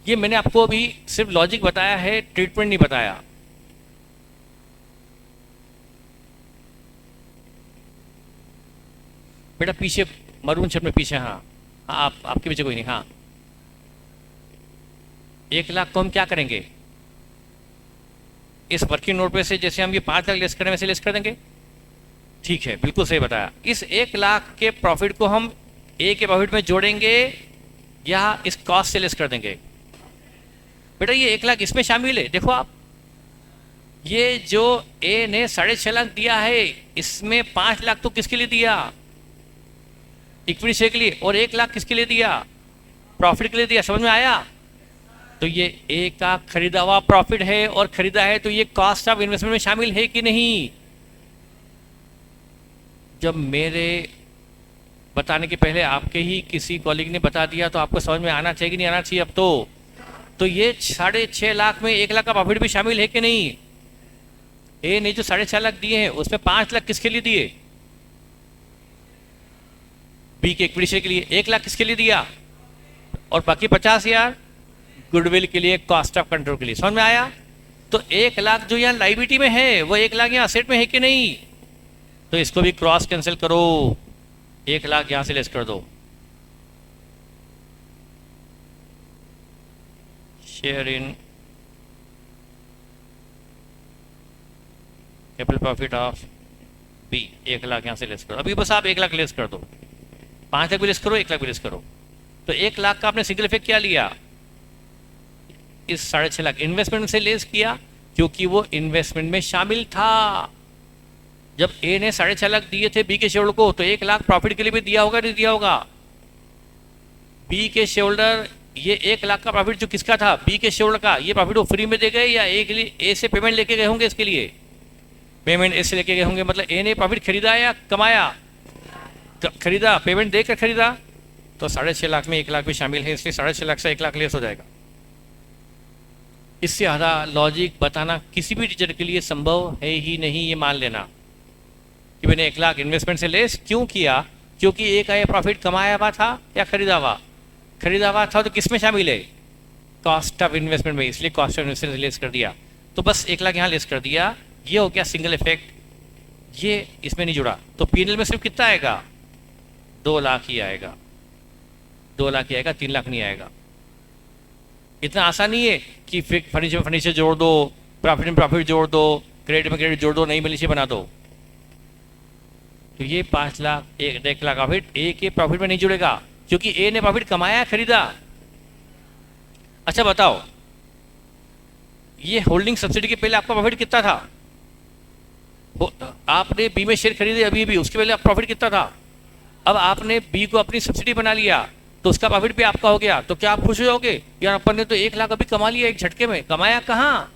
ये मैंने आपको अभी सिर्फ लॉजिक बताया है, ट्रीटमेंट नहीं बताया। बेटा पीछे मरून शर्ट में पीछे, हाँ हाँ, आप आपके पीछे कोई नहीं। हाँ, 1 लाख को हम क्या करेंगे? इस वर्किंग नोट पे से जैसे हम ये 5 लाख लेस करें वैसे लेस कर देंगे। ठीक है, बिल्कुल सही बताया। इस 1 लाख के प्रॉफिट को हम ए के प्रॉफिट में जोड़ेंगे या इस कॉस्ट से लेस कर देंगे? बेटा ये 1 लाख इसमें शामिल है। देखो आप, ये जो ए ने 6.5 लाख दिया है, इसमें 5 लाख तो किसके लिए दिया? इक्विटी शेयर के लिए। और 1 लाख किसके लिए दिया? प्रॉफिट के लिए दिया। समझ में आया? तो ये ए का खरीदा हुआ प्रॉफिट है और खरीदा है, तो ये कॉस्ट ऑफ इन्वेस्टमेंट में शामिल है कि नहीं? जब मेरे बताने के पहले आपके ही किसी कॉलीग ने बता दिया तो आपको समझ में आना चाहिए कि नहीं आना चाहिए अब तो ये 6.5 लाख में 1 लाख का प्रॉफिट भी शामिल है कि नहीं? ए ने जो 6.5 लाख दिए हैं उसमें 5 लाख किसके लिए दिए? बी के इक्विटी शेयर के लिए। 1 लाख किसके लिए दिया? और बाकी 50,000 गुडविल के लिए, कॉस्ट ऑफ कंट्रोल के लिए। समझ में आया? तो 1 लाख जो यहाँ लाइबिलिटी में है वो 1 लाख यहाँ असेट में है कि नहीं? तो इसको भी क्रॉस कैंसिल करो, 1 लाख यहां से लेस कर दो। Share in capital profit of B, 1 lakh यहां से लेस करो। अभी बस आप 1 लाख लेस कर दो, 5 लाख भी लेस करो, 1 लाख भी लेस करो। तो 1 लाख का आपने सिंगल इफेक्ट क्या लिया? इस 6.5 लाख इन्वेस्टमेंट से लेस किया, क्योंकि वो इन्वेस्टमेंट में शामिल था। जब ए ने 6.5 लाख दिए थे बी के शेयर को, तो 1 लाख प्रॉफिट के लिए भी दिया होगा नहीं दिया होगा? बी के शेयर, ये 1 लाख का प्रॉफिट जो किसका था? बी के शेयर का। ये प्रॉफिट वो फ्री में दे गए या ए के लिए ए से पेमेंट लेके गए होंगे? इसके लिए पेमेंट ए से लेके गए होंगे। मतलब ए ने प्रॉफिट खरीदा या कमाया? खरीदा, पेमेंट देकर खरीदा। तो 6.5 लाख में 1 लाख भी शामिल है, इसलिए 6.5 लाख से 1 लाख लेस हो जाएगा। इससे ज़्यादा लॉजिक बताना किसी भी टीचर के लिए संभव है ही नहीं। ये मान लेना कि मैंने 1 लाख इन्वेस्टमेंट से लेस क्यों किया? क्योंकि ए का ये प्रॉफिट कमाया हुआ था या खरीदा हुआ? खरीदा हुआ था। तो किस में शामिल है? कॉस्ट ऑफ इन्वेस्टमेंट में, इसलिए कॉस्ट ऑफ इन्वेस्टमेंट लेस कर दिया। तो बस 1 लाख यहाँ लेस कर दिया। ये हो गया सिंगल इफेक्ट, ये इसमें नहीं जुड़ा। तो पीएनएल में सिर्फ कितना आएगा? 2 लाख ही आएगा, 2 लाख ही आएगा, 3 लाख नहीं आएगा। इतना आसान नहीं है कि फर्नीचर में फर्नीचर जोड़ दो, प्रॉफिट में प्रॉफिट जोड़ दो, क्रेडिट में क्रेडिट जोड़ दो, नई बैलेंस शीट बना दो। तो ये 5 लाख 1 लाख प्रॉफिट ए के प्रॉफिट में नहीं जुड़ेगा, क्योंकि ए ने प्रॉफिट कमाया खरीदा। अच्छा बताओ, ये होल्डिंग सब्सिडी के पहले आपका प्रॉफिट कितना था? आपने बी में शेयर खरीदे अभी भी, उसके पहले प्रॉफिट कितना था? अब आपने बी को अपनी सब्सिडी बना लिया तो उसका प्रॉफिट भी आपका हो गया। तो क्या आप खुश हो जाओगे? यार अपन ने तो 1 लाख अभी कमा लिया एक झटके में। कमाया कहाँ?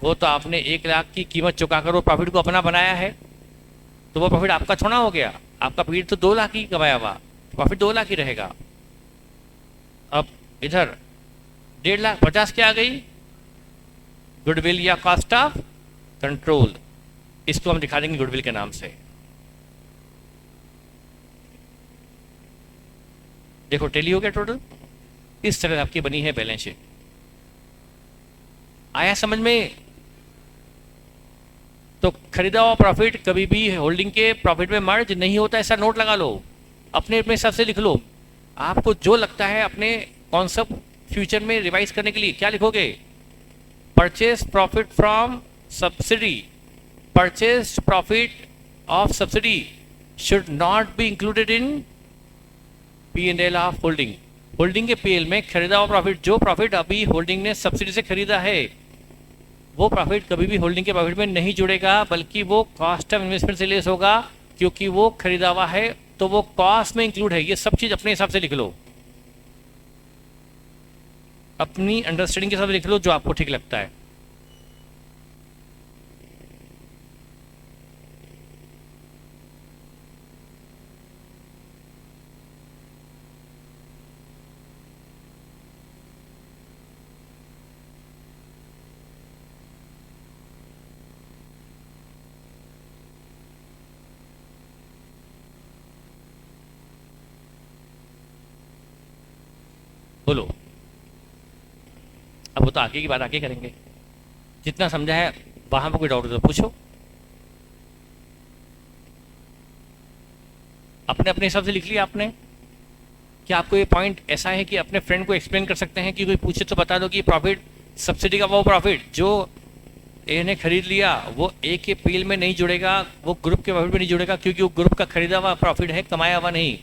वो तो आपने 1 लाख की कीमत चुकाकर वो प्रॉफिट को अपना बनाया है, तो वो प्रॉफिट आपका थोड़ा हो गया। आपका प्रॉफिट तो 2 लाख ही कमाया हुआ, प्रॉफिट 2 लाख ही रहेगा। अब इधर 1.5 लाख क्या आ गई? गुडविल या कॉस्ट ऑफ कंट्रोल। इसको हम दिखा देंगे गुडविल के नाम से। देखो टेली हो गया टोटल। इस तरह आपकी बनी है बैलेंस शीट। आया समझ में? तो खरीदा हुआ प्रॉफिट कभी भी होल्डिंग के प्रॉफिट में मर्ज नहीं होता, ऐसा नोट लगा लो, अपने अपने हिसाब से लिख लो। आपको जो लगता है अपने कॉन्सेप्ट फ्यूचर में रिवाइज करने के लिए क्या लिखोगे? Purchase profit from subsidy, purchase profit of subsidy should not be included in P&L of holding. Holding के पीएल में खरीदा हुआ प्रॉफिट, जो प्रॉफिट अभी होल्डिंग ने सब्सिडी से खरीदा है, वो प्रॉफिट कभी भी होल्डिंग के प्रॉफिट में नहीं जुड़ेगा, बल्कि वो कॉस्ट ऑफ इन्वेस्टमेंट से लेस होगा, क्योंकि वो खरीदा हुआ है तो वो कॉस्ट में इंक्लूड है। ये सब चीज अपने हिसाब से लिख लो, अपनी अंडरस्टैंडिंग के हिसाब से लिख लो, जो आपको ठीक लगता है। बोलो। अब वो तो आगे की बात आगे करेंगे, जितना समझा है वहां पर कोई डाउट हो तो पूछो। अपने अपने हिसाब से लिख लिया आपने। क्या आपको ये पॉइंट ऐसा है कि अपने फ्रेंड को एक्सप्लेन कर सकते हैं कि कोई पूछे तो बता दो कि प्रॉफिट सब्सिडी का वो प्रॉफिट जो ए ने खरीद लिया वो ए के पील में नहीं जुड़ेगा, वो ग्रुप के प्रॉफिट में नहीं जुड़ेगा, क्योंकि वो ग्रुप का खरीदा हुआ प्रॉफिट है, कमाया हुआ नहीं।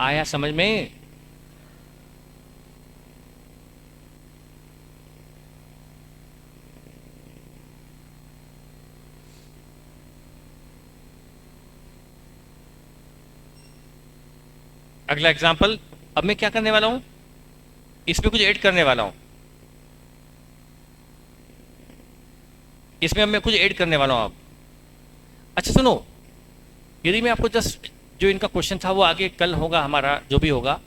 आया समझ में? अगला एग्जाम्पल, अब मैं क्या करने वाला हूं, इसमें कुछ ऐड करने वाला हूं। इसमें अब मैं कुछ ऐड करने वाला हूं अब। अच्छा सुनो, यदि मैं आपको जस्ट जो इनका क्वेश्चन था वो आगे कल होगा हमारा, जो भी होगा,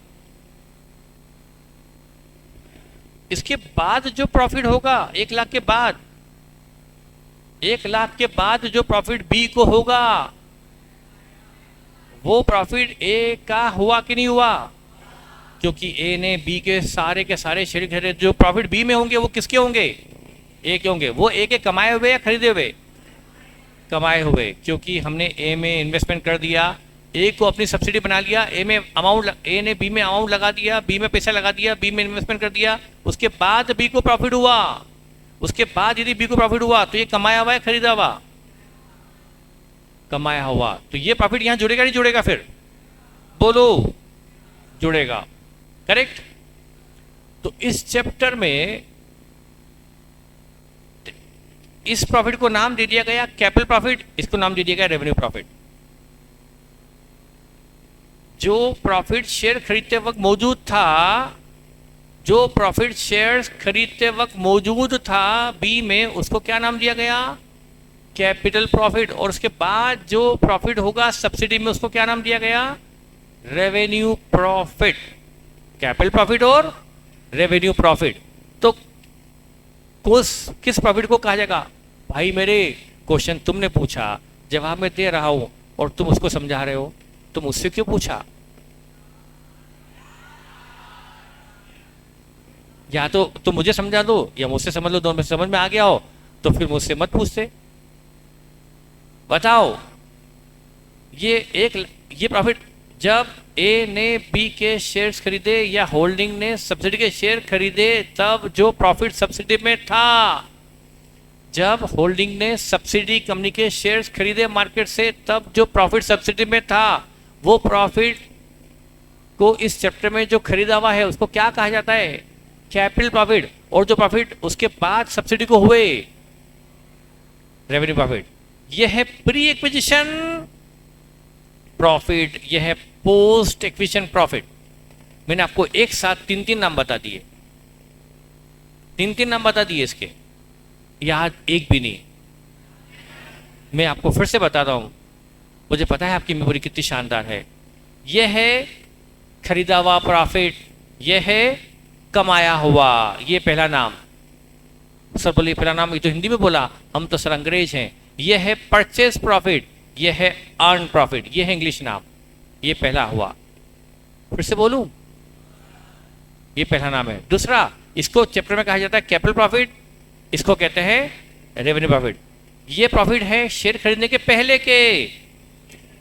इसके बाद जो प्रॉफिट होगा 1 लाख के बाद, 1 लाख के बाद जो प्रॉफिट बी को होगा वो प्रॉफिट ए का हुआ कि नहीं हुआ? क्योंकि ए ने बी के सारे शेयर खरीदे, जो प्रॉफिट बी में होंगे वो किसके होंगे? ए के होंगे। वो ए के कमाए हुए या खरीदे हुए? कमाए हुए, क्योंकि हमने ए में इन्वेस्टमेंट कर दिया, ए को अपनी सब्सिडी बना लिया, ए ने बी में अमाउंट लगा दिया, बी में पैसा लगा दिया, बी में इन्वेस्टमेंट कर दिया, उसके बाद बी को प्रॉफिट हुआ। उसके बाद यदि बी को प्रॉफिट हुआ तो ये कमाया हुआ है खरीदा हुआ? कमाया हुआ। तो ये प्रॉफिट यहां जुड़ेगा नहीं जुड़ेगा? फिर बोलो, जुड़ेगा। करेक्ट। तो इस चैप्टर में इस प्रॉफिट को नाम दे दिया गया कैपिटल प्रॉफिट, इसको नाम दे दिया गया रेवेन्यू प्रॉफिट। जो प्रॉफिट शेयर खरीदते वक्त मौजूद था, जो प्रॉफिट शेयर्स खरीदते वक्त मौजूद था बी में, उसको क्या नाम दिया गया? Capital profit. और उसके बाद जो प्रॉफिट होगा सब्सिडी में, उसको क्या नाम दिया गया? Revenue profit. कैपिटल प्रॉफिट और रेवेन्यू प्रॉफिट। तो किस प्रॉफिट को कहा जाएगा? भाई मेरे क्वेश्चन तुमने पूछा, जवाब मैं दे रहा हूं और तुम उसको समझा रहे हो, तो मुझसे क्यों पूछा? या तो तुम मुझे समझा दो या मुझसे समझ लो, दोनों में समझ में आ गया हो तो फिर मुझसे मत पूछते। बताओ, ये प्रॉफिट जब ए ने बी के शेयर्स खरीदे या होल्डिंग ने सब्सिडी के शेयर खरीदे, तब जो प्रॉफिट सब्सिडी में था, जब होल्डिंग ने सब्सिडी कंपनी के शेयर्स खरीदे मार्केट से, तब जो प्रॉफिट सब्सिडी में था, वो प्रॉफिट को इस चैप्टर में जो खरीदा हुआ है उसको क्या कहा जाता है? Capital profit. और जो प्रॉफिट उसके बाद सब्सिडी को हुए, रेवेन्यू प्रॉफिट। यह है प्री एक्विजिशन प्रॉफिट, यह है पोस्ट एक्विजिशन प्रॉफिट। मैंने आपको एक साथ तीन नाम बता दिए, तीन नाम बता दिए इसके, याद एक भी नहीं। मैं आपको फिर से बता रहा हूं, मुझे पता है आपकी मेमोरी कितनी शानदार है। यह है खरीदा हुआ प्रॉफिट, यह है कमाया हुआ। ये पहला नाम। सर बोलिए पहला नाम, ये तो हिंदी में बोला, हम तो सर अंग्रेज हैं। यह है परचेज प्रॉफिट, यह है अर्न प्रॉफिट, यह है इंग्लिश नाम। ये पहला हुआ। फिर से बोलूं, ये पहला नाम है। दूसरा, इसको चैप्टर में कहा जाता है कैपिटल प्रॉफिट, इसको कहते हैं रेवेन्यू प्रॉफिट। ये प्रॉफिट है शेयर खरीदने के पहले के,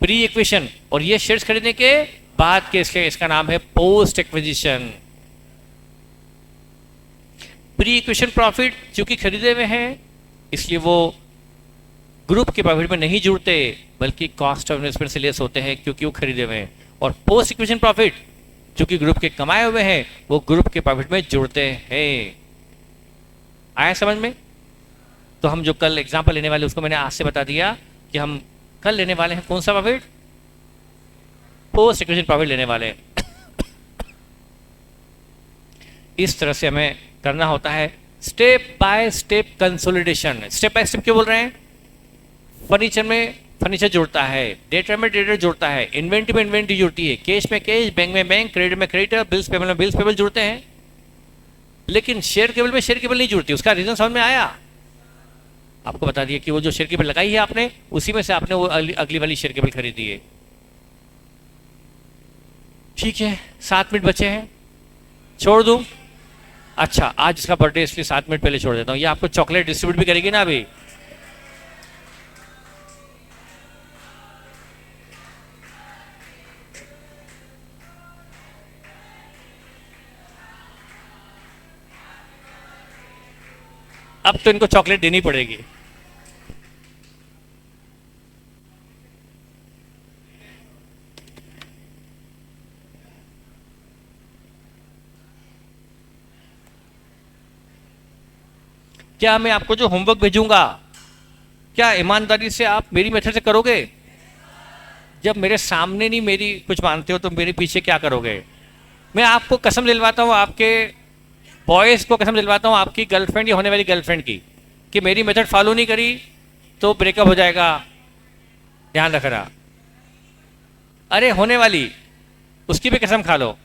प्री एक्विजिशन, और ये शेयर्स खरीदने के बाद के, इसका नाम है post acquisition. Pre acquisition profit चूंकि खरीदे हुए हैं इसलिए वो ग्रुप के प्रॉफिट में नहीं जुड़ते, बल्कि कॉस्ट ऑफ इन्वेस्टमेंट से लेस होते हैं क्योंकि वो खरीदे हुए हैं। और पोस्ट एक्विजिशन प्रॉफिट चूंकि ग्रुप के कमाए हुए हैं, वो ग्रुप के प्रॉफिट में जुड़ते हैं। आया समझ में? तो हम जो कल एग्जांपल लेने वाले उसको मैंने आज से बता दिया कि हम कल लेने वाले हैं कौन सा प्रॉफिट? पोस्ट एक्विजिशन प्रॉफिट लेने वाले हैं। इस तरह से हमें करना होता है step by step consolidation. Step by step क्यों बोल रहे हैं? फर्नीचर में फर्नीचर जुड़ता है, डेटा में डेटा जुड़ता है, इन्वेंट्री में इन्वेंट्री जुड़ती है, कैश में कैश, बैंक में बैंक, क्रेडिट में क्रेडिट, बिल्स पेबल में बिल्स पेबल जुड़ते हैं। लेकिन शेयर केबल में शेयर केबल नहीं जुड़ती, उसका रीजन समझ में आया? आपको बता दिया कि वो जो शेयर केबल लगाई है आपने, उसी में से आपने वो अगली वाली शेयर केबल खरीदी है। ठीक है, 7 मिनट बचे हैं, छोड़ दूं? अच्छा, आज इसका बर्थडे इसलिए 7 मिनट पहले छोड़ देता हूं। ये आपको चॉकलेट डिस्ट्रीब्यूट भी करेगी ना अभी। अब तो इनको चॉकलेट देनी पड़ेगी। क्या मैं आपको जो होमवर्क भेजूंगा, क्या ईमानदारी से आप मेरी मेथड से करोगे? जब मेरे सामने नहीं मेरी कुछ मानते हो तो मेरे पीछे क्या करोगे? मैं आपको कसम दिलवाता हूँ, आपके बॉयज़ को कसम दिलवाता हूँ, आपकी गर्लफ्रेंड या होने वाली गर्लफ्रेंड की, कि मेरी मेथड फॉलो नहीं करी तो ब्रेकअप हो जाएगा, ध्यान रखना। अरे होने वाली, उसकी भी कसम खा लो।